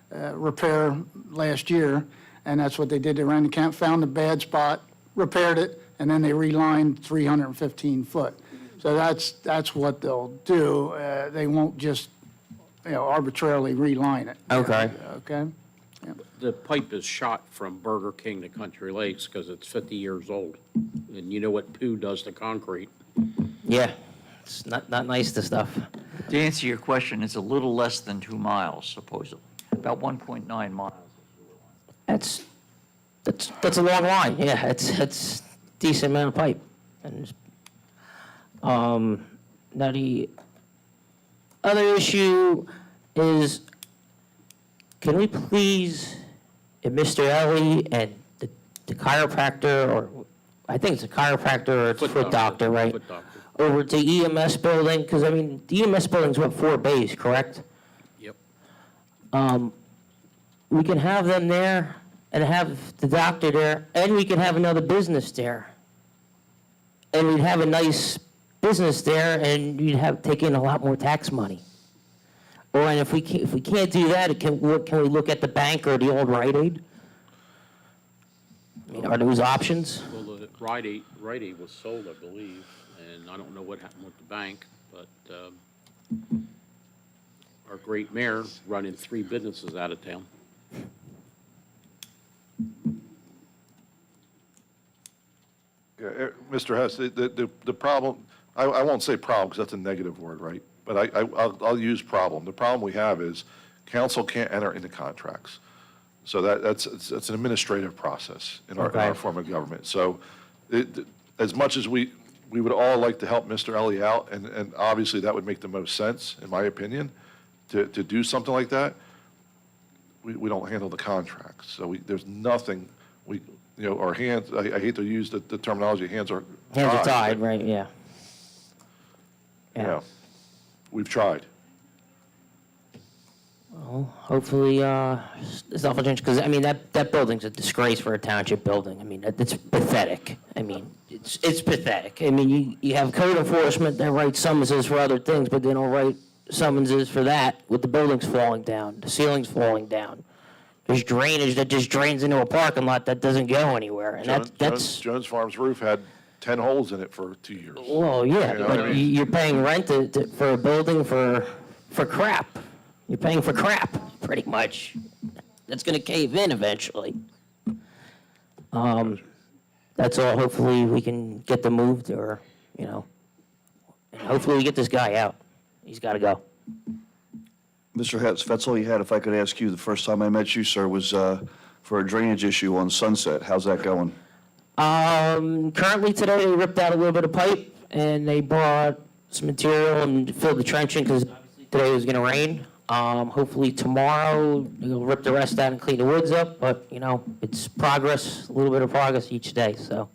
repair last year, and that's what they did. They ran the camp, found a bad spot, repaired it, and then they relined 315 foot. So that's what they'll do. They won't just, arbitrarily reline it.
Okay.
Okay?
The pipe is shot from Burger King to Country Lakes because it's 50 years old. And you know what poo does to concrete.
Yeah, it's not nice, the stuff.
To answer your question, it's a little less than 2 miles supposedly, about 1.9 miles.
That's a long line. Yeah, it's decent amount of pipe. And now the other issue is, can we please, Mr. Ellie and the chiropractor, or I think it's a chiropractor or it's a foot doctor, right?
Foot doctor.
Over to EMS building, because I mean, the EMS building's what, 4 bays, correct?
Yep.
We can have them there and have the doctor there, and we can have another business there. And we'd have a nice business there, and you'd take in a lot more tax money. Or, and if we can't do that, can we look at the bank or the old Rite Aid? I mean, are those options?
Well, the Rite Aid was sold, I believe, and I don't know what happened with the bank, but our great mayor running 3 businesses out of town.
Yeah, Mr. Hess, the problem, I won't say problem because that's a negative word, right? But I'll use problem. The problem we have is council can't enter into contracts. So that's an administrative process in our form of government. So as much as we would all like to help Mr. Ellie out, and obviously that would make the most sense, in my opinion, to do something like that, we don't handle the contracts. So there's nothing, our hands, I hate to use the terminology, hands are tied.
Hands are tied, right, yeah.
Yeah. We've tried.
Well, hopefully, stuff will change, because, I mean, that building's a disgrace for a township building. I mean, it's pathetic. I mean, it's pathetic. I mean, you have code enforcement that writes summonses for other things, but they don't write summonses for that, with the buildings falling down, the ceilings falling down. There's drainage that just drains into a parking lot that doesn't go anywhere, and that's...
Jones Farms roof had 10 holes in it for 2 years.
Well, yeah,
You know
but
what I mean?
you're paying rent for a building for crap. You're paying for crap, pretty much. That's going to cave in eventually. That's all. Hopefully, we can get them moved, or, and hopefully we get this guy out. He's got to go.
Mr. Hetz, if that's all you had, if I could ask you, the first time I met you, sir, was for a drainage issue on Sunset. How's that going?
Currently today, they ripped out a little bit of pipe, and they brought some material and filled the trench in, because today was going to rain. Hopefully tomorrow, you'll rip the rest out and clean the woods up, but, it's progress, a little bit of progress each day, so.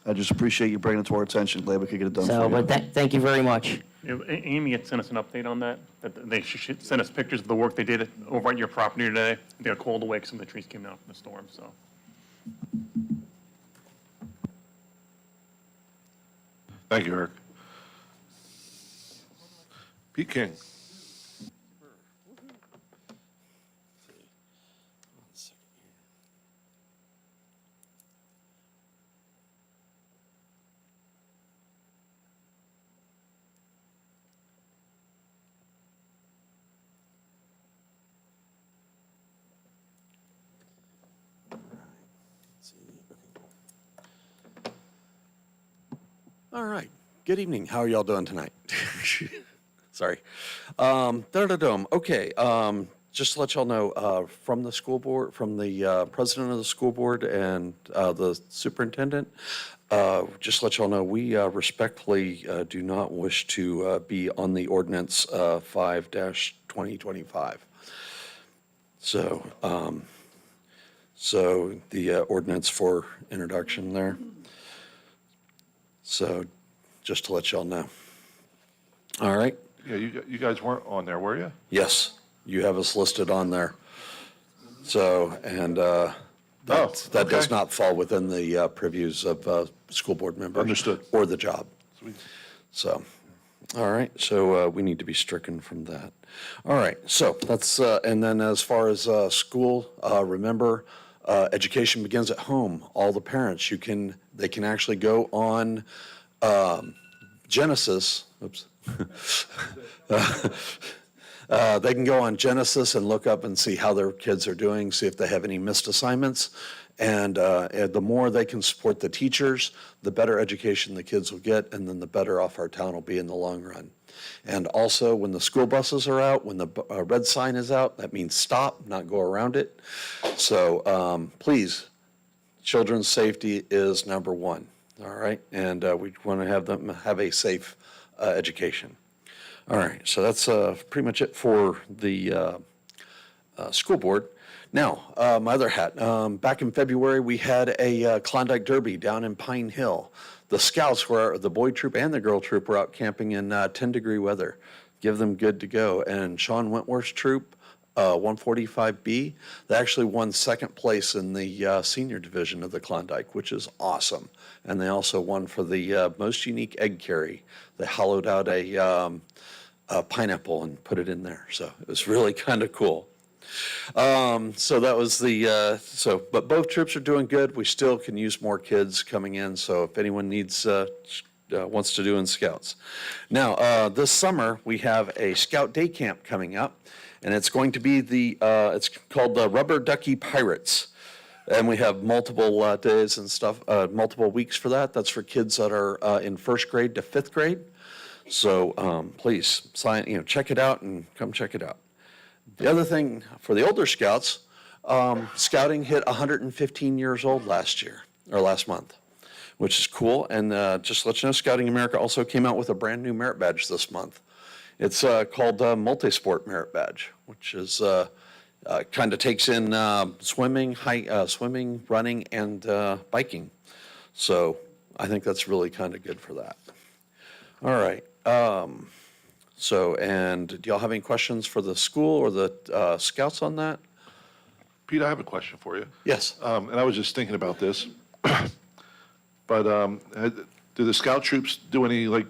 I just appreciate you bringing it to our attention. Glad we could get it done
So,
for you.
but thank you very much.
Amy had sent us an update on that, that they should send us pictures of the work they did over at your property today. They got called away because some of the trees came down from the storm, so.
Thank you, Eric. Pete King.
All right. Good evening. How are y'all doing tonight? Sorry. Okay. Just to let y'all know, from the school board, from the president of the school board and the superintendent, just to let y'all know, we respectfully do not wish to be on the ordinance 5-2025. So, so the ordinance for introduction there. So just to let y'all know. All right?
Yeah, you guys weren't on there, were you?
Yes, you have us listed on there. So, and that does not fall within the previews of school board members.
Understood.
Or the job.
Sweet.
So, all right, so we need to be stricken from that. All right, so that's, and then as far as school, remember, education begins at home. All the parents, they can actually go on Genesis, oops. They can go on Genesis and look up and see how their kids are doing, see if they have any missed assignments. And the more they can support the teachers, the better education the kids will get, and then the better off our town will be in the long run. And also, when the school buses are out, when the red sign is out, that means stop, not go around it. So please, children's safety is number one, all right? And we want to have them have a safe education. All right, so that's pretty much it for the school board. Now, my other hat. Back in February, we had a Klondike Derby down in Pine Hill. The scouts were, the boy troop and the girl troop were out camping in 10-degree weather. Give them good to go. And Sean Wentworth's troop, 145B, they actually won second place in the senior division of the Klondike, which is awesome. And they also won for the most unique egg carry. They hollowed out a pineapple and put it in there. So it was really kind of cool. So that was the, but both troops are doing good. We still can use more kids coming in. So if anyone needs, wants to do in scouts. Now, this summer, we have a scout day camp coming up, and it's going to be it's called the Rubber Ducky Pirates. And we have multiple days and stuff, multiple weeks for that. That's for kids that are in first grade to fifth grade. So please check it out and come check it out. The other thing for the older scouts, scouting hit 115 years old last month, which is cool. And just to let you know, Scouting America also came out with a brand new merit badge this month. It's called Multisport Merit Badge, which is kind of takes in swimming, running, and biking. So I think that's really kind of good for that. All right. So, and do y'all have any questions for the school or the scouts on that?
Pete, I have a question for you.
Yes.
And I was just thinking about this. But do the scout troops do any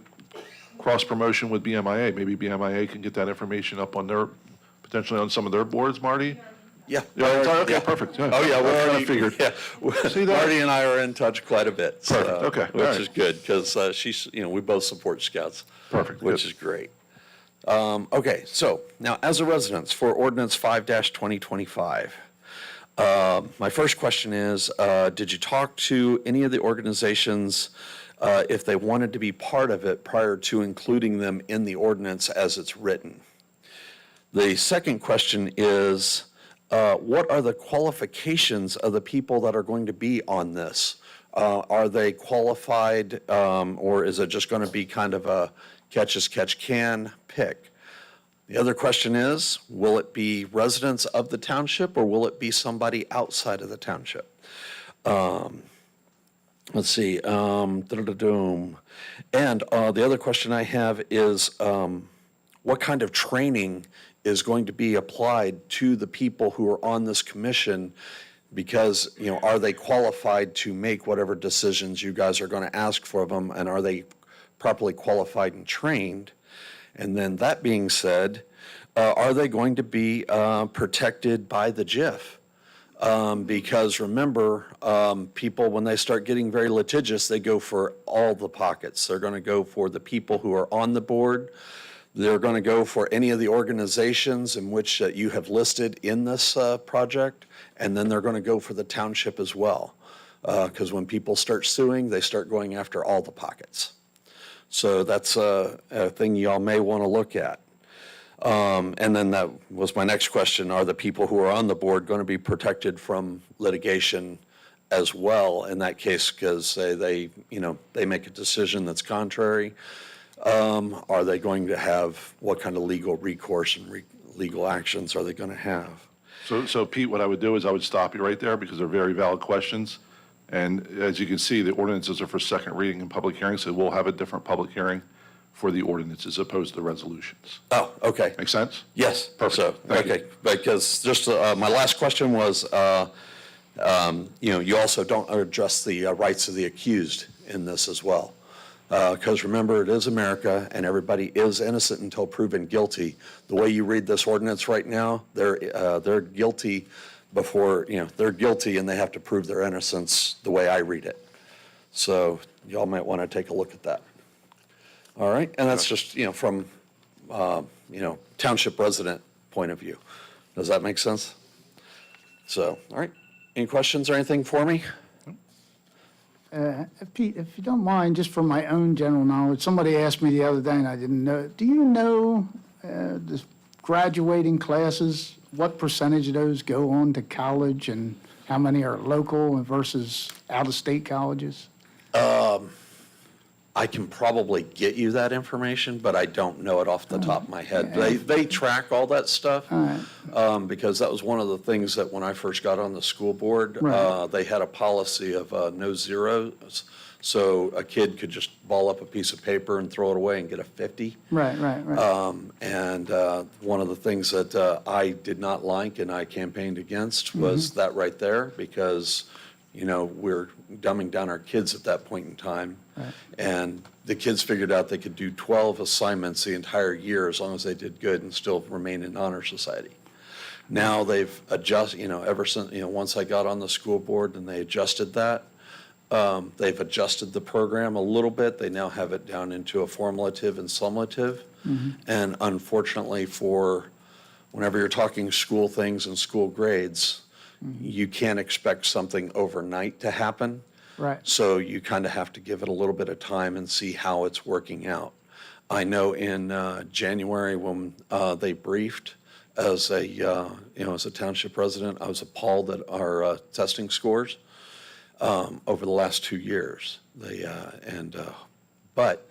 cross promotion with BMIA? Maybe BMIA can get that information up on potentially on some of their boards, Marty?
Yeah.
Okay, perfect. Yeah.
Oh, yeah, we already
figured.
Yeah.
See that?
Marty and I are in touch quite a bit.
Perfect, okay, all
Which
right.
is good, because she's, we both support scouts.
Perfect,
Which
good.
is great. Okay, so now as a residence for ordinance 5-2025, my first question is, did you talk to any of the organizations if they wanted to be part of it prior to including them in the ordinance as it's written? The second question is, what are the qualifications of the people that are going to be on this? Are they qualified, or is it just going to be kind of a catch-as-catch-can pick? The other question is, will it be residents of the township or will it be somebody outside of the township? Let's see. Da-da-da-doom. And the other question I have is, what kind of training is going to be applied to the people who are on this commission? Because, are they qualified to make whatever decisions you guys are going to ask for them, and are they properly qualified and trained? And then that being said, are they going to be protected by the JIF? Because remember, people, when they start getting very litigious, they go for all the pockets. They're going to go for the people who are on the board. They're going to go for any of the organizations in which you have listed in this project, and then they're going to go for the township as well. Because when people start suing, they start going after all the pockets. So that's a thing y'all may want to look at. And then that was my next question. Are the people who are on the board going to be protected from litigation as well in that case? Because they make a decision that's contrary. Are they going to have, what kind of legal recourse and legal actions are they going to have?
So Pete, what I would do is I would stop you right there because they're very valid questions. And as you can see, the ordinances are for second reading and public hearing, so we'll have a different public hearing for the ordinance as opposed to the resolutions.
Oh, okay.
Make sense?
Yes.
Perfect.
So,
Thank you.
okay, because just my last question was, you also don't address the rights of the accused in this as well. Because remember, it is America, and everybody is innocent until proven guilty. The way you read this ordinance right now, they're guilty before, they're guilty and they have to prove their innocence the way I read it. So y'all might want to take a look at that. All right, and that's just, from, township resident point of view. Does that make sense? So, all right, any questions or anything for me?
Pete, if you don't mind, just for my own general knowledge, somebody asked me the other day and I didn't know. Do you know the graduating classes, what percentage of those go on to college and how many are local versus out-of-state colleges?
I can probably get you that information, but I don't know it off the top of my head. They track all that stuff because that was one of the things that when I first got on the school board, they had a policy of no zeros. So a kid could just ball up a piece of paper and throw it away and get a 50.
Right.
And one of the things that I did not like and I campaigned against was that right there because, we're dumbing down our kids at that point in time. And the kids figured out they could do 12 assignments the entire year as long as they did good and still remain in honor society. Now they've adjusted, ever since, once I got on the school board and they adjusted that, they've adjusted the program a little bit. They now have it down into a formative and summative. And unfortunately for whenever you're talking school things and school grades, you can't expect something overnight to happen.
Right.
So you kind of have to give it a little bit of time and see how it's working out. I know in January when they briefed as a township president, I was appalled at our testing scores over the last 2 years. But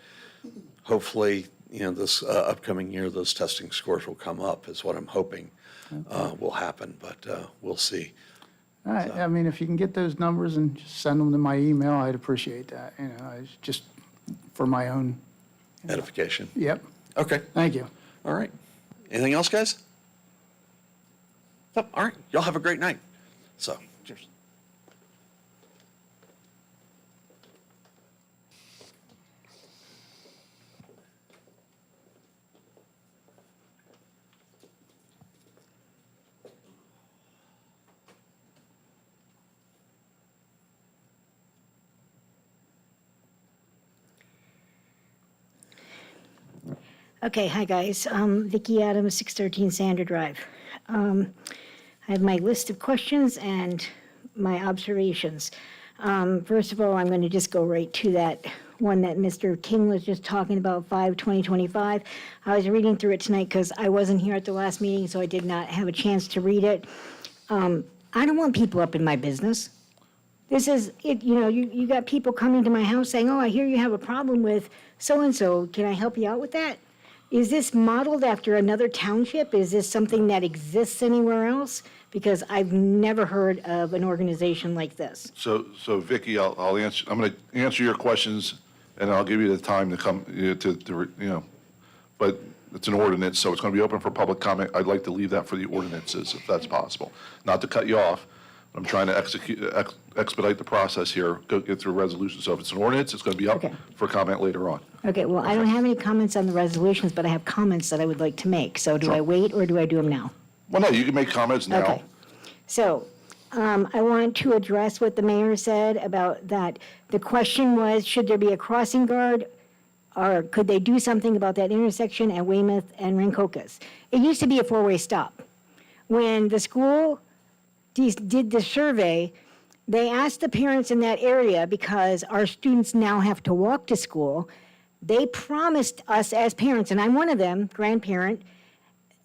hopefully, this upcoming year, those testing scores will come up is what I'm hoping will happen, but we'll see.
All right, I mean, if you can get those numbers and just send them to my email, I'd appreciate that, it's just for my own.
Edification.
Yep.
Okay.
Thank you.
All right. Anything else, guys? No, all right. Y'all have a great night. So, cheers.
Okay, hi guys. Vicki Adams, 613 Sander Drive. I have my list of questions and my observations. First of all, I'm going to just go right to that one that Mr. King was just talking about, 5/2025. I was reading through it tonight because I wasn't here at the last meeting, so I did not have a chance to read it. I don't want people up in my business. This is, you got people coming to my house saying, oh, I hear you have a problem with so-and-so. Can I help you out with that? Is this modeled after another township? Is this something that exists anywhere else? Because I've never heard of an organization like this.
So Vicky, I'll answer, I'm going to answer your questions, and I'll give you the time to come, but it's an ordinance, so it's going to be open for public comment. I'd like to leave that for the ordinances, if that's possible. Not to cut you off, I'm trying to expedite the process here, get through a resolution. So if it's an ordinance, it's going to be up
Okay.
for comment later on.
Okay, well, I don't have any comments on the resolutions, but I have comments that I would like to make. So do I wait or do I do them now?
Well, no, you can make comments now.
Okay. So I want to address what the mayor said about that. The question was, should there be a crossing guard, or could they do something about that intersection at Weymouth and Rancocas? It used to be a four-way stop. When the school did the survey, they asked the parents in that area, because our students now have to walk to school, they promised us as parents, and I'm one of them, grandparent,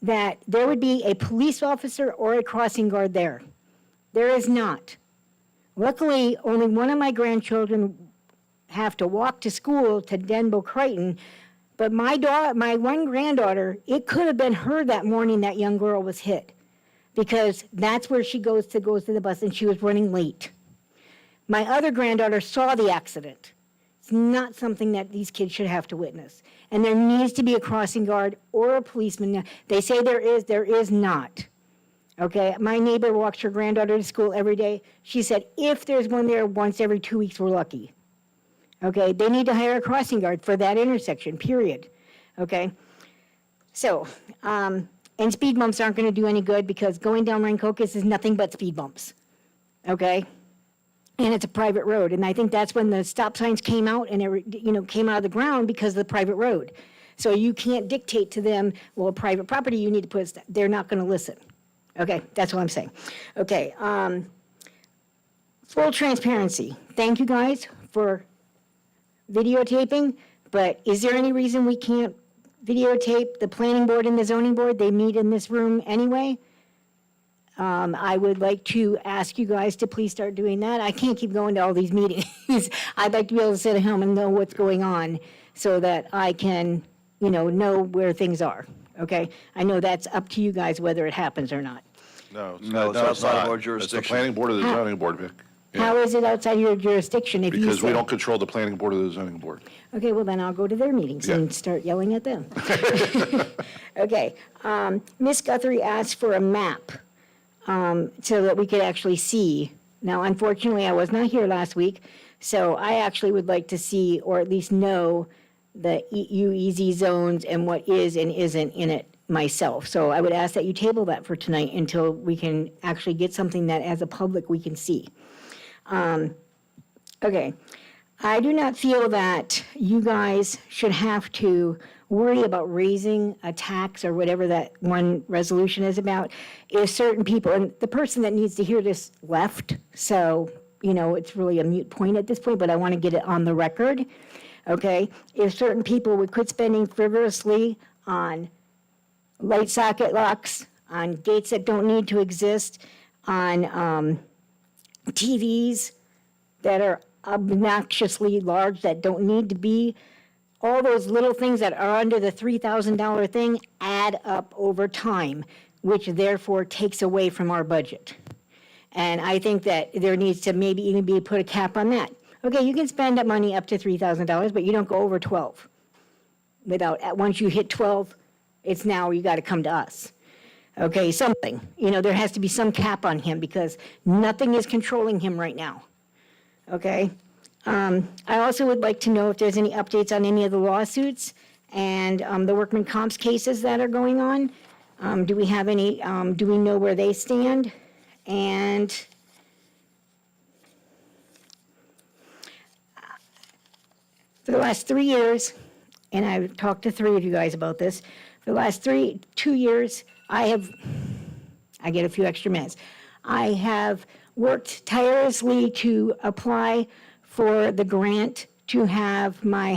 that there would be a police officer or a crossing guard there. There is not. Luckily, only one of my grandchildren have to walk to school to Denbo Crichton, but my one granddaughter, it could have been her that morning that young girl was hit, because that's where she goes to the bus, and she was running late. My other granddaughter saw the accident. It's not something that these kids should have to witness. And there needs to be a crossing guard or a policeman. They say there is not. Okay, my neighbor walks her granddaughter to school every day. She said, if there's one there once every 2 weeks, we're lucky. Okay, they need to hire a crossing guard for that intersection, period. Okay, so, and speed bumps aren't gonna do any good, because going down Rancocas is nothing but speed bumps. Okay? And it's a private road, and I think that's when the stop signs came out, and it came out of the ground because of the private road. So you can't dictate to them, well, private property, you need to put, they're not gonna listen. Okay, that's what I'm saying. Okay, full transparency. Thank you guys for videotaping, but is there any reason we can't videotape the planning board and the zoning board? They meet in this room anyway. I would like to ask you guys to please start doing that. I can't keep going to all these meetings. I'd like to be able to sit at home and know what's going on, so that I can, know where things are, okay? I know that's up to you guys whether it happens or not.
No,
it's outside of our
It's the
jurisdiction.
planning board or the zoning board, Vic. Yeah.
How is it outside your jurisdiction if you say?
Because we don't control the planning board or the zoning board.
Okay, well, then I'll go to their meetings and start yelling at them. Okay, Ms. Guthrie asked for a map so that we could actually see. Now, unfortunately, I was not here last week, so I actually would like to see, or at least know, the UEZ zones and what is and isn't in it myself. So I would ask that you table that for tonight until we can actually get something that, as a public, we can see. Okay, I do not feel that you guys should have to worry about raising a tax or whatever that one resolution is about. If certain people, and the person that needs to hear this left, so, it's really a moot point at this point, but I want to get it on the record, okay? If certain people would quit spending frivolously on light socket locks, on gates that don't need to exist, on TVs that are obnoxiously large that don't need to be, all those little things that are under the $3,000 thing add up over time, which therefore takes away from our budget. And I think that there needs to maybe even be put a cap on that. Okay, you can spend that money up to $3,000, but you don't go over 12. Once you hit 12, it's now you got to come to us. Okay, something. There has to be some cap on him, because nothing is controlling him right now. Okay? I also would like to know if there's any updates on any of the lawsuits and the workman comps cases that are going on. Do we have any, do we know where they stand? And for the last 3 years, and I've talked to 3 of you guys about this, for the last 2 years, I get a few extra minutes. I have worked tirelessly to apply for the grant to have my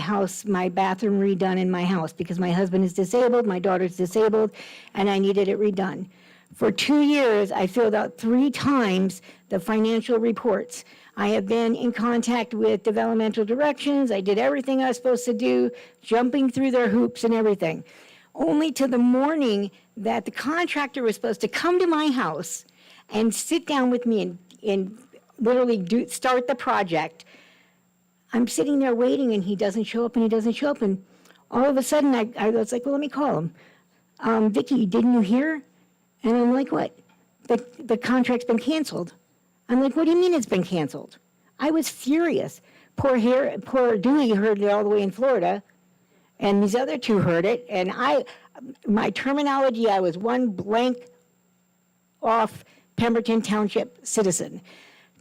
bathroom redone in my house, because my husband is disabled, my daughter's disabled, and I needed it redone. For 2 years, I filled out 3 times the financial reports. I have been in contact with developmental directions. I did everything I was supposed to do, jumping through their hoops and everything. only till the morning that the contractor was supposed to come to my house and sit down with me and literally start the project. I'm sitting there waiting, and he doesn't show up, and he doesn't show up, and all of a sudden, I was like, well, let me call him. Vicki, didn't you hear? And I'm like, what? The contract's been canceled. I'm like, what do you mean it's been canceled? I was furious. Poor Dewey heard it all the way in Florida, and these other two heard it, and my terminology, I was one blank off Pemberton Township citizen,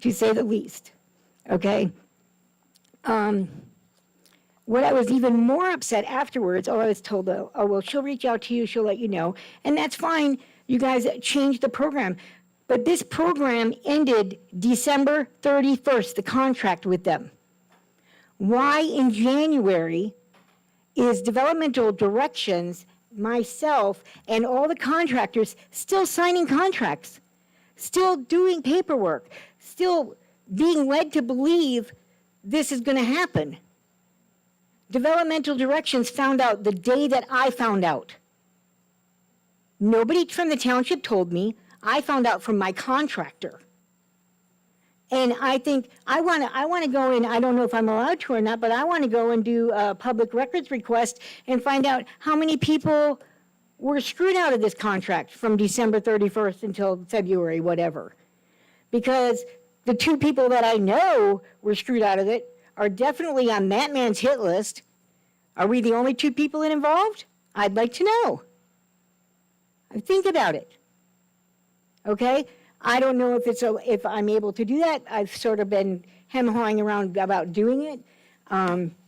to say the least, okay? What I was even more upset afterwards, I was told, oh, well, she'll reach out to you, she'll let you know, and that's fine, you guys changed the program. But this program ended December 31st, the contract with them. Why in January is developmental directions, myself, and all the contractors still signing contracts, still doing paperwork, still being led to believe this is going to happen? Developmental directions found out the day that I found out. Nobody from the township told me. I found out from my contractor. And I think I want to go in, I don't know if I'm allowed to or not, but I want to go and do a public records request and find out how many people were screwed out of this contract from December 31st until February, whatever. Because the two people that I know were screwed out of it are definitely on that man's hit list. Are we the only two people involved? I'd like to know. Think about it. Okay? I don't know if I'm able to do that. I've sort of been hem-hawing around about doing it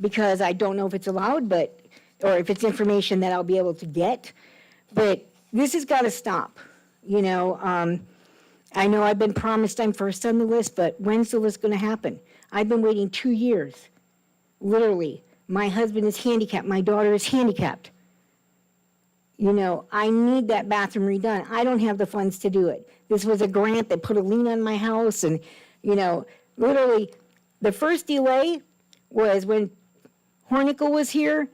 because I don't know if it's allowed, or if it's information that I'll be able to get. But this has got to stop. You know, I know I've been promised I'm first on the list, but when's the list going to happen? I've been waiting 2 years, literally. My husband is handicapped. My daughter is handicapped. You know, I need that bathroom redone. I don't have the funds to do it. This was a grant that put a lien on my house, and, you know, literally, the first delay was when Hornicle was here,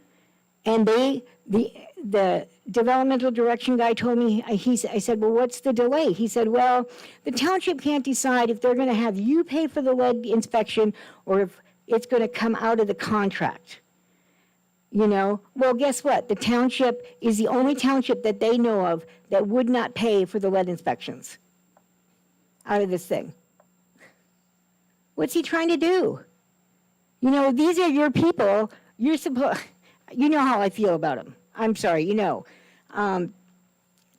and the developmental direction guy told me, I said, well, what's the delay? He said, well, the township can't decide if they're going to have you pay for the lead inspection or if it's going to come out of the contract. You know, well, guess what? The township is the only township that they know of that would not pay for the lead inspections out of this thing. What's he trying to do? You know, these are your people. You're supposed, you know how I feel about them. I'm sorry, you know.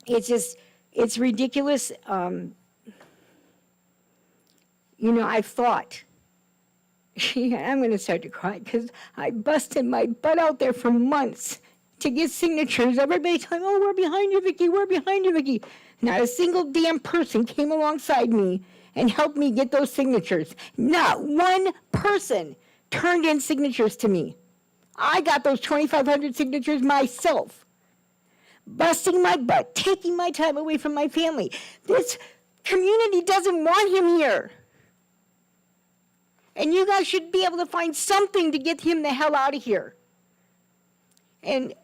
It's just, it's ridiculous. You know, I fought. I'm going to start to cry because I busted my butt out there for months to get signatures. Everybody's telling me, oh, we're behind you, Vicki, we're behind you, Vicki. Not a single damn person came alongside me and helped me get those signatures. Not one person turned in signatures to me. I got those 2,500 signatures myself. Busting my butt, taking my time away from my family. This community doesn't want him here. And you guys should be able to find something to get him the hell out of here. And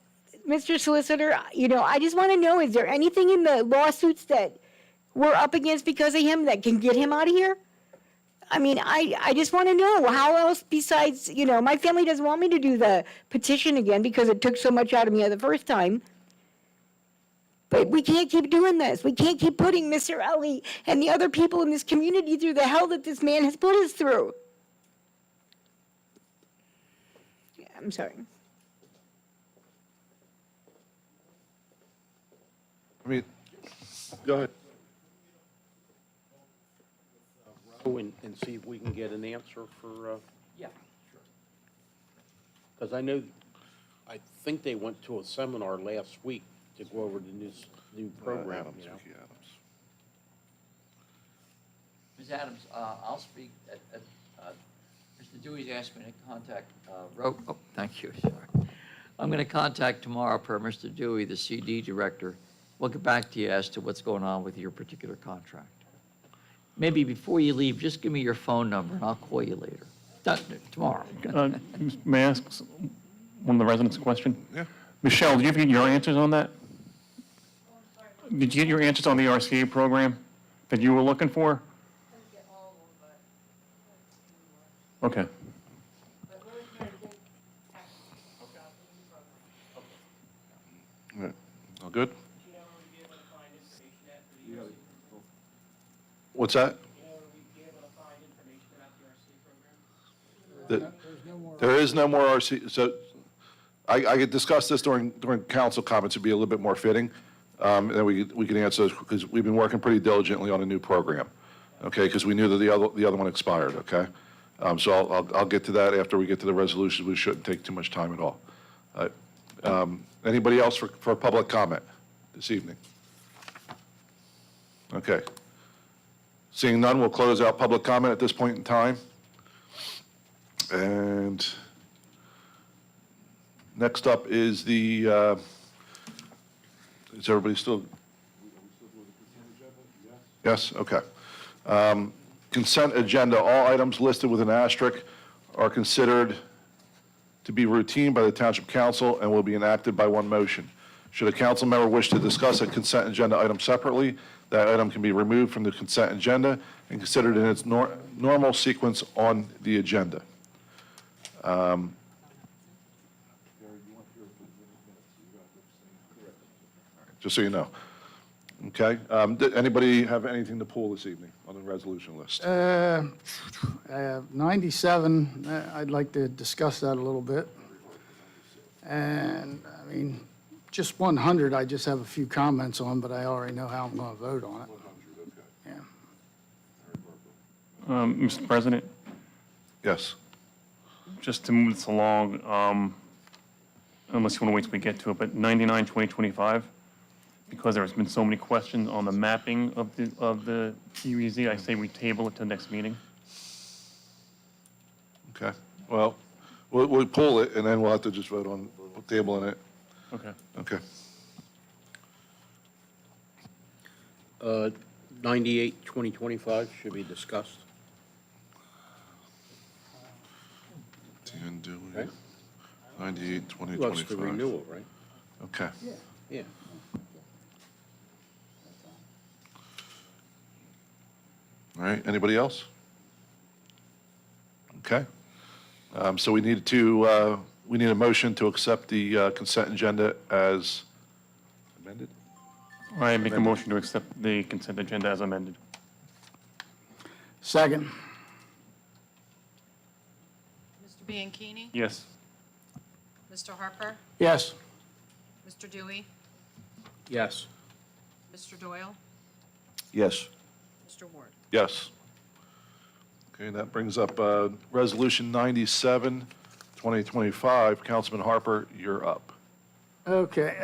Mr. Solicitor, you know, I just want to know, is there anything in the lawsuits that we're up against because of him that can get him out of here? I mean, I just want to know how else besides, you know, my family doesn't want me to do the petition again because it took so much out of me the first time. But we can't keep doing this. We can't keep putting Mr. Ellie and the other people in this community through the hell that this man has put us through. Yeah, I'm sorry.
I mean, go ahead.
And see if we can get an answer for,
Yeah, sure.
because I think they went to a seminar last week to go over the new program,
Adams,
you know.
Vicki Adams.
Ms. Adams, I'll speak at Mr. Dewey's asked me to contact, thank you, sorry. I'm going to contact tomorrow per Mr. Dewey, the CD director. We'll get back to you as to what's going on with your particular contract. Maybe before you leave, just give me your phone number and I'll call you later. Tomorrow.
May I ask one of the residents a question?
Yeah.
Michelle, did you get your answers on that? Did you get your answers on the RCA program that you were looking for? Okay.
All right. All good? What's that? There is no more RC, so I could discuss this during council comments, it'd be a little bit more fitting. And then we can answer those, because we've been working pretty diligently on a new program, okay? Because we knew that the other one expired, okay? So I'll get to that after we get to the resolution. We shouldn't take too much time at all. Anybody else for public comment this evening? Okay. Seeing none, we'll close out public comment at this point in time. And next up is the, is everybody still? Yes, okay. Consent agenda, all items listed with an asterisk are considered to be routine by the Township Council and will be enacted by one motion. Should a council member wish to discuss a consent agenda item separately, that item can be removed from the consent agenda and considered in its normal sequence on the agenda. Just so you know. Okay. Did anybody have anything to pull this evening on the resolution list?
97, I'd like to discuss that a little bit. And, I mean, just 100, I just have a few comments on, but I already know how I'm going to vote on it. Yeah.
Mr. President,
Yes.
just to move this along, unless you want to wait till we get to it, but 99, 2025, because there's been so many questions on the mapping of the UEZ, I say we table it to the next meeting.
Okay. Well, we'll pull it, and then we'll have to just vote on tabling it.
Okay.
Okay.
98, 2025 should be discussed.
Dan Dewey,
Right.
98,
Well, it's
2025.
the renewal, right?
Okay.
Yeah.
All right, anybody else? Okay. So we need a motion to accept the consent agenda as amended?
I make a motion to accept the consent agenda as amended.
Second.
Mr. Bianchini?
Yes.
Mr. Harper?
Yes.
Mr. Dewey?
Yes.
Mr. Doyle?
Yes.
Mr. Ward?
Yes. Okay, that brings up Resolution 97, 2025. Councilman Harper, you're up.
Okay,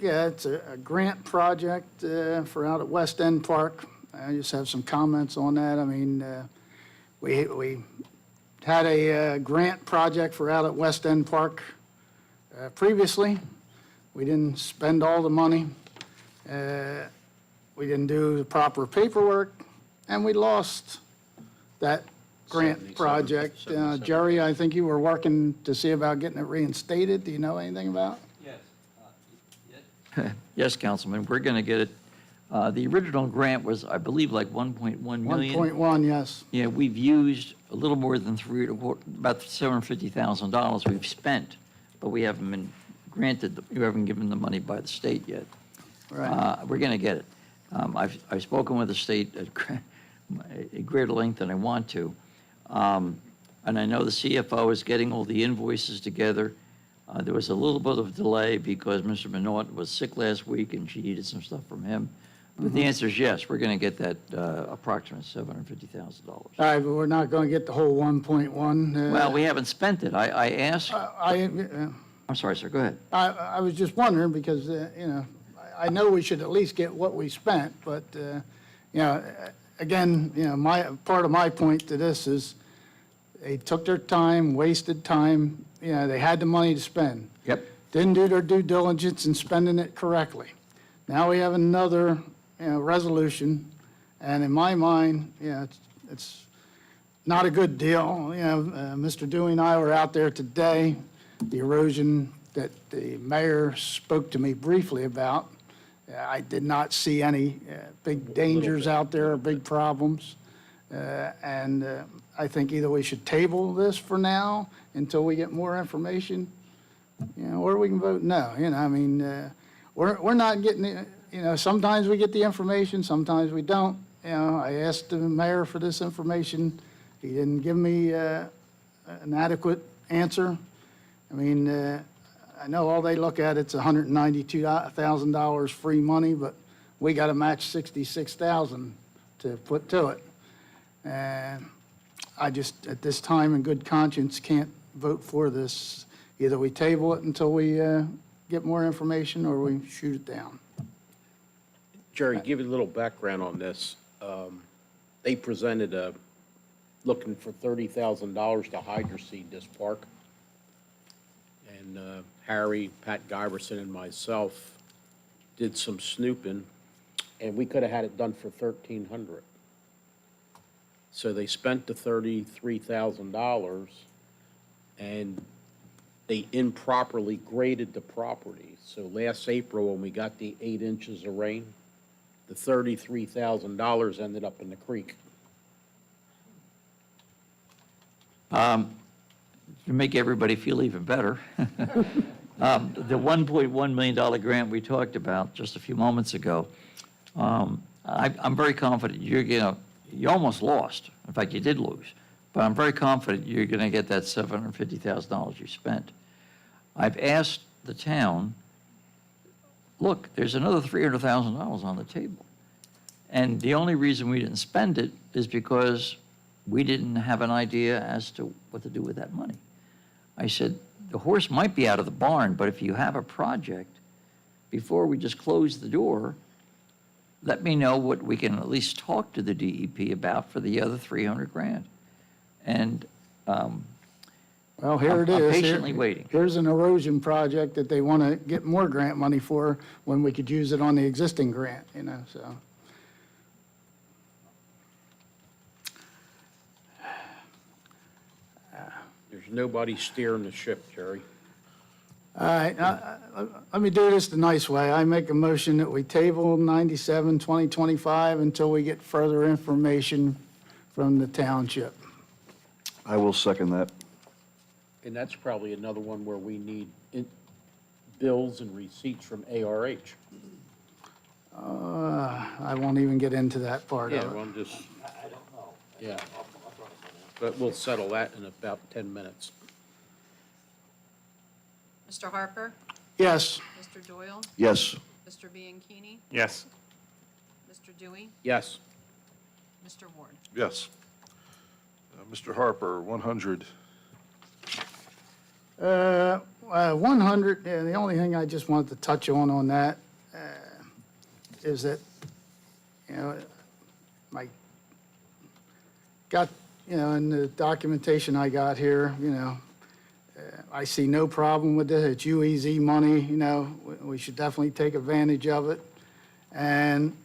yeah, it's a grant project for out at West End Park. I just have some comments on that. I mean, we had a grant project for out at West End Park previously. We didn't spend all the money. We didn't do the proper paperwork, and we lost that grant project. Jerry, I think you were working to see about getting it reinstated. Do you know anything about it?
Yes, Councilman, we're going to get it. The original grant was, I believe, like 1.1 million.
1.1, yes.
Yeah, we've used a little more than about $750,000 we've spent, but we haven't been granted, we haven't given the money by the state yet.
Right.
We're going to get it. I've spoken with the state at greater length than I want to. And I know the CFO is getting all the invoices together. There was a little bit of delay because Mr. Minot was sick last week and she needed some stuff from him. But the answer is yes, we're going to get that approximate $750,000.
All right, but we're not going to get the whole 1.1.
Well, we haven't spent it. I asked, I'm sorry, sir, go ahead.
I was just wondering because, you know, I know we should at least get what we spent, but, you know, again, you know, part of my point to this is they took their time, wasted time, you know, they had the money to spend.
Yep.
Didn't do their due diligence in spending it correctly. Now we have another, you know, resolution, and in my mind, you know, it's not a good deal. You know, Mr. Dewey and I were out there today. The erosion that the mayor spoke to me briefly about. I did not see any big dangers out there or big problems. And I think either we should table this for now until we get more information, or we can vote no. I mean, we're not getting, sometimes we get the information, sometimes we don't. I asked the mayor for this information. He didn't give me an adequate answer. I mean, I know all they look at, it's $192,000 free money, but we got to match $66,000 to put to it. And I just, at this time, in good conscience, can't vote for this. Either we table it until we get more information, or we shoot it down.
Jerry, give you a little background on this. They presented looking for $30,000 to hydroseed this park. And Harry, Pat Giverson, and myself did some snooping, and we could have had it done for $1,300. So they spent the $33,000, and they improperly graded the property. So last April, when we got the 8 inches of rain, the $33,000 ended up in the creek.
To make everybody feel even better, the $1.1 million grant we talked about just a few moments ago, I'm very confident you almost lost. In fact, you did lose. But I'm very confident you're going to get that $750,000 you spent. I've asked the town, look, there's another $300,000 on the table. And the only reason we didn't spend it is because we didn't have an idea as to what to do with that money. I said, the horse might be out of the barn, but if you have a project, before we just close the door, let me know what we can at least talk to the DEP about for the other $300,000. And
Well, here it is.
I'm patiently waiting.
Here's an erosion project that they want to get more grant money for when we could use it on the existing grant, so.
There's nobody steering the ship, Jerry.
All right, let me do this the nice way. I make a motion that we table 97-2025 until we get further information from the township.
I will second that.
And that's probably another one where we need bills and receipts from ARH.
I won't even get into that part
Yeah,
of
well,
it.
I'm just. Yeah. But we'll settle that in about 10 minutes.
Mr. Harper?
Yes.
Mr. Doyle?
Yes.
Mr. Bianchini?
Yes.
Mr. Dewey?
Yes.
Mr. Ward?
Yes. Mr. Harper, 100.
100, and the only thing I just wanted to touch on that is that, in the documentation I got here, I see no problem with it. It's UEZ money, we should definitely take advantage of it. And,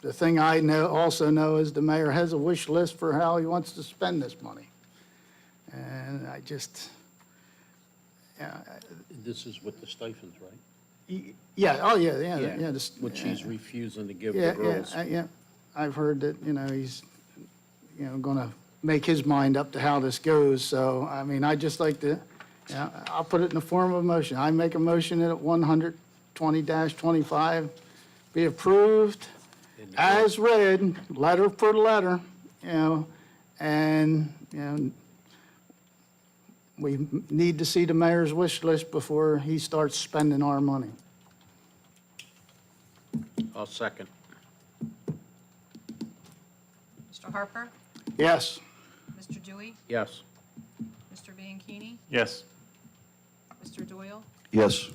the thing I also know is the mayor has a wish list for how he wants to spend this money. And I just,
This is with the stipends, right?
yeah.
Which he's refusing to give
Yeah,
the girls.
yeah. I've heard that, he's, gonna make his mind up to how this goes. So, I mean, I'd just like to, I'll put it in the form of a motion. I make a motion that 120-25 be approved as read, letter per letter, and, we need to see the mayor's wish list before he starts spending our money.
I'll second.
Mr. Harper?
Yes.
Mr. Dewey?
Yes.
Mr. Bianchini?
Yes.
Mr. Doyle?
Yes.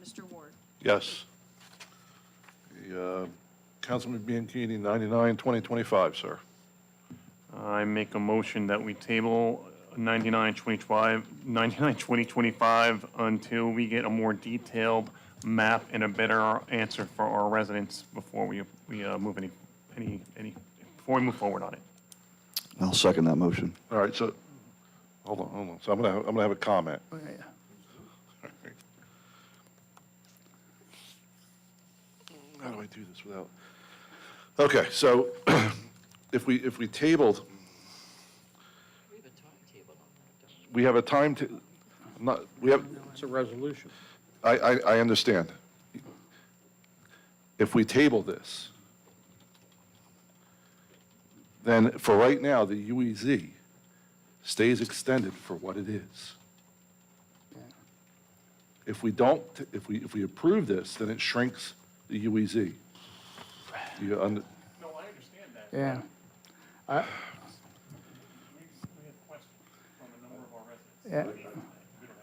Mr. Ward?
Yes. Councilman Bianchini, 99-2025, sir.
I make a motion that we table 99-2025 until we get a more detailed map and a better answer for our residents before we move before we move forward on it.
I'll second that motion.
All right, so hold on. So I'm gonna have a comment. How do I do this without? Okay, so if we tabled, we have a time to, not, we have,
It's a resolution.
I understand. If we table this, then for right now, the UEZ stays extended for what it is. If we don't, if we approve this, then it shrinks the UEZ. You under-
No, I understand that.
Yeah.
We have questions from a number of our residents.
Yeah.
We don't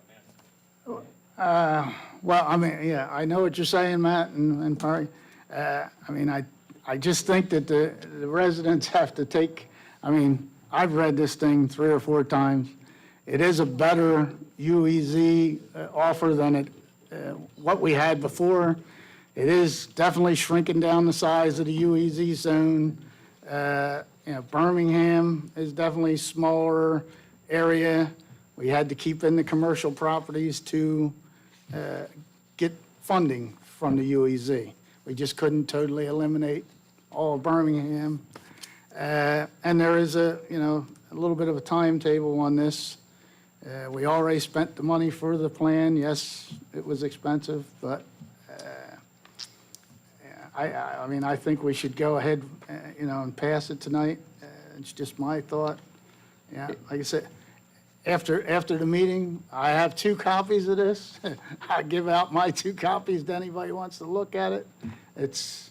have answers.
Well, I mean, yeah, I know what you're saying, Matt and Perry. I mean, I just think that the residents have to take, I mean, I've read this thing 3 or 4 times. It is a better UEZ offer than what we had before. It is definitely shrinking down the size of the UEZ zone. Birmingham is definitely smaller area. We had to keep in the commercial properties to get funding from the UEZ. We just couldn't totally eliminate all of Birmingham. And there is a little bit of a timetable on this. We already spent the money for the plan. Yes, it was expensive, but I mean, I think we should go ahead, and pass it tonight. It's just my thought. Yeah, like I said, after the meeting, I have 2 copies of this. I give out my 2 copies to anybody who wants to look at it. It's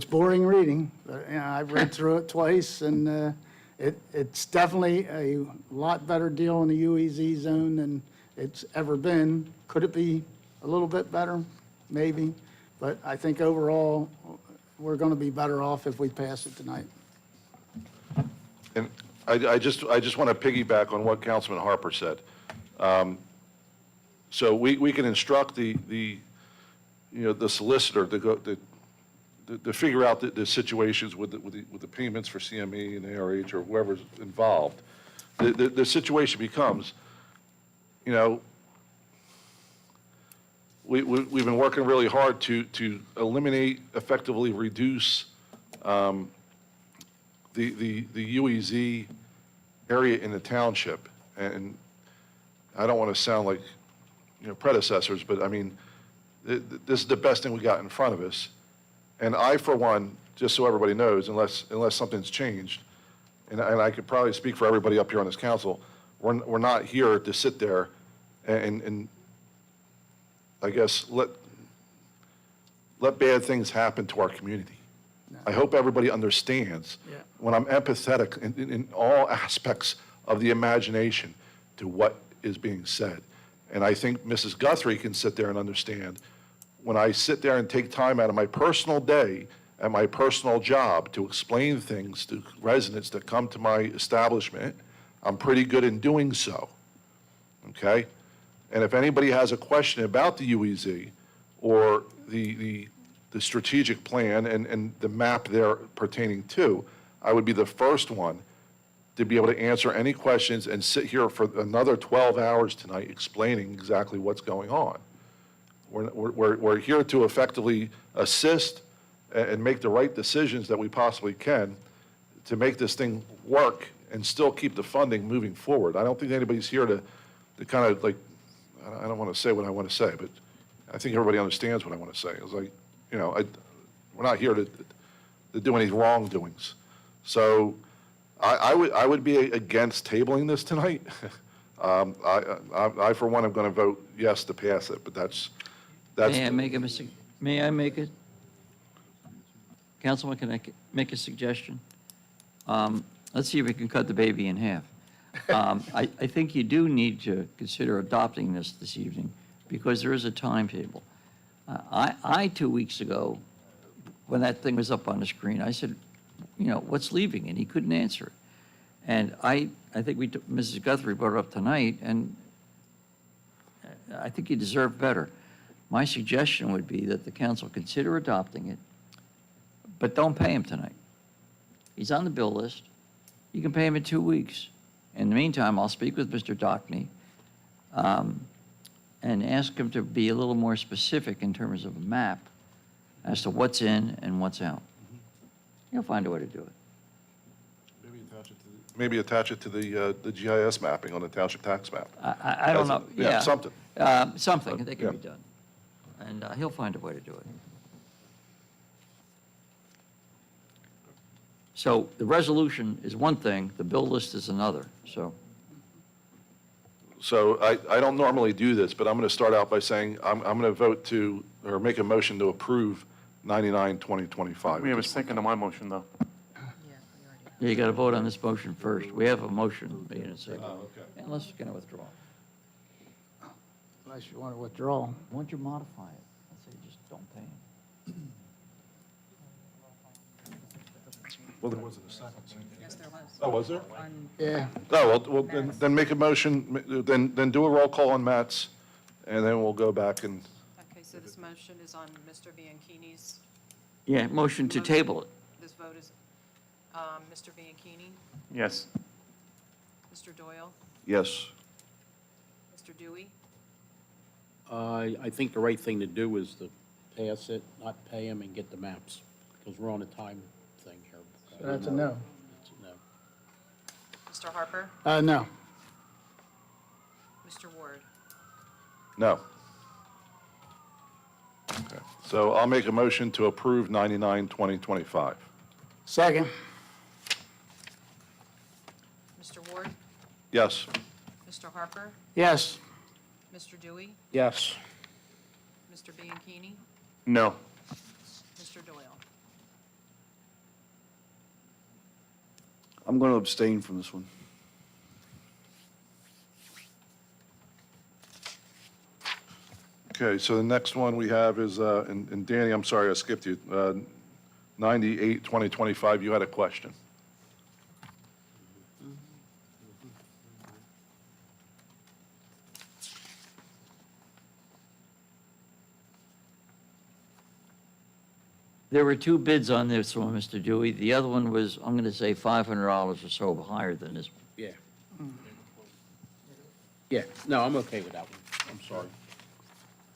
boring reading, but, I've read through it twice, and it's definitely a lot better deal in the UEZ zone than it's ever been. Could it be a little bit better? Maybe. But I think overall, we're going to be better off if we pass it tonight.
And I just want to piggyback on what Councilman Harper said. So we can instruct the solicitor to go, to figure out the situations with the payments for CME and ARH or whoever's involved. The situation becomes, we've been working really hard to eliminate, effectively reduce the UEZ area in the township. And I don't want to sound like, predecessors, but I mean, this is the best thing we got in front of us. And I, for one, just so everybody knows, unless something's changed, and I could probably speak for everybody up here on this council, we're not here to sit there and I guess let bad things happen to our community. I hope everybody understands when I'm empathetic in all aspects of the imagination to what is being said. And I think Mrs. Guthrie can sit there and understand when I sit there and take time out of my personal day and my personal job to explain things to residents that come to my establishment, I'm pretty good in doing so, okay? And if anybody has a question about the UEZ or the strategic plan and the map there pertaining to, I would be the first one to be able to answer any questions and sit here for another 12 hours tonight explaining exactly what's going on. We're here to effectively assist and make the right decisions that we possibly can to make this thing work and still keep the funding moving forward. I don't think anybody's here to kind of like, I don't want to say what I want to say, but I think everybody understands what I want to say. It's like, we're not here to do any wrongdoings. So I would be against tabling this tonight. I for one, am going to vote yes to pass it, but that's.
May I make it? Councilman, can I make a suggestion? Let's see if we can cut the baby in half. I think you do need to consider adopting this evening because there is a timetable. I 2 weeks ago, when that thing was up on the screen, I said, what's leaving? And he couldn't answer it. And I think Mrs. Guthrie brought it up tonight, and I think you deserve better. My suggestion would be that the council consider adopting it, but don't pay him tonight. He's on the bill list. You can pay him in 2 weeks. In the meantime, I'll speak with Mr. Dockney and ask him to be a little more specific in terms of a map as to what's in and what's out. He'll find a way to do it.
Maybe attach it to the GIS mapping on the township tax map.
I don't know, yeah.
Something.
Something that can
Yeah.
be done. And he'll find a way to do it. So the resolution is one thing, the bill list is another, so.
So I don't normally do this, but I'm going to start out by saying I'm going to vote to, or make a motion to approve 99-2025.
We have a second on my motion, though.
Yeah, you got to vote on this motion first. We have a motion made and seconded.
okay.
Unless you're going to withdraw.
Unless you want to withdraw.
Why don't you modify it? Let's say just don't pay him.
Well, there wasn't a second.
Yes, there was.
Oh, was there?
Yeah.
Oh, well, then make a motion, then do a roll call on Matt's, and then we'll go back and,
Okay, so this motion is on Mr. Bianchini's,
Yeah, motion to table it.
this vote is, Mr. Bianchini,
Yes.
Mr. Doyle,
Yes.
Mr. Dewey,
I think the right thing to do is to pass it, not pay them, and get the maps, because we're on a time thing here.
So that's a no.
It's a no.
Mr. Harper,
No.
Mr. Ward.
no. Okay. So I'll make a motion to approve 99-2025.
Second.
Mr. Ward,
Yes.
Mr. Harper,
Yes.
Mr. Dewey,
Yes.
Mr. Bianchini,
No.
Mr. Doyle.
I'm going to abstain from this one.
Okay, so the next one we have is, and Danny, I'm sorry, I skipped you. 98-2025, you had a question.
There were two bids on this one, Mr. Dewey. The other one was, I'm going to say $500 or so higher than this one.
Yeah. Yeah, no, I'm okay with that one. I'm sorry.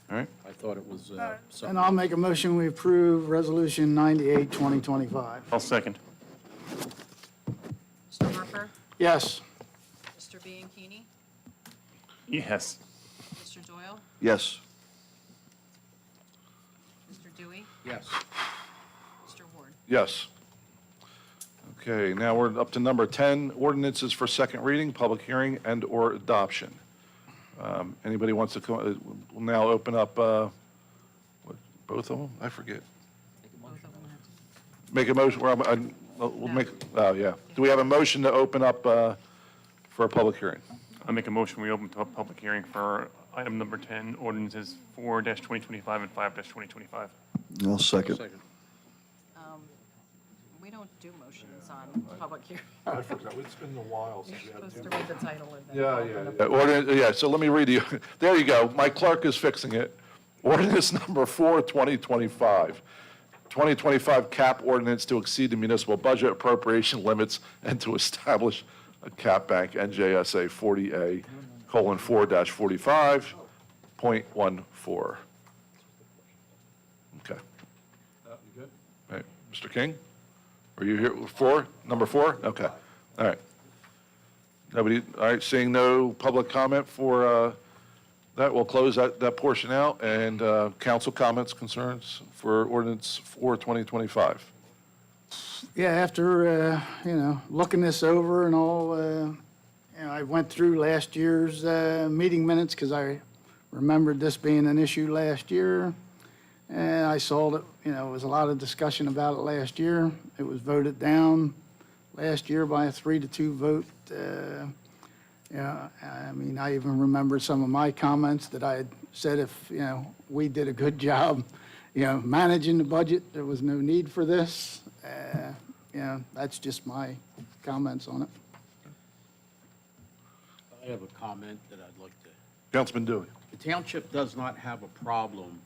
All right?
I thought it was something.
And I'll make a motion, we approve Resolution 98, 2025.
I'll second.
Mr. Harper,
Yes.
Mr. Bianchini,
Yes.
Mr. Doyle,
Yes.
Mr. Dewey,
Yes.
Mr. Ward.
Yes. Okay, now we're up to number 10, ordinances for second reading, public hearing, and/or adoption. Anybody wants to, we'll now open up, both of them? I forget.
Both of them have to.
Make a motion, we'll make, oh, yeah. Do we have a motion to open up for a public hearing?
I'll make a motion, we open to a public hearing for item number 10, ordinances 4-2025 and 5-2025.
I'll second.
We don't do motions on public hearing.
I forgot, it's been a while since we
You're
had
supposed to read the title and then.
Yeah,
open
yeah,
up.
yeah. Yeah, so let me read you, there you go, my clerk is fixing it. Ordinance number 4, 2025. 2025 cap ordinance to exceed the municipal budget appropriation limits and to establish a cap bank, NJSA 40A:4-45.14. Okay. You good? All right, Mr. King? Are you here, number 4? Okay, all right. Nobody, all right, seeing no public comment for that, we'll close that portion out, and council comments, concerns for ordinance 4, 2025.
Yeah, after, looking this over and all, I went through last year's meeting minutes because I remembered this being an issue last year. And I saw that, there was a lot of discussion about it last year. It was voted down last year by a 3-2 vote. I mean, I even remember some of my comments that I had said if, we did a good job, managing the budget, there was no need for this. That's just my comments on it.
I have a comment that I'd like to.
Councilman Dewey.
The township does not have a problem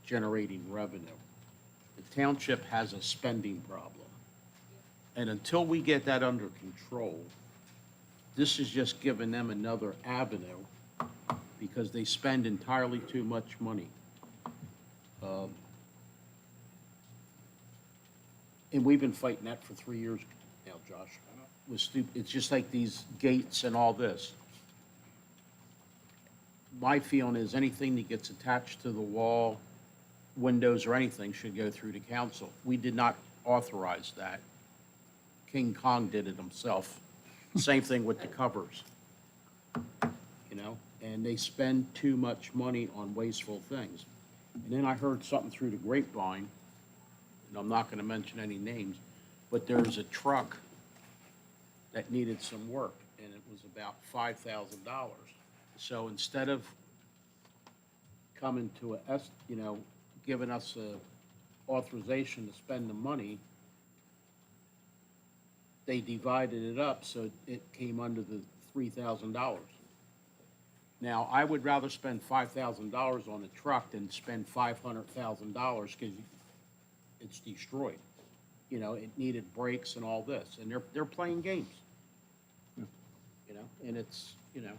generating revenue. The township has a spending problem. And until we get that under control, This is just giving them another avenue because they spend entirely too much money. And we've been fighting that for 3 years now, Josh. It's just like these gates and all this. My feeling is anything that gets attached to the wall, windows or anything should go through the council. We did not authorize that. King Kong did it himself. Same thing with the covers. You know, and they spend too much money on wasteful things. And then I heard something through the grapevine, and I'm not gonna mention any names, but there was a truck that needed some work, and it was about $5,000. So instead of coming to giving us a authorization to spend the money, they divided it up so it came under the $3,000. Now, I would rather spend $5,000 on a truck than spend $500,000 because it's destroyed. You know, it needed brakes and all this, and they're playing games. You know, and it's, you know,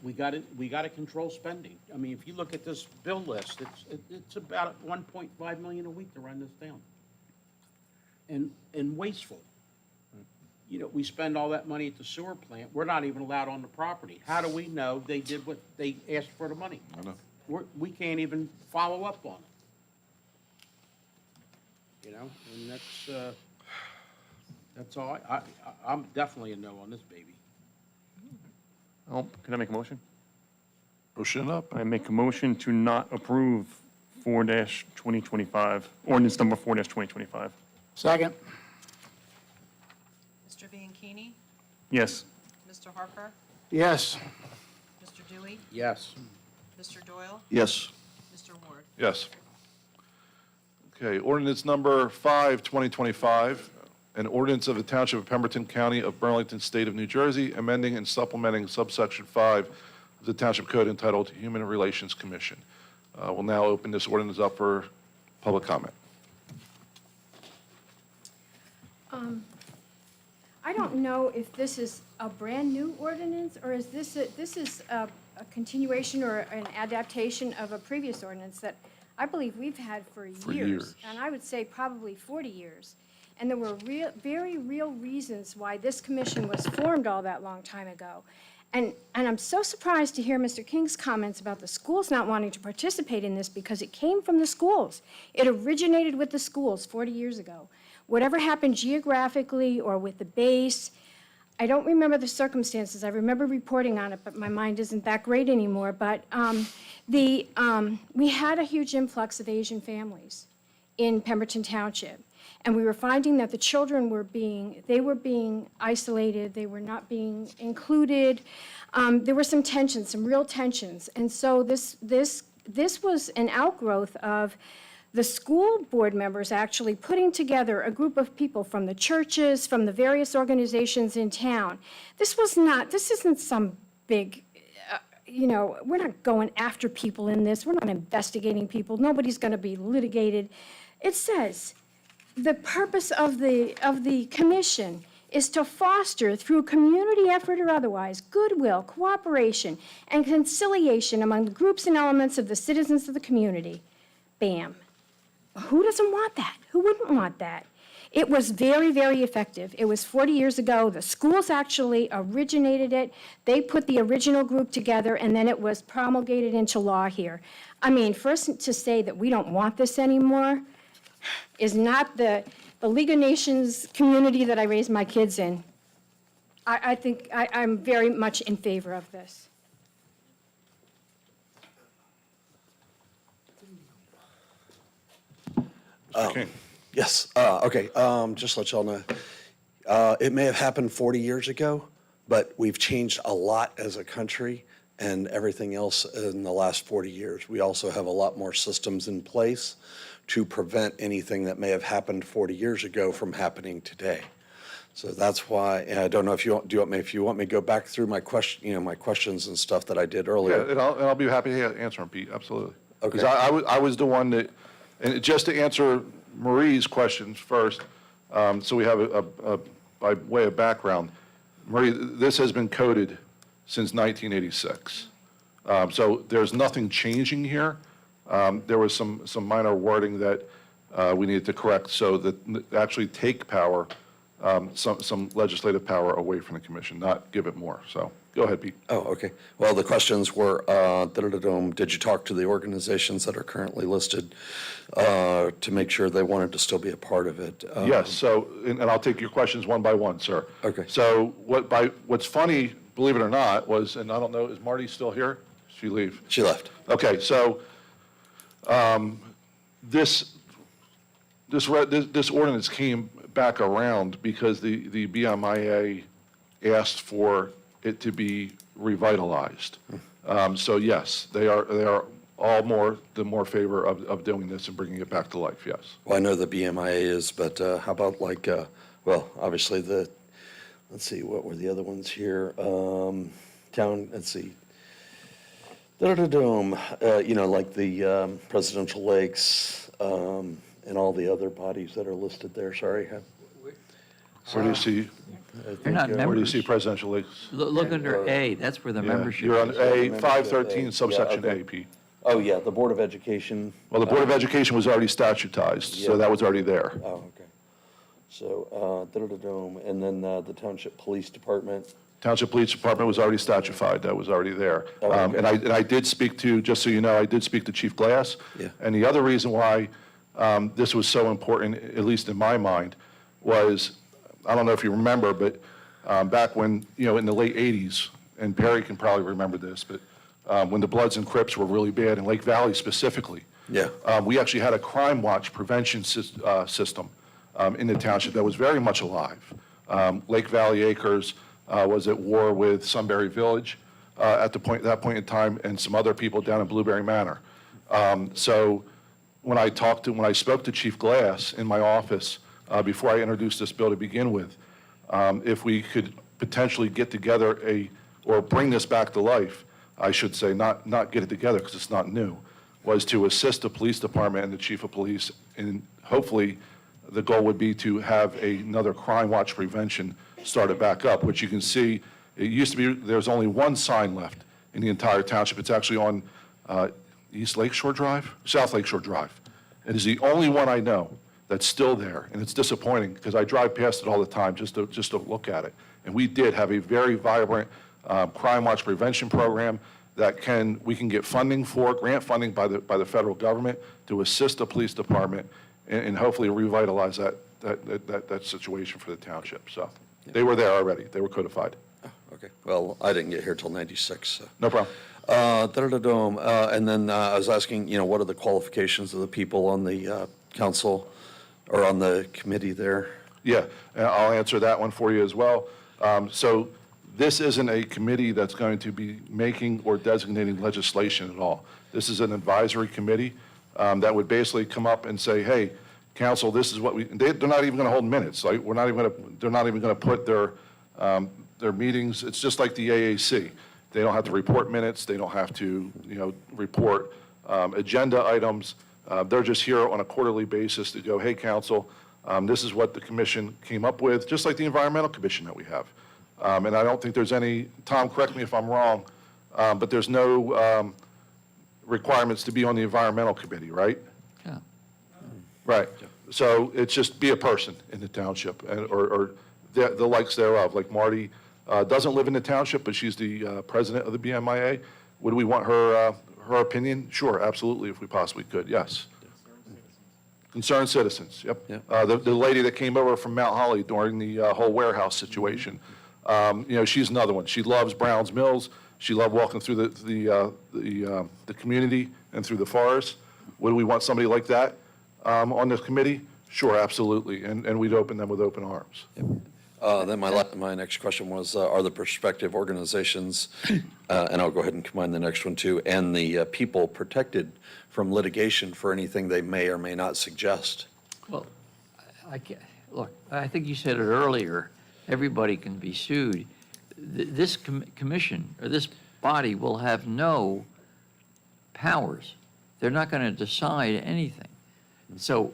we gotta control spending. I mean, if you look at this bill list, it's about $1.5 million a week to run this down. And wasteful. You know, we spend all that money at the sewer plant, we're not even allowed on the property. How do we know they did what they asked for the money?
I know.
We can't even follow up on it. You know, and that's all. I'm definitely a no on this baby.
Oh, can I make a motion?
Motion up.
I make a motion to not approve 4-2025, ordinance number 4-2025.
Second.
Mr. Bianchini?
Yes.
Mr. Harper?
Yes.
Mr. Dewey?
Yes.
Mr. Doyle?
Yes.
Mr. Ward?
Yes. Okay, ordinance number 5, 2025, an ordinance of the Township of Pemberton, County of Burlington, State of New Jersey, amending and supplementing subsection 5 of the Township Code entitled Human Relations Commission. We'll now open this ordinance up for public comment.
I don't know if this is a brand-new ordinance, or is this a continuation or an adaptation of a previous ordinance that I believe we've had for years. And I would say probably 40 years. And there were very real reasons why this commission was formed all that long time ago. And I'm so surprised to hear Mr. King's comments about the schools not wanting to participate in this because it came from the schools. It originated with the schools 40 years ago. Whatever happened geographically or with the base, I don't remember the circumstances. I remember reporting on it, but my mind isn't that great anymore. But we had a huge influx of Asian families in Pemberton Township. And we were finding that the children were being isolated, they were not being included. There were some tensions, some real tensions. And so this was an outgrowth of the school board members actually putting together a group of people from the churches, from the various organizations in town. This isn't some big, we're not going after people in this. We're not investigating people. Nobody's going to be litigated. It says, the purpose of the commission is to foster, through community effort or otherwise, goodwill, cooperation, and conciliation among the groups and elements of the citizens of the community. Bam. Who doesn't want that? Who wouldn't want that? It was very, very effective. It was 40 years ago. The schools actually originated it. They put the original group together, and then it was promulgated into law here. I mean, first to say that we don't want this anymore is not the League of Nations community that I raised my kids in. I think I'm very much in favor of this.
Yes, okay, just to let y'all know, it may have happened 40 years ago, but we've changed a lot as a country and everything else in the last 40 years. We also have a lot more systems in place to prevent anything that may have happened 40 years ago from happening today. So that's why, and I don't know if you want me to go back through my questions and stuff that I did earlier.
Yeah, and I'll be happy to answer them, Pete, absolutely.
Okay.
Because I was the one that, and just to answer Marie's questions first, so we have by way of background, Marie, this has been coded since 1986. So there's nothing changing here. There was some minor wording that we needed to correct so that actually take power, some legislative power away from the commission, not give it more. So go ahead, Pete.
Oh, okay. Well, the questions were, did you talk to the organizations that are currently listed to make sure they wanted to still be a part of it?
Yes, so, and I'll take your questions one by one, sir.
Okay.
So what's funny, believe it or not, was, and I don't know, is Marty still here? She leave?
She left.
Okay, so this ordinance came back around because the BMIA asked for it to be revitalized. So yes, they are all the more favor of doing this and bringing it back to life, yes.
Well, I know the BMIA is, but how about like, well, obviously let's see, what were the other ones here? Let's see. You know, like the Presidential Lakes and all the other bodies that are listed there, sorry.
Where do you see?
They're not
Where do you
members.
see Presidential Lakes?
Look under A, that's where the
Yeah,
membership
you're on
is.
A, 513, subsection
okay.
A, Pete.
Oh, yeah, the Board of Education.
Well, the Board of Education was already statutized, so
Yeah.
that was already there.
Oh, okay. So, and then the Township Police Department.
Township Police Department was already statuified, that was already there.
Oh, okay.
And I did speak to, just so you know, I did speak to Chief Glass.
Yeah.
And the other reason why this was so important, at least in my mind, was, I don't know if you remember, but back when, in the late 80s, and Perry can probably remember this, but when the Bloods and Crips were really bad in Lake Valley specifically,
Yeah.
we actually had a crime watch prevention system in the township that was very much alive. Lake Valley Acres was at war with Sunbury Village at that point in time, and some other people down in Blueberry Manor. So when I spoke to Chief Glass in my office before I introduced this bill to begin with, if we could potentially get together or bring this back to life, I should say, not get it together because it's not new, was to assist the police department and the chief of police, and hopefully the goal would be to have another crime watch prevention started back up, which you can see, it used to be, there's only one sign left in the entire township. It's actually on East Lakeshore Drive, South Lakeshore Drive. It is the only one I know that's still there, and it's disappointing because I drive past it all the time just to look at it. And we did have a very vibrant crime watch prevention program that we can get funding for, grant funding by the federal government to assist the police department and hopefully revitalize that situation for the township. So they were there already. They were codified.
Okay, well, I didn't get here till 96, so.
No problem.
And then I was asking, what are the qualifications of the people on the council or on the committee there?
Yeah, and I'll answer that one for you as well. So this isn't a committee that's going to be making or designating legislation at all. This is an advisory committee that would basically come up and say, hey, council, this is what they're not even going to hold minutes. Like, they're not even going to put their meetings. It's just like the AAC. They don't have to report minutes. They don't have to, report agenda items. They're just here on a quarterly basis to go, hey, council, this is what the commission came up with, just like the environmental commission that we have. And I don't think there's any, Tom, correct me if I'm wrong, but there's no requirements to be on the environmental committee, right?
Yeah.
Right. So it's just be a person in the township or the likes thereof. Like Marty doesn't live in the township, but she's the president of the BMIA. Would we want her opinion? Sure, absolutely, if we possibly could, yes. Concerned citizens, yep. The lady that came over from Mount Holly during the whole warehouse situation, she's another one. She loves Browns Mills. She loved walking through the community and through the forest. Would we want somebody like that on this committee? Sure, absolutely, and we'd open them with open arms.
Then my next question was, are the prospective organizations, and I'll go ahead and combine the next one too, and the people protected from litigation for anything they may or may not suggest?
Well, look, I think you said it earlier, everybody can be sued. This commission, or this body, will have no powers. They're not going to decide anything. So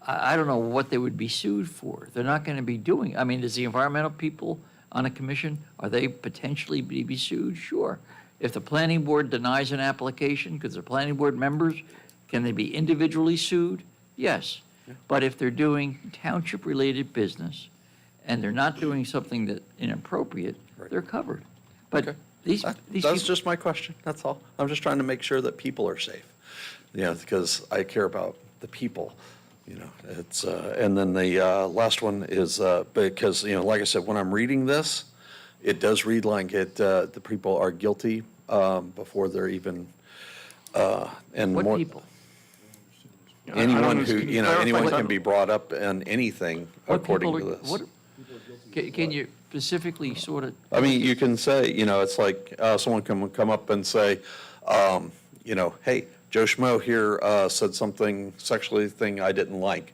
I don't know what they would be sued for. They're not going to be doing, does the environmental people on a commission, are they potentially to be sued? Sure. If the planning board denies an application, because they're planning board members, can they be individually sued? Yes. But if they're doing township-related business and they're not doing something that inappropriate, they're covered. But these
That's
people-
just my question, that's all. I'm just trying to make sure that people are safe, because I care about the people, it's, and then the last one is, because, like I said, when I'm reading this, it does read like the people are guilty before they're even, and
What
more.
people?
Anyone who,
Clarify
anyone
what-
can be brought up in anything
What
according
people
to
are-
this.
what- Can you specifically sort of?
I mean, you can say, it's like someone can come up and say, hey, Joe Schmo here said something sexually thing I didn't like.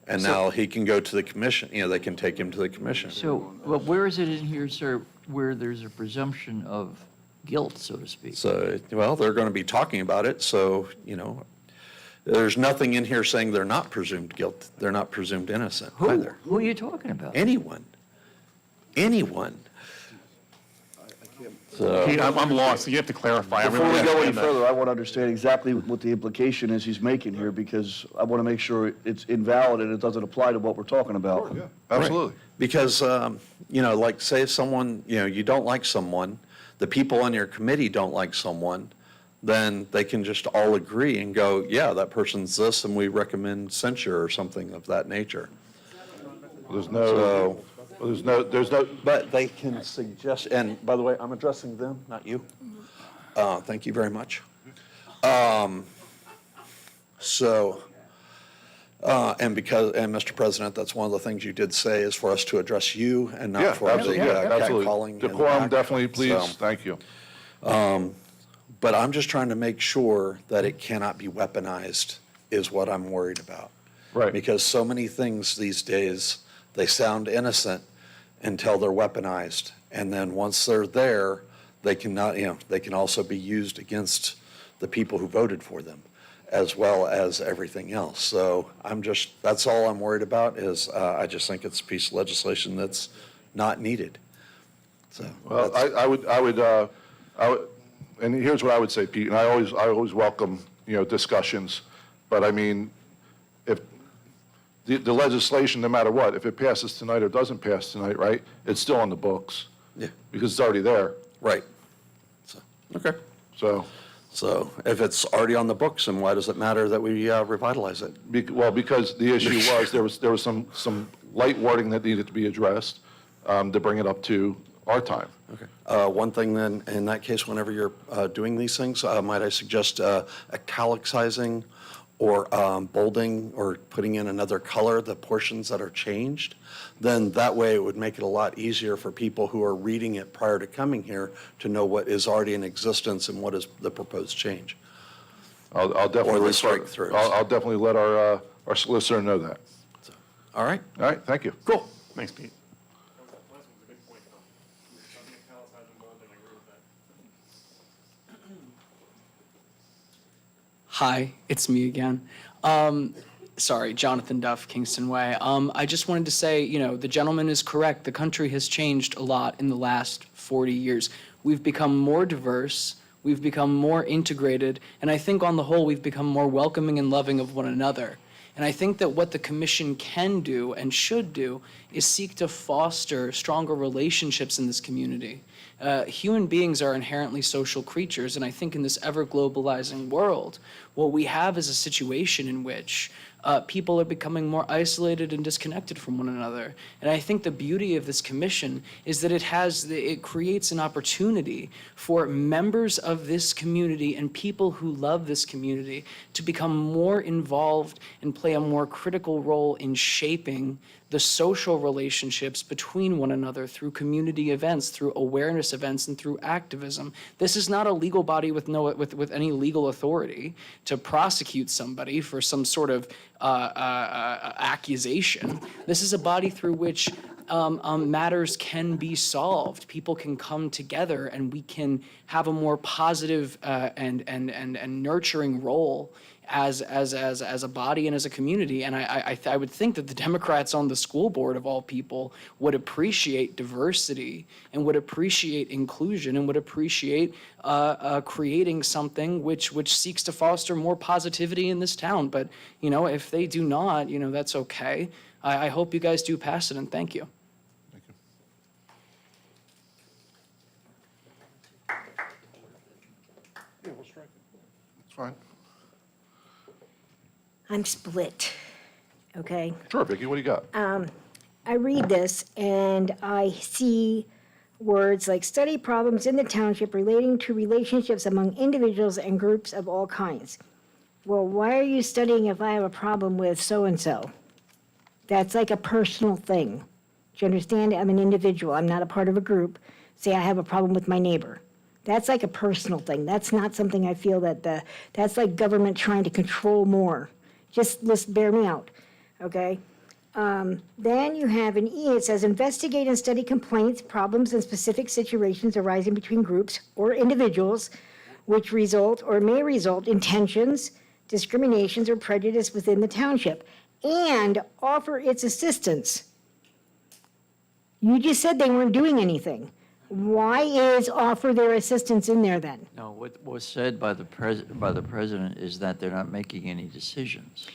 And now he can go to the commission, they can take him to the commission.
So, well, where is it in here, sir, where there's a presumption of guilt, so to speak?
So, well, they're going to be talking about it, so, there's nothing in here saying they're not presumed guilt, they're not presumed innocent either.
Who are you talking about?
Anyone. So,
Pete, I'm lost, so you have to clarify. I really
Before we go any
understand that.
further, I want to understand exactly what the implication is he's making here, because I want to make sure it's invalid and it doesn't apply to what we're talking about.
Absolutely.
because, like, say if someone, you don't like someone, the people on your committee don't like someone, then they can just all agree and go, yeah, that person's this, and we recommend censure or something of that nature.
There's no,
But they can suggest, and by the way, I'm addressing them, not you. Thank you very much. And Mr. President, that's one of the things you did say is for us to address you and
yeah,
not for the
absolutely,
catcalling.
absolutely.
in the
Decorum,
back.
definitely, please,
So,
thank you.
But I'm just trying to make sure that it cannot be weaponized is what I'm worried about.
Right.
Because so many things these days, they sound innocent until they're weaponized. And then once they're there, they cannot, they can also be used against the people who voted for them, as well as everything else. So that's all I'm worried about is I just think it's a piece of legislation that's not needed. So.
Well, I would, and here's what I would say, Pete, and I always welcome, discussions, but I mean, if the legislation, no matter what, if it passes tonight or doesn't pass tonight, right, it's still on the books.
Yeah.
Because it's already there.
Right. So, okay. So if it's already on the books, then why does it matter that we revitalize it?
Well, because the issue there was some light wording that needed to be addressed to bring it up to our time.
Okay. One thing then, in that case, whenever you're doing these things, might I suggest italicizing or bolding or putting in another color the portions that are changed? Then that way it would make it a lot easier for people who are reading it prior to coming here to know what is already in existence and what is the proposed change.
I'll definitely.
Or the strike-throughs.
I'll definitely let our solicitor know that.
All right?
All right, thank you.
Cool. Thanks, Pete.
Hi, it's me again. Sorry, Jonathan Duff, Kingston Way. I just wanted to say, the gentleman is correct. The country has changed a lot in the last 40 years. We've become more diverse, we've become more integrated, and I think on the whole, we've become more welcoming and loving of one another. And I think that what the commission can do and should do is seek to foster stronger relationships in this community. Human beings are inherently social creatures, and I think in this ever-globalizing world, what we have is a situation in which people are becoming more isolated and disconnected from one another. And I think the beauty of this commission is that it creates an opportunity for members of this community and people who love this community to become more involved and play a more critical role in shaping the social relationships between one another through community events, through awareness events, and through activism. This is not a legal body with any legal authority to prosecute somebody for some sort of accusation. This is a body through which matters can be solved. People can come together, and we can have a more positive and nurturing role as a body and as a community. And I would think that the Democrats on the school board, of all people, would appreciate diversity and would appreciate inclusion and would appreciate creating something which seeks to foster more positivity in this town. But, if they do not, that's okay. I hope you guys do pass it, and thank you.
Yeah, we'll strike it. It's fine.
I'm split, okay?
Sure, Vicki, what do you got?
I read this and I see words like study problems in the township relating to relationships among individuals and groups of all kinds. Well, why are you studying if I have a problem with so-and-so? That's like a personal thing. Do you understand? I'm an individual. I'm not a part of a group. Say I have a problem with my neighbor. That's like a personal thing. That's not something I feel that's like government trying to control more. Just bear me out, okay? Then you have an E, it says investigate and study complaints, problems, and specific situations arising between groups or individuals which result or may result in tensions, discriminations, or prejudice within the township, and offer its assistance. You just said they weren't doing anything. Why is offer their assistance in there then?
No, what was said by the president is that they're not making any decisions.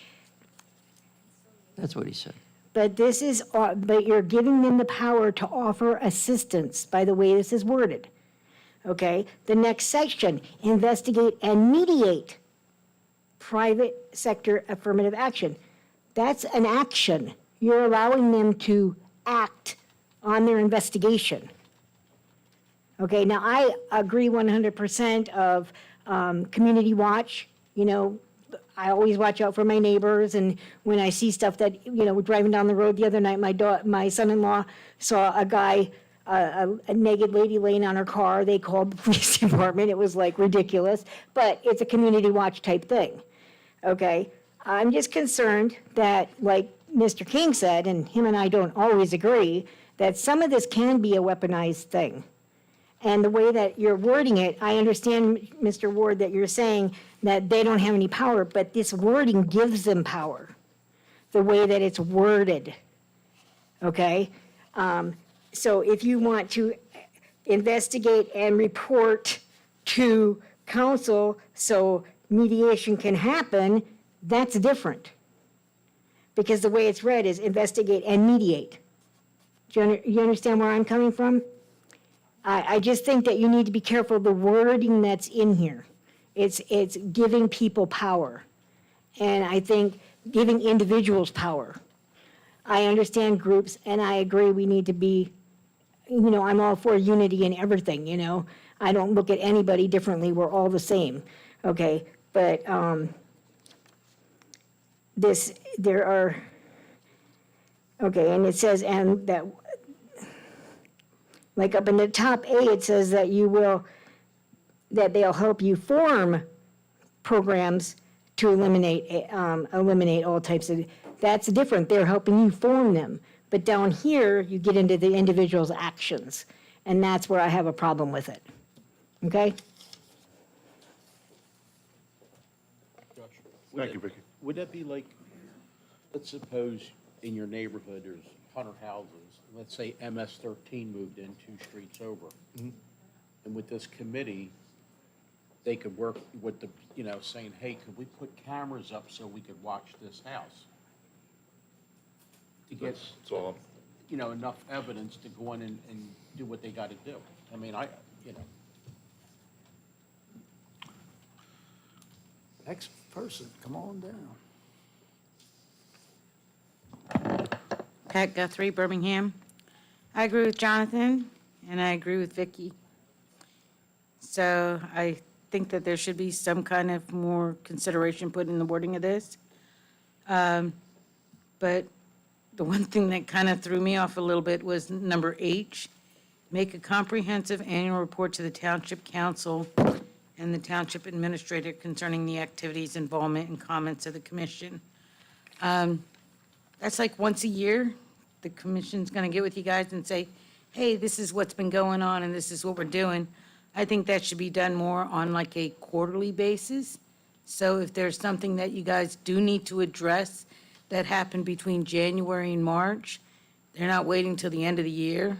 That's what he said.
But but you're giving them the power to offer assistance by the way this is worded. Okay? The next section, investigate and mediate private sector affirmative action. That's an action. You're allowing them to act on their investigation. Okay, now I agree 100% of community watch. I always watch out for my neighbors, and when I see stuff that, driving down the road the other night, my son-in-law saw a guy, a naked lady laying on her car. They called the police department. It was like ridiculous, but it's a community watch type thing. Okay, I'm just concerned that, like Mr. King said, and him and I don't always agree, that some of this can be a weaponized thing. And the way that you're wording it, I understand, Mr. Ward, that you're saying that they don't have any power, but this wording gives them power, the way that it's worded, okay? So if you want to investigate and report to council so mediation can happen, that's different. Because the way it's read is investigate and mediate. Do you understand where I'm coming from? I just think that you need to be careful of the wording that's in here. It's giving people power. And I think giving individuals power. I understand groups, and I agree we need to be, I'm all for unity in everything, I don't look at anybody differently. We're all the same, okay? But okay, and it says, and that, like up in the top A, it says that they'll help you form programs to eliminate all types of, that's different. They're helping you form them. But down here, you get into the individual's actions, and that's where I have a problem with it. Okay?
Thank you, Vicki.
Would that be like, let's suppose in your neighborhood there's 100 houses, and let's say MS-13 moved in 2 streets over. And with this committee, they could work with the, saying, hey, could we put cameras up so we could watch this house? To get,
That's all.
enough evidence to go in and do what they got to do. I mean,
Next person, come on down.
Pat Guthrie, Birmingham. I agree with Jonathan, and I agree with Vicki. So I think that there should be some kind of more consideration put in the wording of this. But the one thing that kind of threw me off a little bit was number H, make a comprehensive annual report to the Township Council and the Township Administrator concerning the activities, involvement, and comments of the commission. That's like once a year, the commission's going to get with you guys and say, hey, this is what's been going on and this is what we're doing. I think that should be done more on like a quarterly basis So if there's something that you guys do need to address that happened between January and March, they're not waiting till the end of the year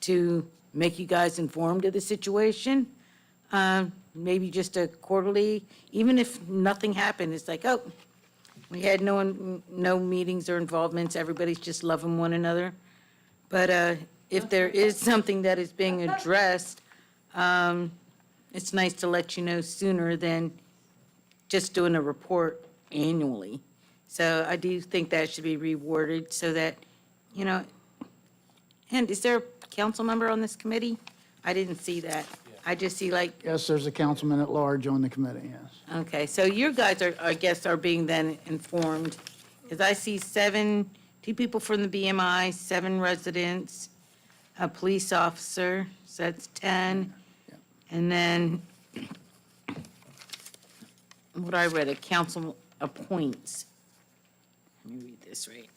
to make you guys informed of the situation. Maybe just a quarterly, even if nothing happened, it's like, oh, we had no meetings or involvements, everybody's just loving one another. But if there is something that is being addressed, it's nice to let you know sooner than just doing a report annually. So I do think that should be reworded so that, you know, and is there a council member on this committee? I didn't see that. I just see like,
Yes, there's a councilman at large on the committee, yes.
okay, so you guys are, I guess, are being then informed, because I see 2 people from the BMI, 7 residents, a police officer, so that's 10. And then, what I read, a council appoints. Let me read this right.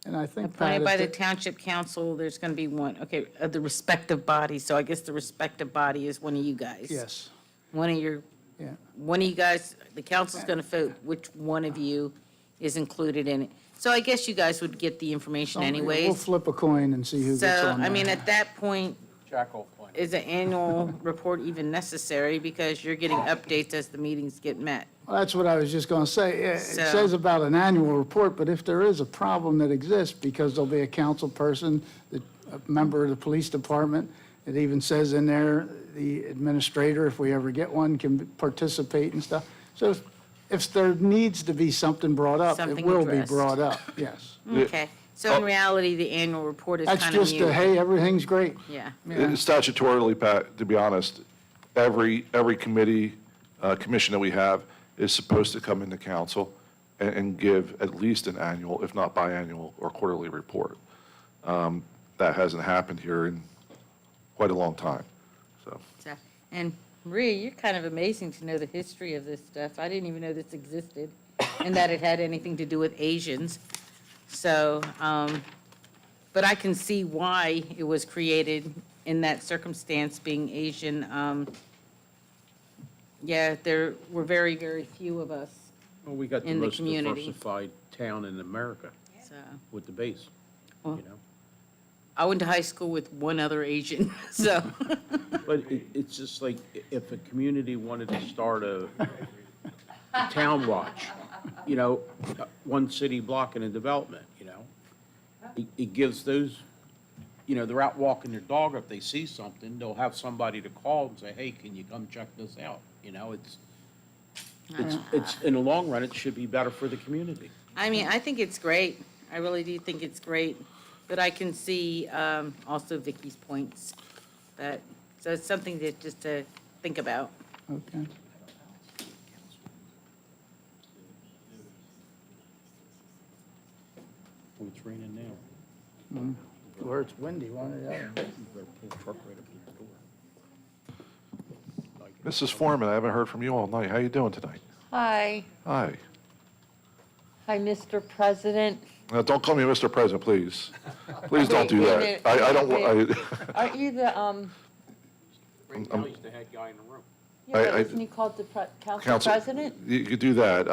And I think, Pat,
Appointed by
if
the
the-
township council, there's going to be one, okay, of the respective bodies, so I guess the respective body is one of you guys.
yes,
One of your,
yeah.
one of you guys, the council's going to vote which one of you is included in it. So I guess you guys would get the information
We'll
anyways.
flip a coin and see who gets
So,
on
I
there.
mean, at that point,
Jackal point.
is an annual report even necessary? Because you're getting updates as the meetings get met.
Well, that's what I was just going to say. It
So-
says about an annual report, but if there is a problem that exists, because there'll be a council person, a member of the police department, it even says in there, the administrator, if we ever get one, can participate and stuff. So if there needs to be something brought up, it
Something
will be
addressed.
brought up, yes.
Okay, so in reality, the annual report is
That's
kind of
just
mute.
a, hey, everything's great.
Yeah.
Statutorily, Pat, to be honest, every committee, commission that we have is supposed to come into council and give at least an annual, if not biannual or quarterly report. That hasn't happened here in quite a long time, so.
So, and Maria, you're kind of amazing to know the history of this stuff. I didn't even know this existed and that it had anything to do with Asians. So, but I can see why it was created in that circumstance, being Asian. Yeah, there were very, very few of us,
Well, we got the
in the
most
community.
diversified town in America
so.
with the base,
Well,
you know?
I went to high school with one other Asian, so.
But it's just like, if a community wanted to start a town watch, you know, one city block in a development, you know? It gives those, you know, they're out walking their dog, if they see something, they'll have somebody to call and say, hey, can you come check this out? You know, it's, in the long run, it should be better for the community.
I mean, I think it's great. I really do think it's great. But I can see also Vicky's points. But, so it's something that just to think about.
Okay.
Oh, it's raining now.
Or it's windy, one or the other.
You better pull the truck right up to the door.
Mrs. Foreman, I haven't heard from you all night. How you doing tonight?
Hi,
Hi.
Mr. President.
Now, don't call me Mr. President, please. Please don't do
Wait a
that.
minute,
I don't,
wait.
I,
Aren't you the,
Right now, he's the head guy in the room.
yeah, but
I-
isn't he called the council
Council,
president?
you could do that.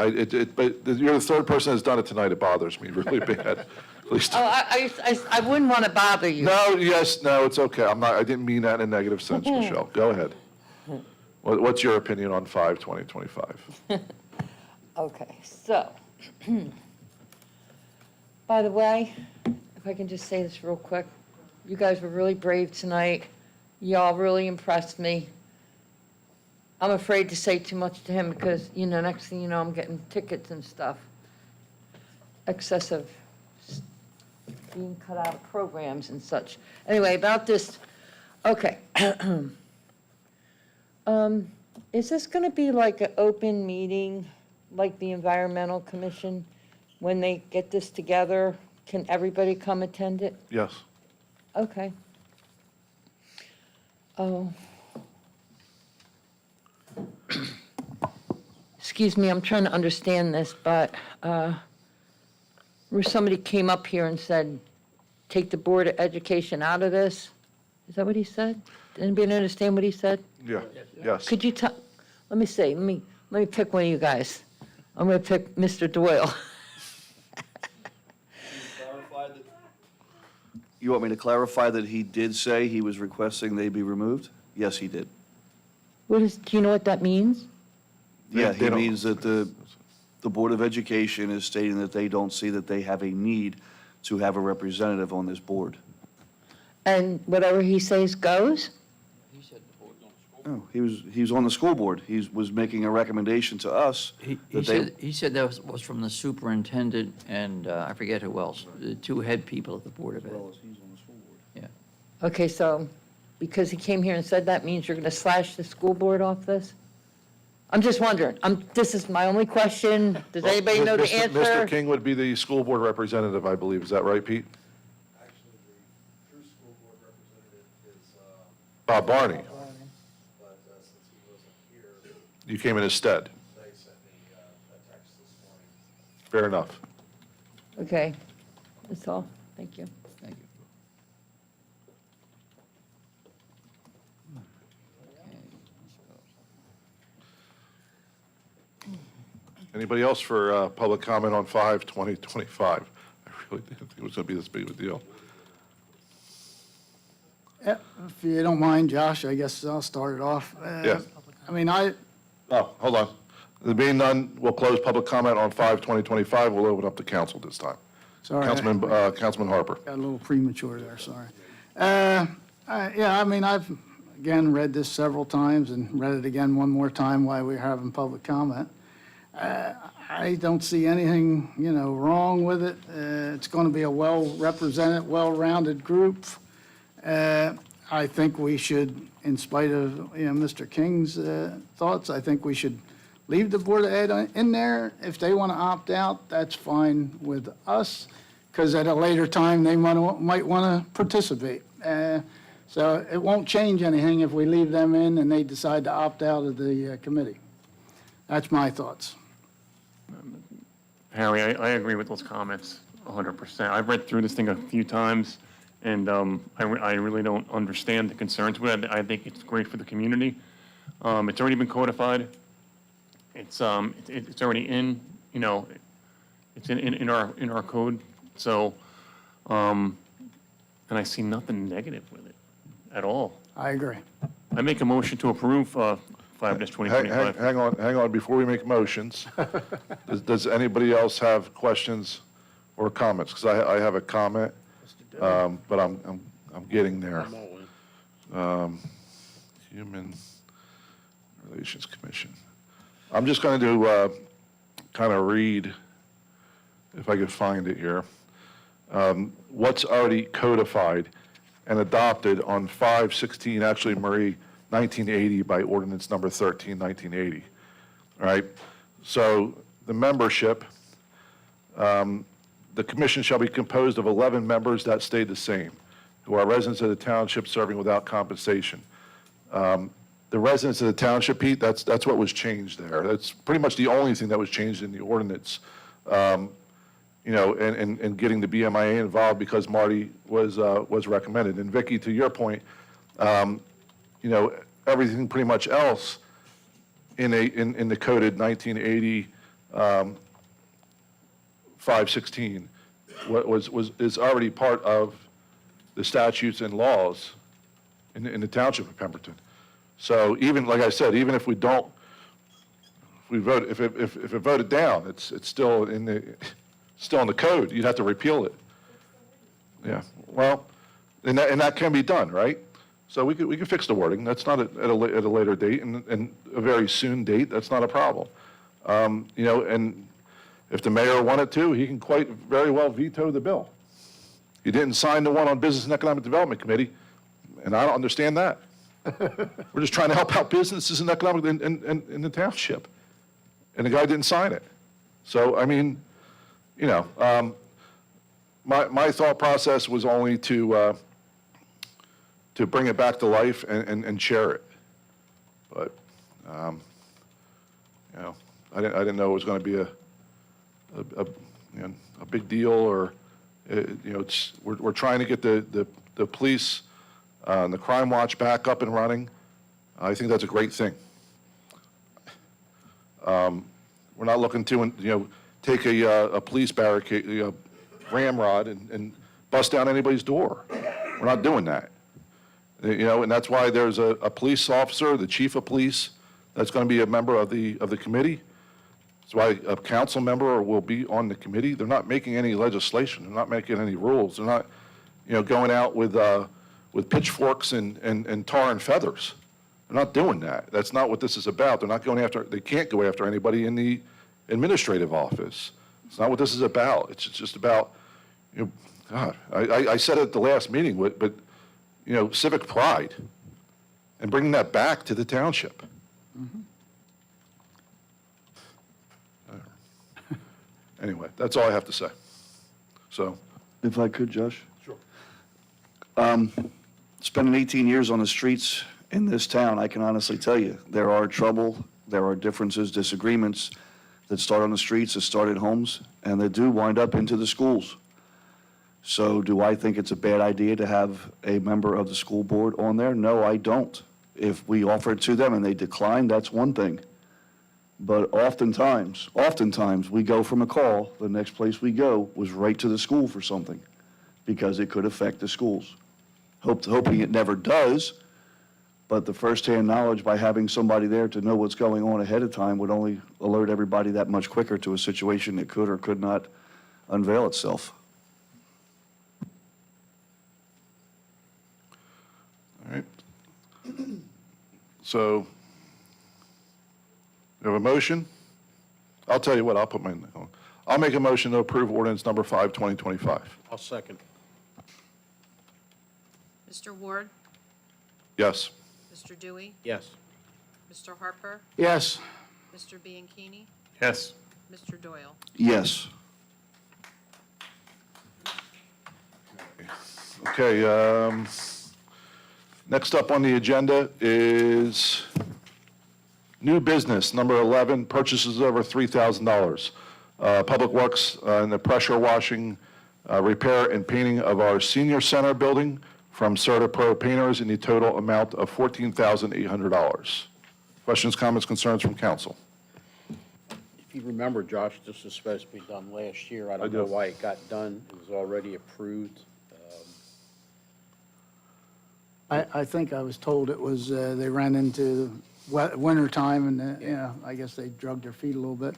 But you're the third person that's done it tonight. It bothers me really bad. Please.
Oh, I wouldn't want to bother you.
No, yes, no, it's okay. I didn't mean that in a negative sense, Michelle. Go ahead. What's your opinion on 5/20/25?
Okay, so, by the way, if I can just say this real quick, you guys were really brave tonight. Y'all really impressed me. I'm afraid to say too much to him because, you know, next thing you know, I'm getting tickets and stuff. Excessive being cut out of programs and such. Anyway, about this, okay. Is this going to be like an open meeting, like the Environmental Commission? When they get this together, can everybody come attend it?
Yes.
Okay. Oh. Excuse me, I'm trying to understand this, but where somebody came up here and said, take the Board of Education out of this? Is that what he said? Did anybody understand what he said?
Yeah, yes.
Could you tell, let me see, let me pick one of you guys. I'm going to pick Mr. Doyle.
You want me to clarify that he did say he was requesting they be removed? Yes, he did.
Do you know what that means?
Yeah,
They
he
don't-
means that the Board of Education is stating that they don't see that they have a need to have a representative on this board.
And whatever he says goes?
No, he was on the school board. He was making a recommendation to us
He
that they,
he said that was from the superintendent and I forget who else, the two head people at the Board of Ed. Yeah.
Okay, so because he came here and said that means you're going to slash the school board off this? I'm just wondering. This is my only question. Does anybody know the
Mr.
answer?
Mr. King would be the school board representative, I believe. Is that right, Pete?
Actually, the true school board representative is,
Bob Barney.
but since he wasn't here,
You came in his stead.
they sent me a text this morning.
Fair enough.
Okay, that's all. Thank you.
Thank you.
Anybody else for public comment on 5/20/25? I really didn't think it was going to be this big of a deal.
Yeah, if you don't mind, Josh, I guess I'll start it off.
Yeah.
I mean,
Oh, hold on. There being none, we'll close public comment on 5/20/25. We'll open up to council this time.
sorry.
Councilman Harper.
Got a little premature there, sorry. Yeah, I mean, I've, again, read this several times and read it again one more time while we were having public comment. I don't see anything, wrong with it. It's going to be a well-represented, well-rounded group. I think we should, in spite of, Mr. King's thoughts, I think we should leave the Board of Ed in there. If they want to opt out, that's fine with us, because at a later time, they might want to participate. So it won't change anything if we leave them in and they decide to opt out of the committee. That's my thoughts.
Harry, I agree with those comments 100%. I've read through this thing a few times, and I really don't understand the concerns with it. I think it's great for the community. It's already been codified. It's already in, it's in our code. So, and I see nothing negative with it at all.
I agree.
I make a motion to approve 5-2025.
Hang on, before we make motions. Does anybody else have questions or comments? Because I have a comment, but I'm getting there. Human Relations Commission. I'm just going to kind of read, if I could find it here, what's already codified and adopted on 5/16, actually, Marie, 1980 by ordinance number 13, 1980. All right? So the membership, the commission shall be composed of 11 members that stay the same, who are residents of the township serving without compensation. The residents of the township, Pete, that's what was changed there. That's pretty much the only thing that was changed in the ordinance, and getting the BMIA involved because Marty was recommended. And Vicki, to your point, everything pretty much else in the coded 1980 5/16 is already part of the statutes and laws in the township of Pemberton. So even, like I said, even if we don't, if it voted down, it's still in the code. You'd have to repeal it. Yeah. Well, and that can be done, right? So we could fix the wording. That's not at a later date and a very soon date. That's not a problem. And if the mayor wanted to, he can quite very well veto the bill. He didn't sign the one on Business and Economic Development Committee, and I don't understand that. We're just trying to help out businesses and economic in the township, and the guy didn't sign it. So I mean, my thought process was only to bring it back to life and share it. But, I didn't know it was going to be a big deal, or, we're trying to get the police and the crime watch back up and running. I think that's a great thing. We're not looking to, take a police barricade, ramrod and bust down anybody's door. We're not doing that. And that's why there's a police officer, the chief of police, that's going to be a member of the committee. That's why a council member will be on the committee. They're not making any legislation. They're not making any rules. They're not, going out with pitchforks and tar and feathers. They're not doing that. That's not what this is about. They're not going after, they can't go after anybody in the administrative office. It's not what this is about. It's just about, God, I said it at the last meeting, but civic pride and bringing that back to the township. Anyway, that's all I have to say. So,
If I could, Josh? Sure. Spending 18 years on the streets in this town, I can honestly tell you, there are trouble, there are differences, disagreements that start on the streets, that start at homes, and that do wind up into the schools. So do I think it's a bad idea to have a member of the school board on there? No, I don't. If we offer it to them and they decline, that's one thing. But oftentimes, we go from a call, the next place we go was right to the school for something, because it could affect the schools. Hoping it never does, but the firsthand knowledge by having somebody there to know what's going on ahead of time would only alert everybody that much quicker to a situation that could or could not unveil itself.
all right. So, you have a motion? I'll tell you what, I'll make a motion to approve ordinance number 5, 2025.
I'll second.
Mr. Ward,
Yes.
Mr. Dewey,
Yes.
Mr. Harper,
Yes.
Mr. Bianchini,
Yes.
Mr. Doyle.
Yes.
Okay, next up on the agenda is new business, number 11, purchases over $3,000. Public Works and the pressure washing, repair and painting of our senior center building from Certa Pro Painters in the total amount of $14,800. Questions, comments, concerns from council?
If you remember, Josh, this was supposed to be done last year. I
I
don't
do.
know why it got done. It was already approved.
I think I was told it was, they ran into winter time and, I guess they drugged their feet a little bit.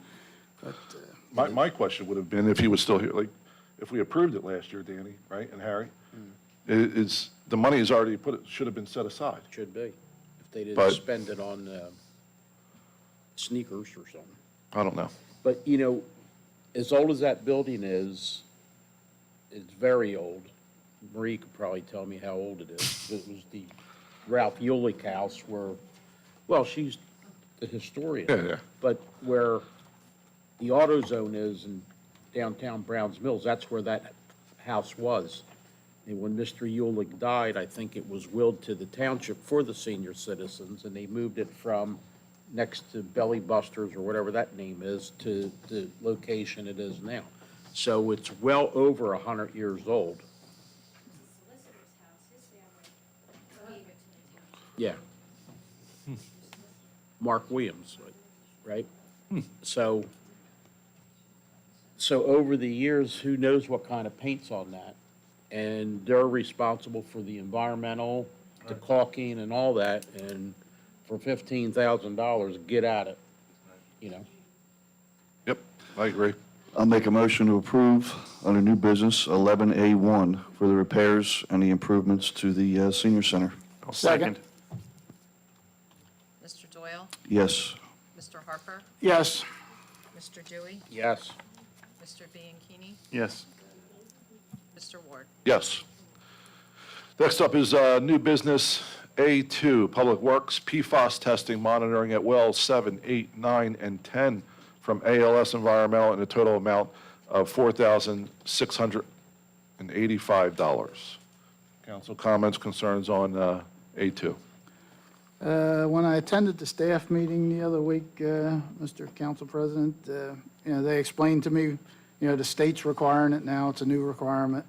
But
My question would have been, if he was still here, like, if we approved it last year, Danny, right, and Harry, is, the money is already should have been set aside.
Should be, if they didn't
But-
spend it on sneakers or something.
I don't know.
But, as old as that building is, it's very old. Marie could probably tell me how old it is. It was the Ralph Ulick house where, well, she's the historian.
Yeah.
But where the AutoZone is in downtown Browns Mills, that's where that house was. And when Mr. Ulick died, I think it was willed to the township for the senior citizens, and they moved it from next to Belly Busters or whatever that name is to the location it is now. So it's well over 100 years old.
Solicitor's house, his family gave it to the town.
Yeah. Mark Williams, right? So over the years, who knows what kind of paint's on that? And they're responsible for the environmental, the caulking and all that, and for $15,000, get at it,
Yep, I agree.
I'll make a motion to approve under new business 11A1 for the repairs and the improvements to the senior center.
I'll second.
Mr. Doyle,
Yes.
Mr. Harper,
yes.
Mr. Dewey,
Yes.
Mr. Bianchini,
Yes.
Mr. Ward.
Yes. Next up is new business A2, Public Works, PFAS testing monitoring at wells 7, 8, 9, and 10 from ALS Environmental in a total amount of $4,685. Council comments, concerns on A2?
When I attended the staff meeting the other week, Mr. Council President, they explained to me, the state's requiring it now, it's a new requirement.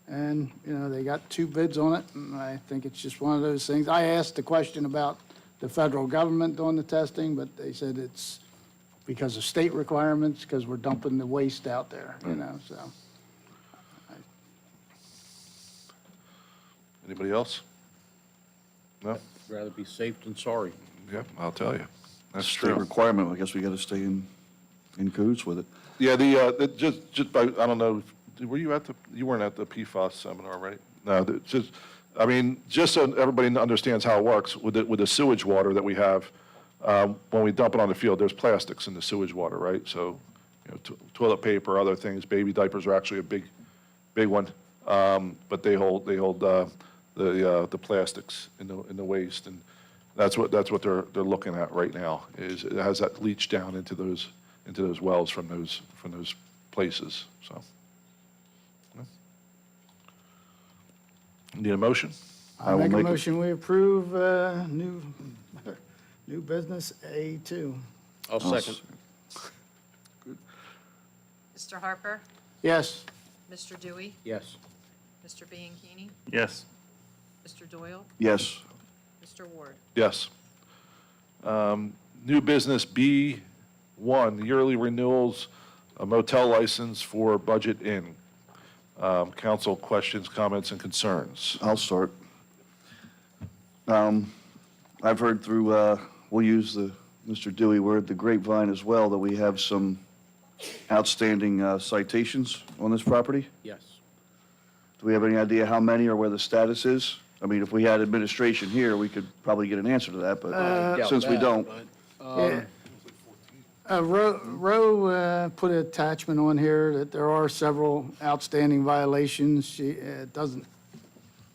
And, they got 2 bids on it, and I think it's just one of those things. I asked the question about the federal government doing the testing, but they said it's because of state requirements, because we're dumping the waste out there, so.
Anybody else? No?
Rather be safe than sorry.
Yeah, I'll tell you. That's
State
true.
requirement, I guess we got to stay in cahoots with it.
Yeah, just by, I don't know, were you you weren't at the PFAS seminar, right? No, just so everybody understands how it works, with the sewage water that we have, when we dump it on the field, there's plastics in the sewage water, right? So, toilet paper, other things, baby diapers are actually a big one. But they hold the plastics in the waste, and that's what they're looking at right now, is it has that leach down into those wells from those places, so. Yeah. Need a motion?
I make a motion, we approve new business A2.
I'll second.
Mr. Harper?
Yes.
Mr. Dewey?
Yes.
Mr. Bianchini?
Yes.
Mr. Doyle?
Yes.
Mr. Ward?
Yes. New business B1, yearly renewals, a motel license for Budget Inn. Council questions, comments, and concerns.
I'll start. I've heard through, we'll use the Mr. Dewey word, the grapevine as well, that we have some outstanding citations on this property.
Yes.
Do we have any idea how many or where the status is? I mean, if we had administration here, we could probably get an answer to that, but since we don't.
Roe put an attachment on here that there are several outstanding violations. She doesn't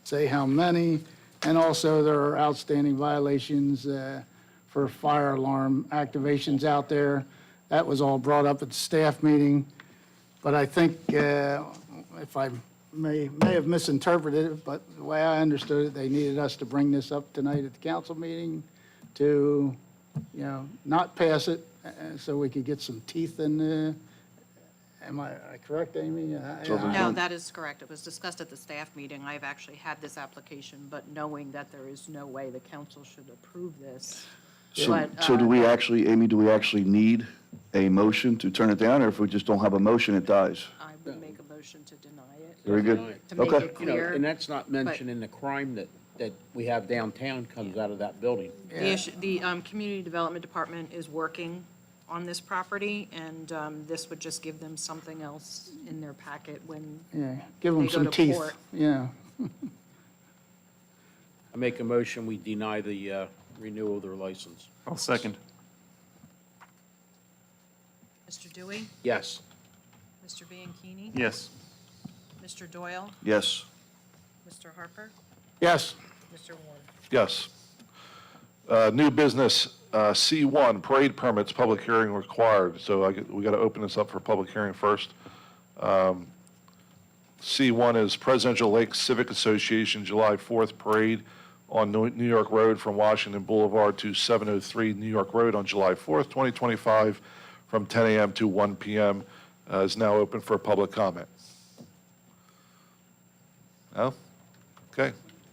say how many, and also there are outstanding violations for fire alarm activations out there. That was all brought up at the staff meeting, but I think, if I may have misinterpreted it, but the way I understood it, they needed us to bring this up tonight at the council meeting to, not pass it, so we could get some teeth in the, am I correct, Amy?
No, that is correct. It was discussed at the staff meeting. I've actually had this application, but knowing that there is no way the council should approve this.
So do we actually, Amy, do we actually need a motion to turn it down, or if we just don't have a motion, it dies?
I would make a motion to deny it.
Very good.
To make
Okay.
it clear.
And that's not mentioning the crime that we have downtown comes out of that building.
The Community Development Department is working on this property, and this would just give them something else in their packet when
Yeah, give them
they go
some
to
teeth,
court.
yeah.
I make a motion, we deny the renewal of their license.
I'll second.
Mr. Dewey?
Yes.
Mr. Bianchini?
Yes.
Mr. Doyle?
Yes.
Mr. Harper?
Yes.
Mr. Ward?
Yes. New business, C1, parade permits, public hearing required. So we got to open this up for public hearing first. C1 is Presidential Lake Civic Association July 4th Parade on New York Road from Washington Boulevard to 703 New York Road on July 4th, 2025, from 10 a.m. to 1 p.m. Is now open for public comment. No? Okay.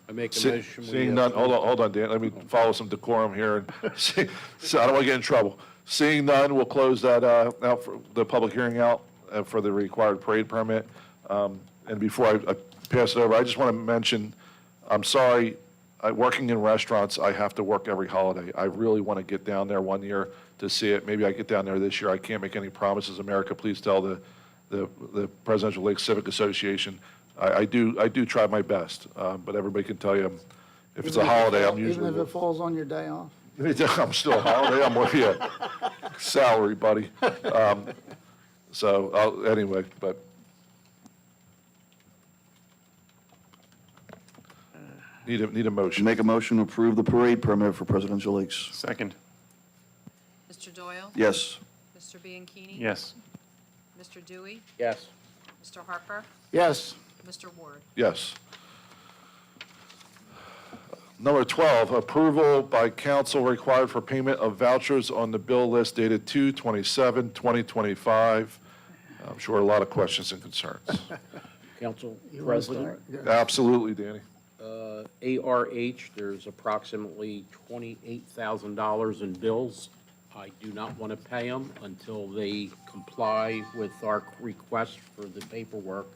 I make a motion.
Seeing none, hold on, Dan, let me follow some decorum here. So I don't want to get in trouble. Seeing none, we'll close that out for the public hearing out for the required parade permit. And before I pass it over, I just want to mention, I'm sorry, working in restaurants, I have to work every holiday. I really want to get down there one year to see it. Maybe I get down there this year. I can't make any promises. America, please tell the Presidential Lake Civic Association. I do try my best, but everybody can tell you, if it's a holiday, I'm usually.
Even if it falls on your day off?
I'm still a holiday, I'm with you. Salary, buddy. Anyway, but. Need a motion.
Make a motion to approve the parade permit for Presidential Lakes.
Second.
Mr. Doyle?
Yes.
Mr. Bianchini?
Yes.
Mr. Dewey?
Yes.
Mr. Harper?
Yes.
Mr. Ward?
Yes. Number 12, approval by council required for payment of vouchers on the bill list dated 2/27/2025. I'm sure a lot of questions and concerns.
Council
You wanna
President,
start?
Absolutely, Danny.
ARH, there's approximately $28,000 in bills. I do not want to pay them until they comply with our request for the paperwork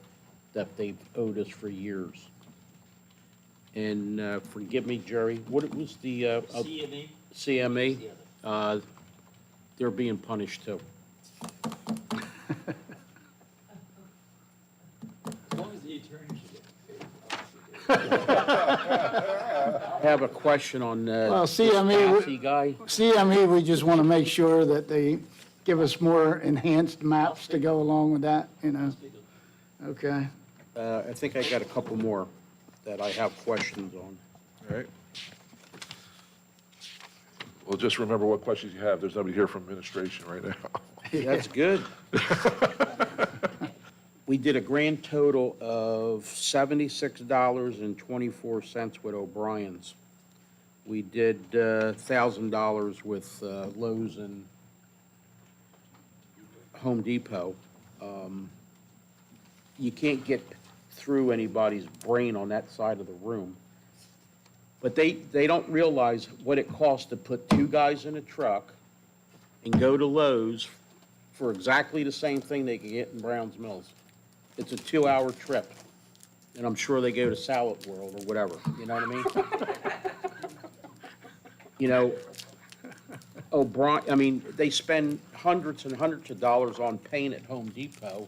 that they've owed us for years. And forgive me, Jerry, what was the?
CME?
CME? They're being punished too.
As long as the attorney should
I have a question on
Well,
this
CME,
Massey guy.
CME, we just want to make sure that they give us more enhanced maps to go along with that, you know? Okay.
I think I got a couple more that I have questions on.
All right. Well, just remember what questions you have. There's nobody here from administration right now.
That's good. We did a grand total of $76.24 with O'Brien's. We did $1,000 with Lowe's and Home Depot. You can't get through anybody's brain on that side of the room. But they don't realize what it costs to put two guys in a truck and go to Lowe's for exactly the same thing they can get in Browns Mills. It's a 2-hour trip, and I'm sure they go to Salad World or whatever, you know what I mean? You know, they spend hundreds and hundreds of dollars on paint at Home Depot.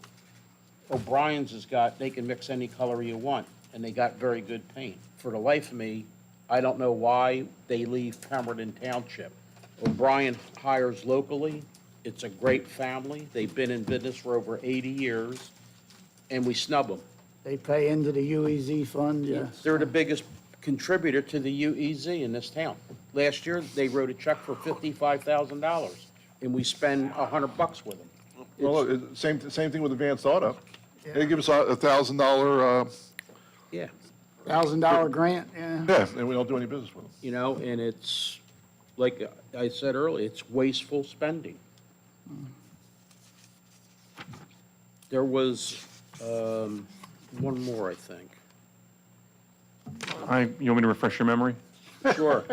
O'Brien's has got, they can mix any color you want, and they got very good paint. For the life of me, I don't know why they leave Pemberton Township. O'Brien hires locally. It's a great family. They've been in business for over 80 years, and we snub them.
They pay into the UEZ fund, yes.
They're the biggest contributor to the UEZ in this town. Last year, they wrote a check for $55,000, and we spend $100 with them.
Well, look, same thing with Advanced Auto. They give us a $1,000,
Yeah.
$1,000 grant, yeah.
yeah, and we don't do any business with them.
You know, and it's, like I said earlier, it's wasteful spending. There was one more, I think.
You want me to refresh your memory?
Sure.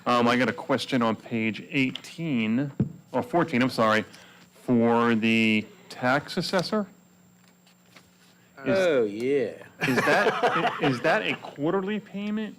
I got a question on page 18, or 14, I'm sorry, for the tax assessor.
Oh, yeah.
Is that a quarterly payment?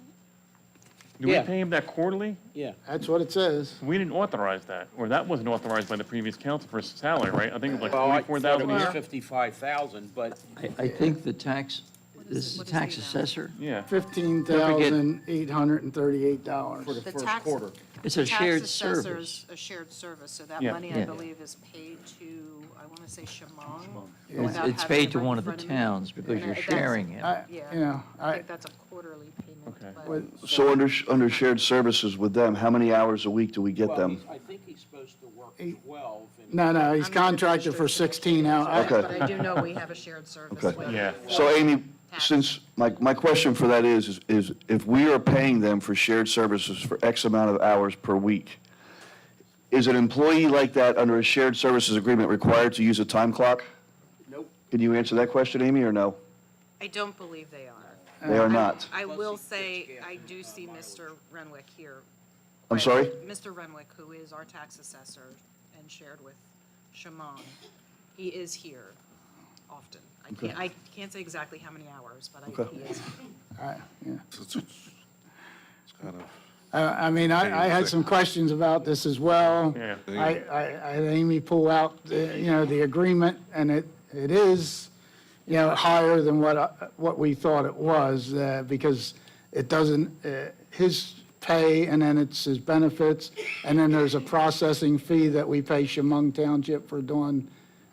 Do we
Yeah.
pay him that quarterly?
Yeah.
That's what it says.
We didn't authorize that, or that wasn't authorized by the previous council for his salary, right? I think it was
Well, I
like
thought it
44,000 a
was
year?
55,000, but
I think the tax, this is the
what is
tax
the amount?
assessor.
Yeah.
$15,838.
for the
The
first
tax-
quarter.
It's a shared
Tax
service.
assessor's a shared service, so that
Yeah.
money, I
Yeah.
believe, is paid to, I want to say Shamong.
It's
without
it's
having
paid
it
to
right
one
in
of the
front of me.
towns because
And
you're
that's-
sharing him.
Yeah. I think that's a quarterly payment.
Okay.
but-
So under shared services with them, how many hours a week do we get
Well,
them?
I think he's supposed to work 12. and-
No, he's
I'm not
contracted for
administrative
16 hours.
Okay.
But I do know we have a shared service
Okay.
with.
Yeah.
So Amy, since, my question for that is if we are paying them for shared services for X amount of hours per week, is an employee like that under a shared services agreement required to use a time clock?
Nope.
Can you answer that question, Amy, or no?
I don't believe they are.
They are not.
I will say, I do see Mr. Renwick here.
I'm sorry?
Mr. Renwick, who is our tax assessor and shared with Shamong, he is here often. I can't say exactly how many hours, but he is.
It's kind of,
I mean, I had some questions about this as well.
Yeah.
I had Amy pull out, the agreement, and it is, higher than what we thought it was, because it doesn't, his pay, and then it's his benefits, and then there's a processing fee that we pay Shamong Township for doing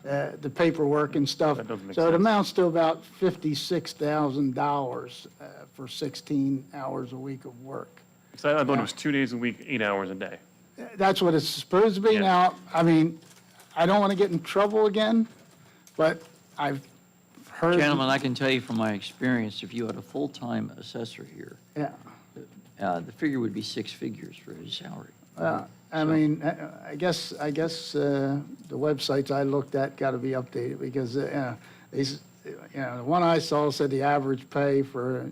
the paperwork and stuff.
That doesn't make
So it
sense.
amounts to about $56,000 for 16 hours a week of work.
So I thought it was 2 days a week, 8 hours a day.
That's what it's supposed to be
Yeah.
now. I mean, I don't want to get in trouble again, but I've heard.
Gentlemen, I can tell you from my experience, if you had a full-time assessor here,
Yeah,
the figure would be 6 figures for his salary.
I mean, I guess the websites I looked at got to be updated because, the one I saw said the average pay for,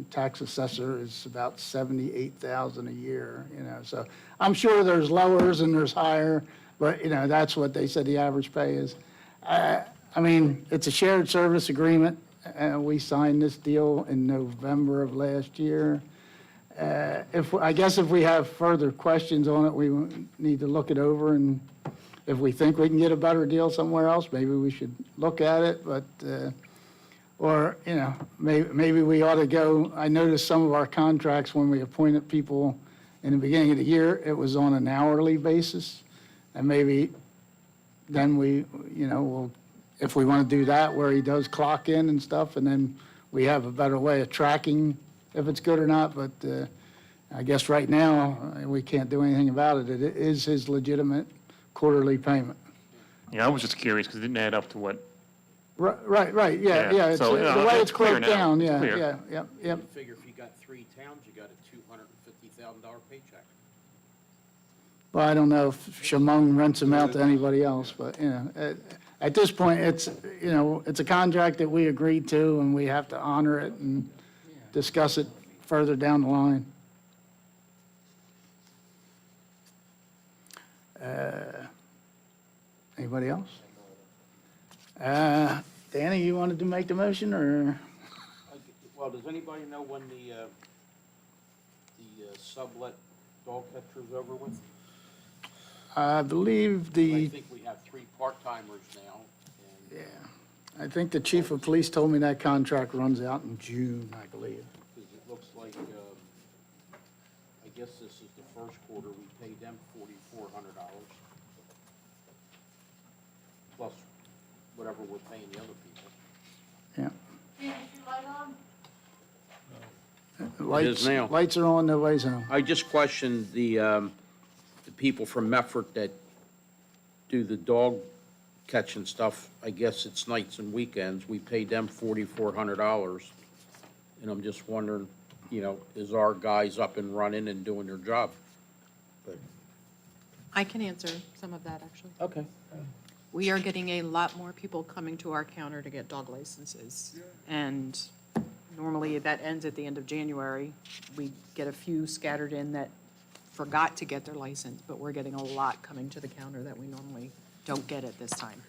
tax assessor is about 78,000 a year, so I'm sure there's lowers and there's higher, but, that's what they said the average pay is. I mean, it's a shared service agreement. We signed this deal in November of last year. I guess if we have further questions on it, we need to look it over, and if we think we can get a better deal somewhere else, maybe we should look at it, but, or, maybe we ought to go, I noticed some of our contracts, when we appointed people in the beginning of the year, it was on an hourly basis, and maybe then we'll, if we want to do that, where he does clock in and stuff, and then we have a better way of tracking if it's good or not, but I guess right now, we can't do anything about it. It is his legitimate quarterly payment.
Yeah, I was just curious because it didn't add up to what,
Right,
Yeah,
yeah. It's
so,
the way it's
clear
broke
now.
down,
It's
yeah,
clear.
yep.
You figure if you got 3 towns, you got a $250,000 paycheck.
Well, I don't know if Shamong rents them out to anybody else, but, at this point, it's a contract that we agreed to, and we have to honor it and discuss it further down the line. Anybody else? Danny, you wanted to make the motion, or?
Well, does anybody know when the sublet dog catcher's over with?
I believe
I think we have 3 part-timers now.
Yeah, I think the chief of police told me that contract runs out in June, I believe.
Because it looks like, I guess this is the first quarter, we paid them $4,400. Plus whatever we're paying the other people.
Yeah.
It is now.
Lights are on, nobody's home.
I just questioned the people from Mefford that do the dog catching stuff. I guess it's nights and weekends. We paid them $4,400. And I'm just wondering, is our guys up and running and doing their job?
I can answer some of that, actually.
Okay.
We are getting a lot more people coming to our counter to get dog licenses. And normally that ends at the end of January. We get a few scattered in that forgot to get their license, but we're getting a lot coming to the counter that we normally don't get at this time.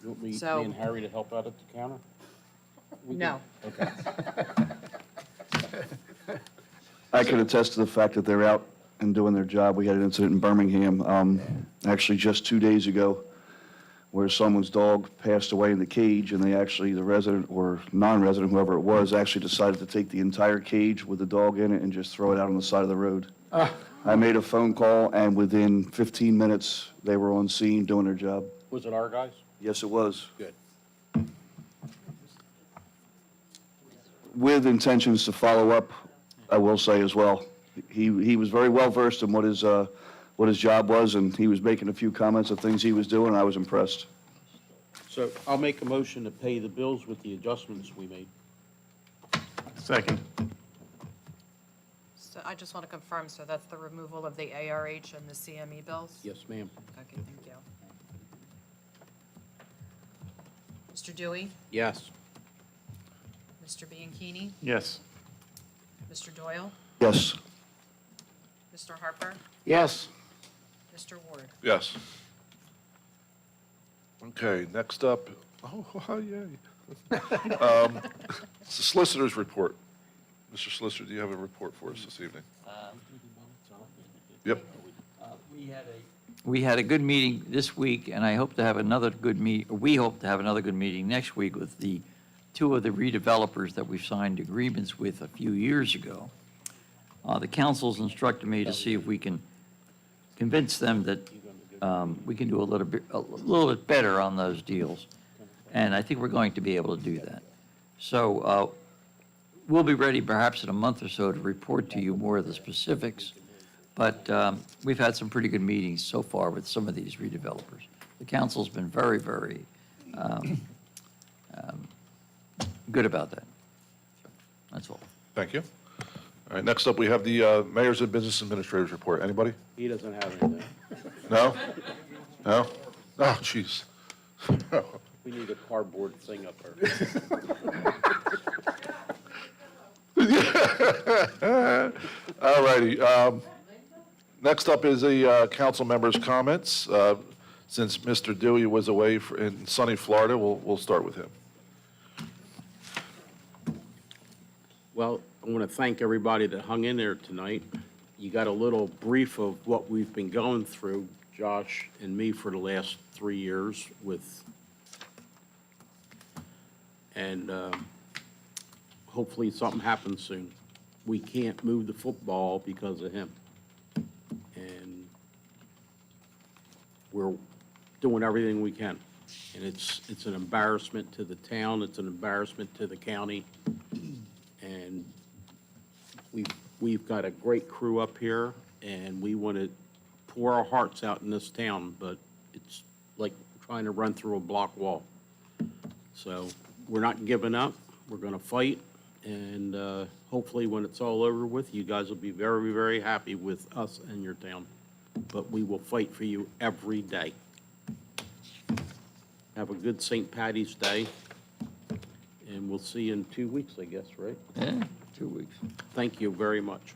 You want me
So-
and Harry to help out at the counter?
No.
Okay.
I can attest to the fact that they're out and doing their job. We had an incident in Birmingham, actually just 2 days ago, where someone's dog passed away in the cage, and they actually, the resident or non-resident, whoever it was, actually decided to take the entire cage with the dog in it and just throw it out on the side of the road. I made a phone call, and within 15 minutes, they were on scene doing their job.
Was it our guys?
Yes, it was.
Good.
With intentions to follow up, I will say as well. He was very well versed in what his job was, and he was making a few comments of things he was doing, and I was impressed.
So I'll make a motion to pay the bills with the adjustments we made.
Second.
So I just want to confirm, so that's the removal of the ARH and the CME bills?
Yes, ma'am.
Okay, thank you. Mr. Dewey?
Yes.
Mr. Bianchini?
Yes.
Mr. Doyle?
Yes.
Mr. Harper?
Yes.
Mr. Ward?
Yes. Okay, next up, yay. It's the solicitor's report. Mr. Solicitor, do you have a report for us this evening? Yep.
We had a good meeting this week, and I hope to have another good we hope to have another good meeting next week with the 2 of the redevelopers that we signed agreements with a few years ago. The council's instructed me to see if we can convince them that we can do a little bit better on those deals. And I think we're going to be able to do that. So we'll be ready perhaps in a month or so to report to you more of the specifics. But we've had some pretty good meetings so far with some of these redevelopers. The council's been very, very good about that. That's all.
Thank you. All right, next up, we have the Mayor's and Business Administrators Report. Anybody?
He doesn't have anything.
No? No? Oh, jeez.
We need a cardboard thing up there.
righty. Next up is the council members' comments. Since Mr. Dewey was away in sunny Florida, we'll start with him.
Well, I want to thank everybody that hung in there tonight. You got a little brief of what we've been going through, Josh and me, for the last 3 years with, and hopefully something happens soon. We can't move the football because of him. And we're doing everything we can. And it's an embarrassment to the town, it's an embarrassment to the county. And we've got a great crew up here, and we want to pour our hearts out in this town, but it's like trying to run through a block wall. So we're not giving up, we're going to fight, and hopefully when it's all over with, you guys will be very, very happy with us and your town. But we will fight for you every day. Have a good St. Patty's Day, and we'll see you in 2 weeks, I guess, right?
Yeah, 2 weeks.
Thank you very much.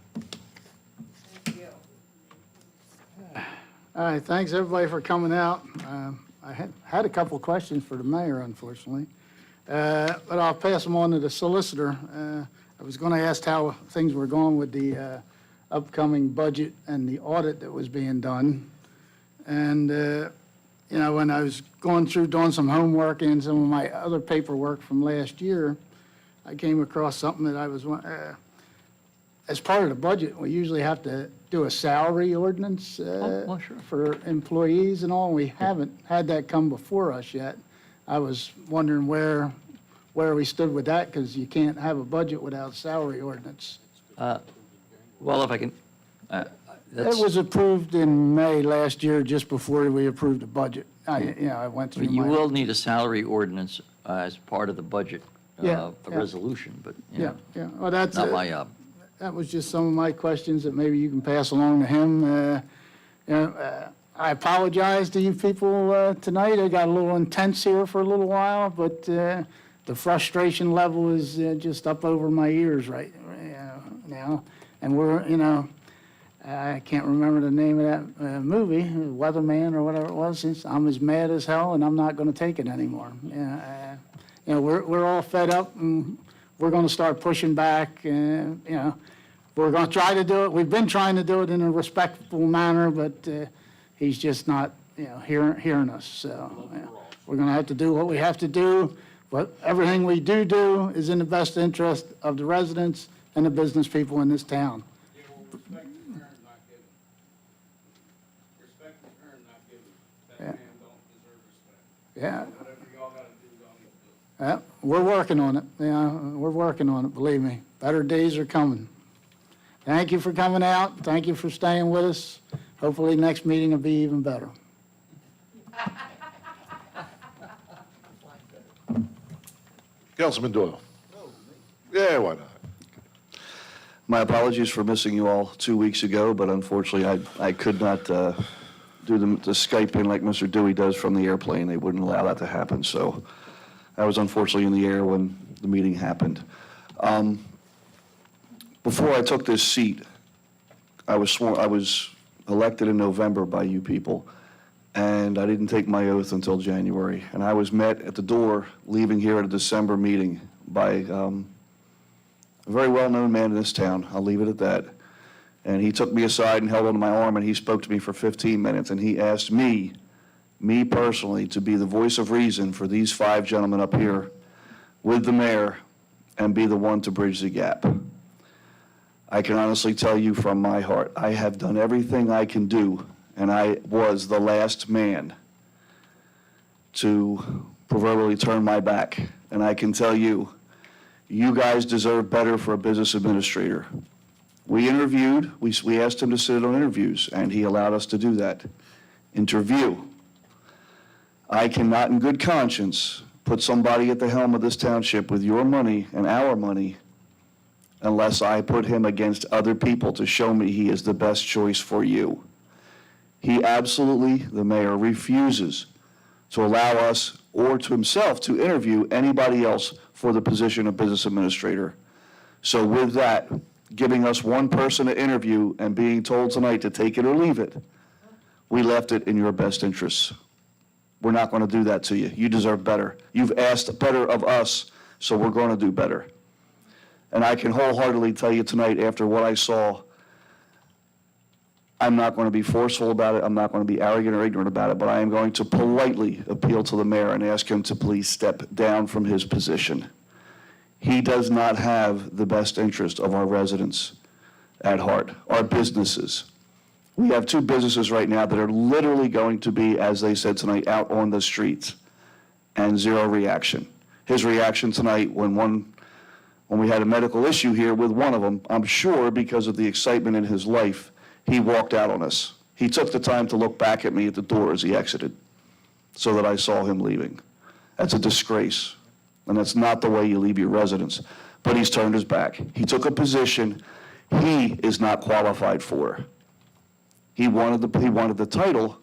All right, thanks everybody for coming out. I had a couple of questions for the mayor, unfortunately, but I'll pass them on to the solicitor. I was going to ask how things were going with the upcoming budget and the audit that was being done. And, you know, when I was going through doing some homework and some of my other paperwork from last year, I came across something that I was, as part of the budget, we usually have to do a salary ordinance
sure.
for employees and all. We haven't had that come before us yet. I was wondering where we stood with that, because you can't have a budget without a salary ordinance.
Well, if I can,
It
that's,
was approved in May last year, just before we approved the budget. I went through
but you
my.
will need a salary ordinance as part of the budget,
Yeah,
a
yeah.
resolution, but, you
Yeah,
know,
yeah. Well, that's.
not my job.
That was just some of my questions that maybe you can pass along to him. I apologize to you people tonight. I got a little intense here for a little while, but the frustration level is just up over my ears right now. And I can't remember the name of that movie, Weatherman or whatever it was. I'm as mad as hell, and I'm not going to take it anymore. We're all fed up, and we're going to start pushing back. We're going to try to do it. We've been trying to do it in a respectful manner, but he's just not, hearing us. So we're going to have to do what we have to do. But everything we do is in the best interest of the residents and the business people in this town.
Yeah, well, respect is earned, not given. Respect is earned, not given. That
Yeah.
man don't deserve respect.
Yeah.
Whatever y'all gotta do, y'all need to do.
Yeah, we're working on it. We're working on it, believe me. Better days are coming. Thank you for coming out. Thank you for staying with us. Hopefully, next meeting will be even better.
Councilman Doyle. Yeah, why not?
My apologies for missing you all 2 weeks ago, but unfortunately, I could not do the Skype in like Mr. Dewey does from the airplane. They wouldn't allow that to happen, so I was unfortunately in the air when the meeting happened. Before I took this seat, I was elected in November by you people, and I didn't take my oath until January. And I was met at the door, leaving here at a December meeting, by a very well-known man in this town. I'll leave it at that. And he took me aside and held onto my arm, and he spoke to me for 15 minutes, and he asked me personally, to be the voice of reason for these 5 gentlemen up here with the mayor and be the one to bridge the gap. I can honestly tell you from my heart, I have done everything I can do, and I was the last man to proverbially turn my back. And I can tell you, you guys deserve better for a business administrator. We interviewed, we asked him to sit on interviews, and he allowed us to do that. Interview. I cannot in good conscience put somebody at the helm of this township with your money and our money unless I put him against other people to show me he is the best choice for you. He absolutely, the mayor, refuses to allow us or to himself to interview anybody else for the position of business administrator. So with that, giving us one person to interview and being told tonight to take it or leave it. We left it in your best interests. We're not going to do that to you. You deserve better. You've asked better of us, so we're going to do better. And I can wholeheartedly tell you tonight, after what I saw, I'm not going to be forceful about it. I'm not going to be arrogant or ignorant about it, but I am going to politely appeal to the mayor and ask him to please step down from his position. He does not have the best interest of our residents at heart, our businesses. We have 2 businesses right now that are literally going to be, as they said tonight, out on the streets, and zero reaction. His reaction tonight when we had a medical issue here with one of them, I'm sure because of the excitement in his life, he walked out on us. He took the time to look back at me at the door as he exited so that I saw him leaving. That's a disgrace, and that's not the way you leave your residents. But he's turned his back. He took a position he is not qualified for. He wanted the title,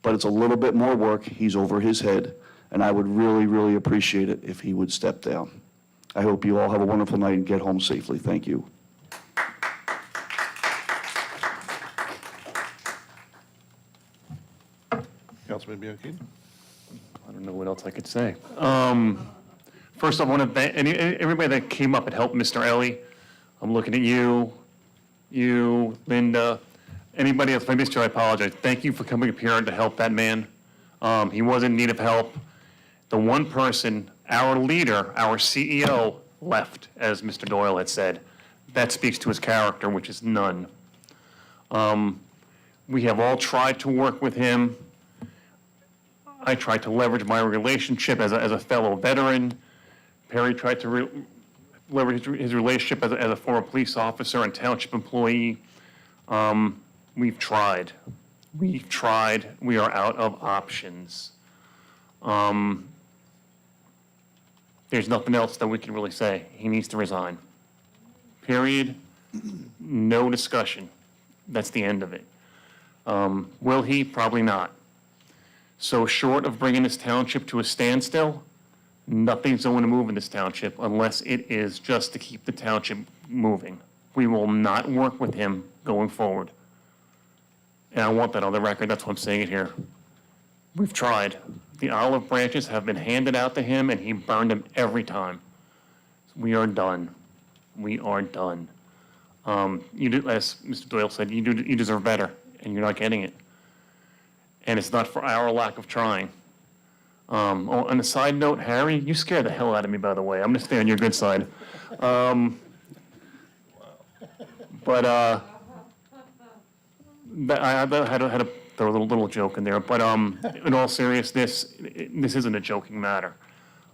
but it's a little bit more work. He's over his head, and I would really, really appreciate it if he would step down. I hope you all have a wonderful night and get home safely. Thank you.
Councilman Bianchini?
I don't know what else I could say. First, I want to thank everybody that came up and helped Mr. Ellie. I'm looking at you, Linda, anybody else. If I missed you, I apologize. Thank you for coming up here to help that man. He was in need of help. The one person, our leader, our CEO, left, as Mr. Doyle had said. That speaks to his character, which is none. We have all tried to work with him. I tried to leverage my relationship as a fellow veteran. Perry tried to leverage his relationship as a former police officer and township employee. We've tried. We've tried. We are out of options. There's nothing else that we can really say. He needs to resign. Period. No discussion. That's the end of it. Will he? Probably not. So short of bringing this township to a standstill, nothing's going to move in this township unless it is just to keep the township moving. We will not work with him going forward. And I want that on the record. That's why I'm saying it here. We've tried. The olive branches have been handed out to him, and he burned them every time. We are done. We are done. You do, as Mr. Doyle said, you deserve better, and you're not getting it. And it's not for our lack of trying. On a side note, Harry, you scared the hell out of me, by the way. I'm going to stay on your good side. I had to throw a little joke in there. But in all seriousness, this isn't a joking matter.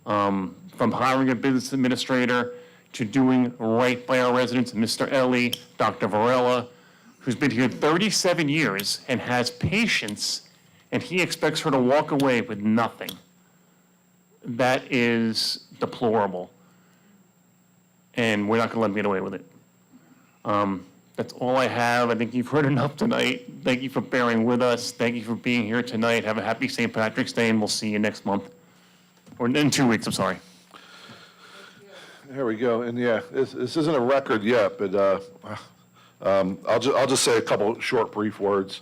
From hiring a business administrator to doing right by our residents, Mr. Ellie, Dr. Varela, who's been here 37 years and has patience, and he expects her to walk away with nothing. That is deplorable. And we're not going to let him get away with it. That's all I have. I think you've heard enough tonight. Thank you for bearing with us. Thank you for being here tonight. Have a happy St. Patrick's Day, and we'll see you next month. Or in 2 weeks, I'm sorry.
There we go. And yeah, this isn't a record yet, but I'll just say a couple short, brief words.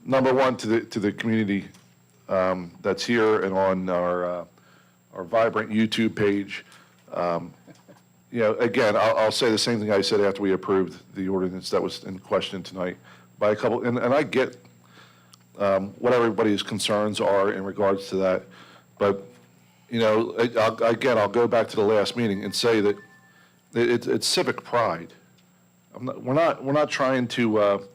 Number one, to the community that's here and on our vibrant YouTube page. Again, I'll say the same thing I said after we approved the ordinance that was in question tonight by a couple, and I get what everybody's concerns are in regards to that, but I'll go back to the last meeting and say that it's civic pride. We're not trying to.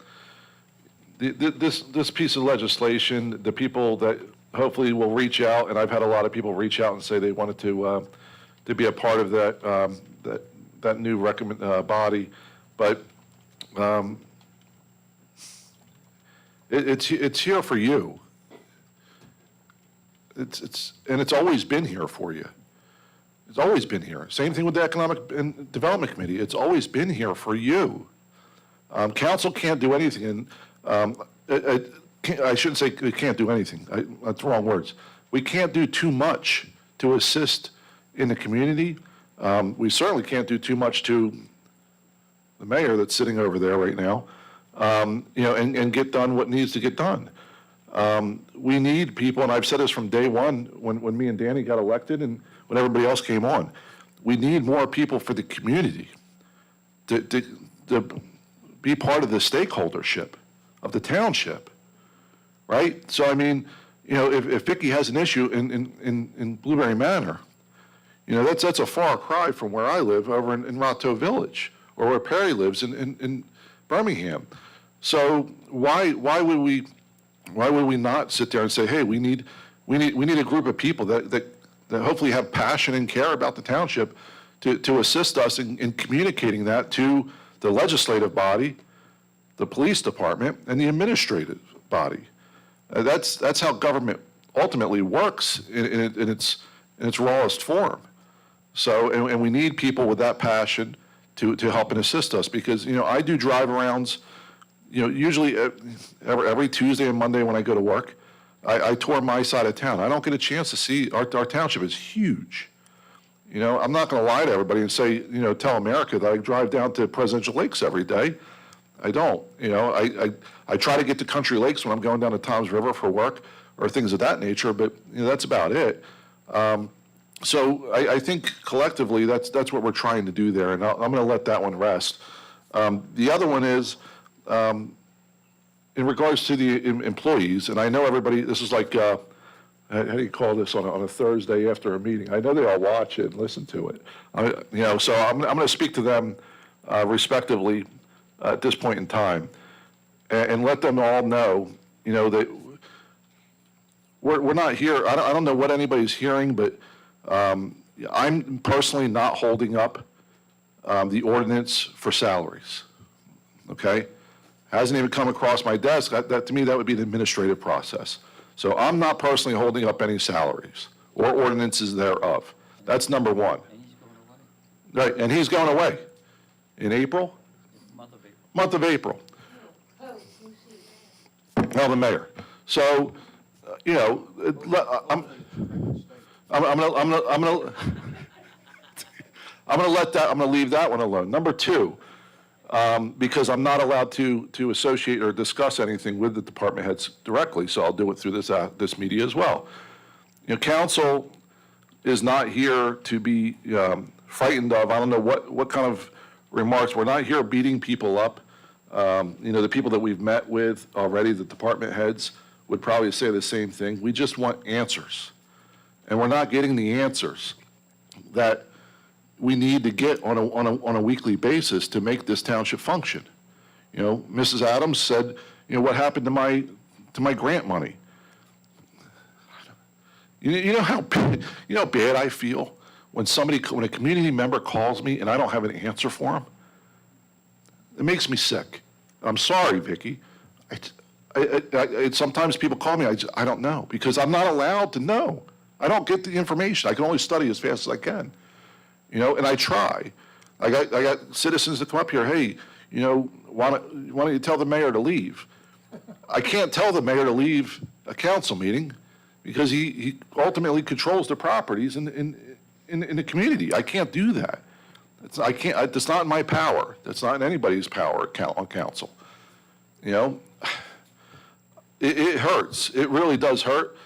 This piece of legislation, the people that hopefully will reach out, and I've had a lot of people reach out and say they wanted to be a part of that new body, but it's here for you. It's always been here for you. It's always been here. Same thing with the Economic and Development Committee. It's always been here for you. Council can't do anything, and I shouldn't say we can't do anything. That's the wrong words. We can't do too much to assist in the community. We certainly can't do too much to the mayor that's sitting over there right now, and get done what needs to get done. We need people, and I've said this from day one when me and Danny got elected and when everybody else came on, we need more people for the community to be part of the stakeholdership of the township, right? So, I mean, if Vicky has an issue in Blueberry Manor, that's a far cry from where I live over in Rato Village, or where Perry lives in Birmingham. So why would we not sit there and say, hey, we need a group of people that hopefully have passion and care about the township to assist us in communicating that to the legislative body, the police department, and the administrative body. That's how government ultimately works in its rawest form. So, and we need people with that passion to help and assist us, because, I do drive-arounds, usually every Tuesday and Monday when I go to work, I tour my side of town. I don't get a chance to see, our township is huge. I'm not going to lie to everybody and say, tell America that I drive down to Presidential Lakes every day. I don't. I try to get to Country Lakes when I'm going down to Tom's River for work or things of that nature, but that's about it. So I think collectively that's what we're trying to do there, and I'm going to let that one rest. The other one is in regards to the employees, and I know everybody, this is like, how do you call this on a Thursday after a meeting? I know they all watch it and listen to it. So I'm going to speak to them respectively at this point in time, and let them all know, that we're not here. I don't know what anybody's hearing, but I'm personally not holding up the ordinance for salaries. Okay, hasn't even come across my desk. That to me, that would be the administrative process. So I'm not personally holding up any salaries or ordinances thereof. That's number one. Right, and he's going away in April. Month of April. Well, the mayor. So, I'm gonna leave that one alone. Number two, because I'm not allowed to associate or discuss anything with the department heads directly, so I'll do it through this media as well. Council is not here to be frightened of. I don't know what kind of remarks. We're not here beating people up. The people that we've met with already, the department heads, would probably say the same thing. We just want answers. And we're not getting the answers that we need to get on a weekly basis to make this township function. Mrs. Adams said, what happened to my grant money? You know how bad I feel when a community member calls me and I don't have an answer for them? It makes me sick. I'm sorry, Vicki. Sometimes people call me, I don't know, because I'm not allowed to know. I don't get the information. I can only study as fast as I can, and I try. I got citizens that come up here, hey, why don't you tell the mayor to leave? I can't tell the mayor to leave a council meeting because he ultimately controls the properties in the community. I can't do that. It's not in my power. That's not in anybody's power on council. It hurts. It really does hurt.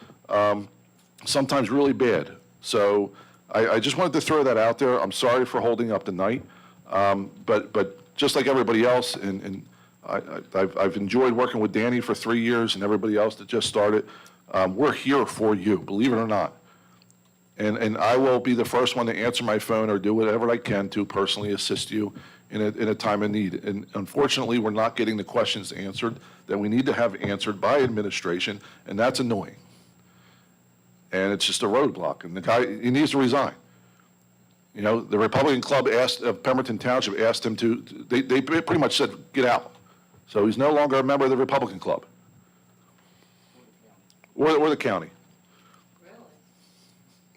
Sometimes really bad. So I just wanted to throw that out there. I'm sorry for holding up the night. But just like everybody else, and I've enjoyed working with Danny for 3 years and everybody else that just started. We're here for you, believe it or not. And I will be the first one to answer my phone or do whatever I can to personally assist you in a time of need. And unfortunately, we're not getting the questions answered that we need to have answered by administration, and that's annoying. And it's just a roadblock, and the guy, he needs to resign. The Republican Club of Pemberton Township asked him they pretty much said, get out. So he's no longer a member of the Republican Club. Or the county.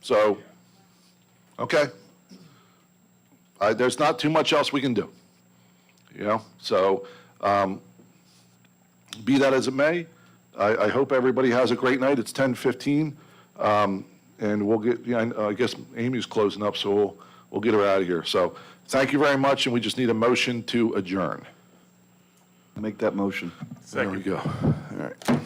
So, okay. There's not too much else we can do. So be that as it may, I hope everybody has a great night. It's 10:15, and we'll get, I guess Amy's closing up, so we'll get her out of here. So thank you very much, and we just need a motion to adjourn.
Make that motion.
There we go. All right.